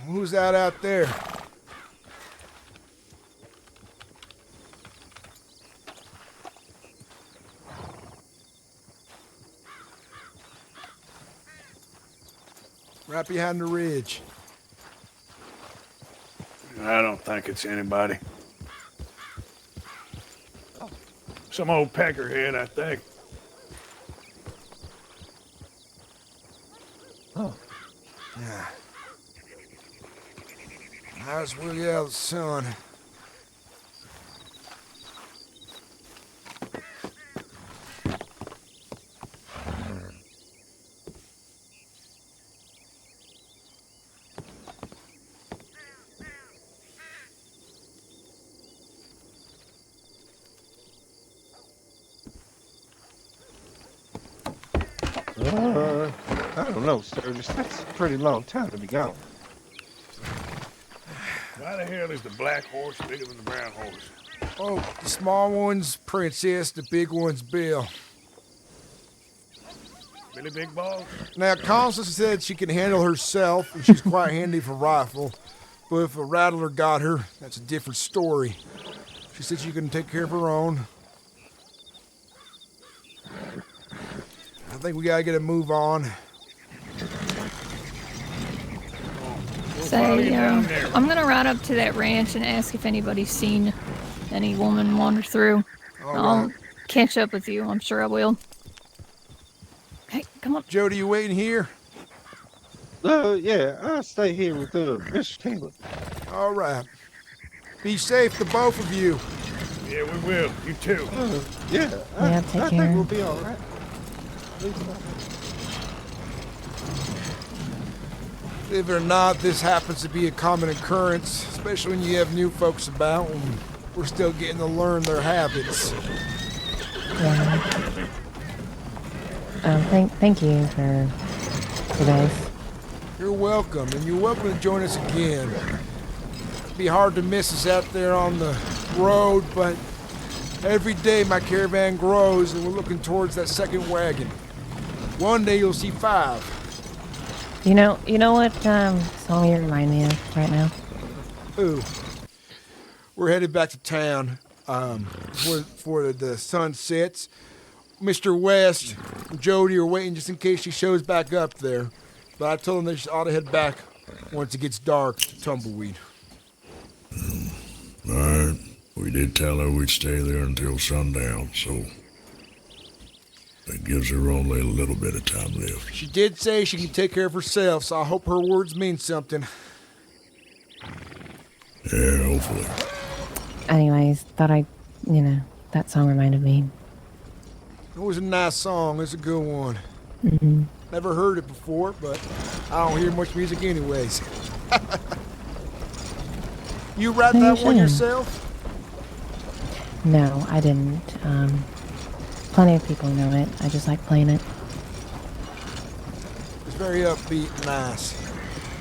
Who's that out there? Right behind the ridge. I don't think it's anybody. Some old peckerhead, I think. Oh. Yeah. Might as well get out of the sun. I don't know, Sturgis. That's a pretty long time to be gone. Why the hell is the black horse bigger than the brown horse? Oh, the small one's Princess, the big one's Bill. Billy Big Balls? Now, Constance said she can handle herself, and she's quite handy for rifle. But if a rattler got her, that's a different story. She said she can take care of her own. I think we gotta get a move on. Say, I'm gonna ride up to that ranch and ask if anybody's seen any woman wanders through. All I'll right. catch up with you. I'm sure I will. Hey, come on. Jody, you waiting here? Yeah, I'll stay here with Mr. Taylor. All right. Be safe, the both of you. Yeah, we will. You too. Yeah, I take think care. we'll be all right. Believe it or not, this happens to be a common occurrence, especially when you have new folks about and we're still getting to learn their habits. Yeah. Thank you for this. You're welcome, and you're welcome to join us again. It'd be hard to miss us out there on the road, but every day my caravan grows and we're looking towards that second wagon. One day you'll see 5. You know what song you remind me of right now? Ooh. We're headed back to town before the sun sets. Mr. West and Jody are waiting just in case she shows back up there. But I told them they ought to head back once it gets dark to Tumbleweed. Alright, we did tell her we'd stay there until sundown, so that gives her only a little bit of time left. She did say she can take care of herself, so I hope her words mean something. Yeah, hopefully. Anyways, thought that song reminded me. It was a nice song. It's a good one. Mm-hmm. Never heard it before, but I don't hear much music anyways. You write Maybe that you one should. yourself? No, I didn't. Plenty of people know it. I just like playing it. It's very upbeat and nice.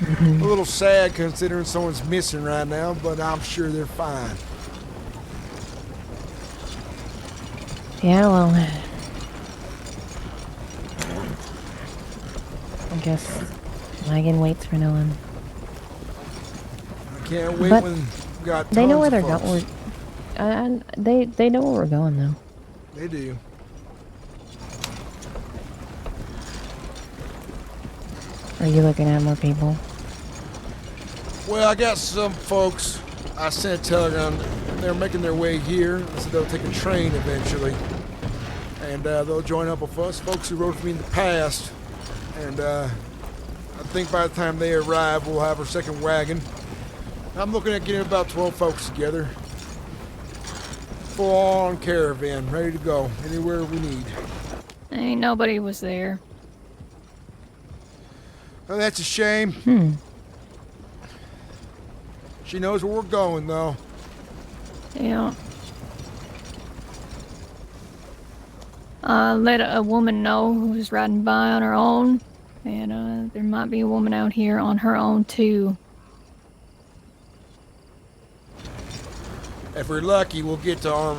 Mm-hmm. A little sad considering someone's missing right now, but I'm sure they're fine. Yeah, well, I guess wagon waits for no one. I can't wait But when we got they know where tons they're of folks. going. They know where we're going though. They do. Are you looking at more people? Well, I got some folks. I sent a telegram. They're making their way here, so they'll take a train eventually. And they'll join up with us, folks who rode for me in the past. And I think by the time they arrive, we'll have our second wagon. I'm looking at getting about 12 folks together. Full-on caravan, ready to go anywhere we need. Ain't nobody was there. Well, that's a shame. She knows where we're going, though. Yeah. Let a woman know who's riding by on her own. And there might be a woman out here on her own, too. If we're lucky, we'll get to our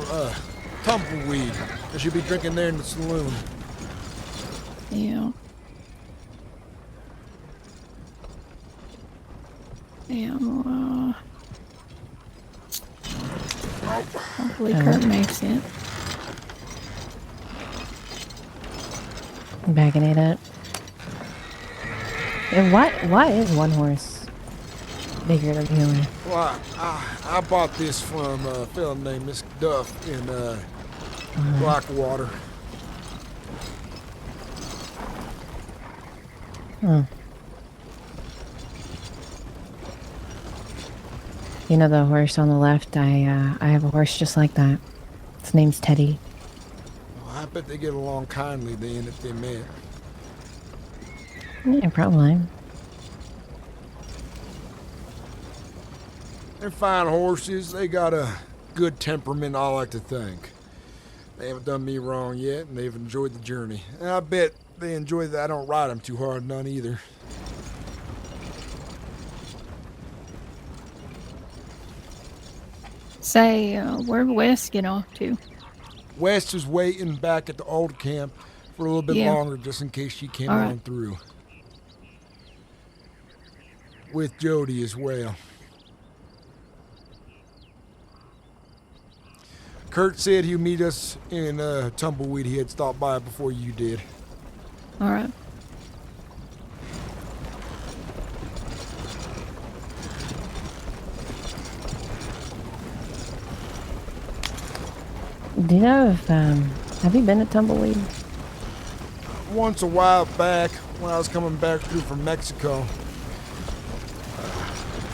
Tumbleweed. They should be drinking there in the saloon. Yeah. Yeah, hopefully Kurt makes it. Backing it up. And why is one horse bigger than the other? Well, I bought this from a fellow named Miss Duff in Blackwater. Oh. You know the horse on the left? I have a horse just like that. Its name's Teddy. Well, I bet they get along kindly then if they met. Yeah, probably. They're fine horses. They got a good temperament, I like to think. They haven't done me wrong yet, and they've enjoyed the journey. And I bet they enjoy that I don't ride them too hard, none either. Say, where'd West get off to? West is waiting back at the old camp for a little bit longer, just in case she came on through. With Jody as well. Kurt said he'd meet us in Tumbleweed. He had stopped by before you did. All right. Do you know if have you been to Tumbleweed? Once a while back, when I was coming back through from Mexico.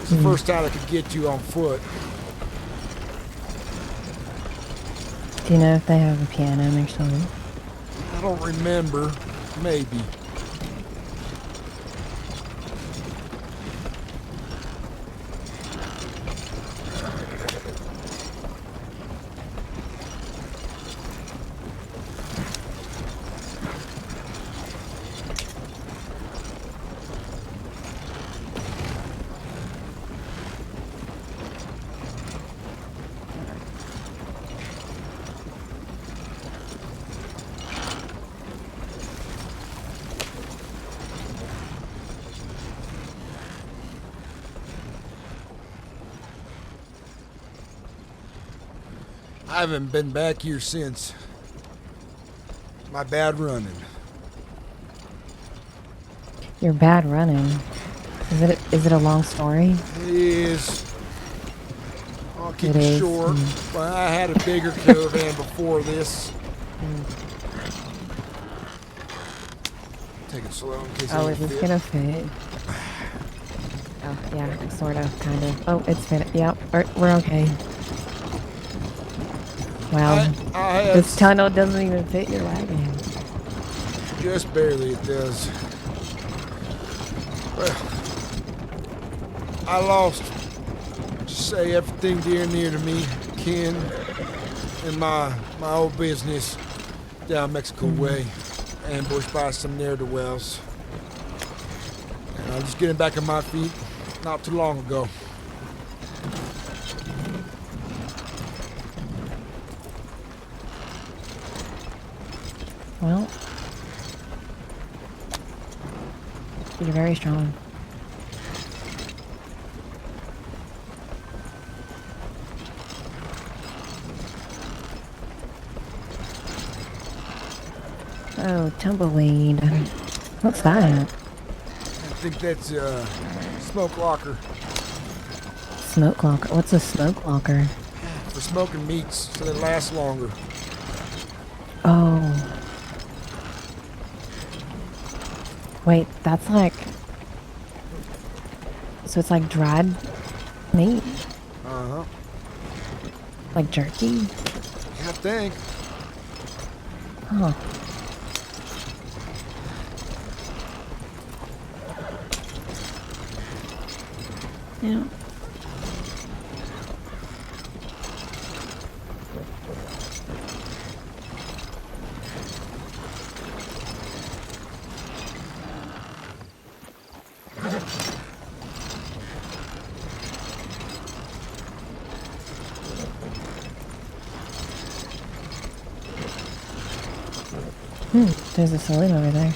It's the first time I could get you on foot. Do you know if they have a piano in their store? I don't remember. Maybe. I haven't been back here since. My bad running. Your bad running. Is it a long story? It is. I'll keep It it is. short. But I had a bigger caravan before this. Take it slow in case Oh, it is don't this fit. gonna fit? Oh, yeah, sort of, kind of. Oh, it's fit. Yep, we're okay. Wow, I have this tunnel doesn't even fit your wagon. just barely it does. Well, I lost, just say, everything dear and near to me, kin, and my old business down Mexico way, ambushed by some ne'er-do-wells. And I'm just getting back on my feet not too long ago. Well, you're very strong. Oh, tumbleweed. What's that? I think that's a smoke locker Smoke locker. What's a smoke locker? for smoking meats so they last longer. Oh. Wait, that's like... So it's like dried meat? Uh-huh. Like jerky? I think. Huh. Yeah. There's a saloon over there.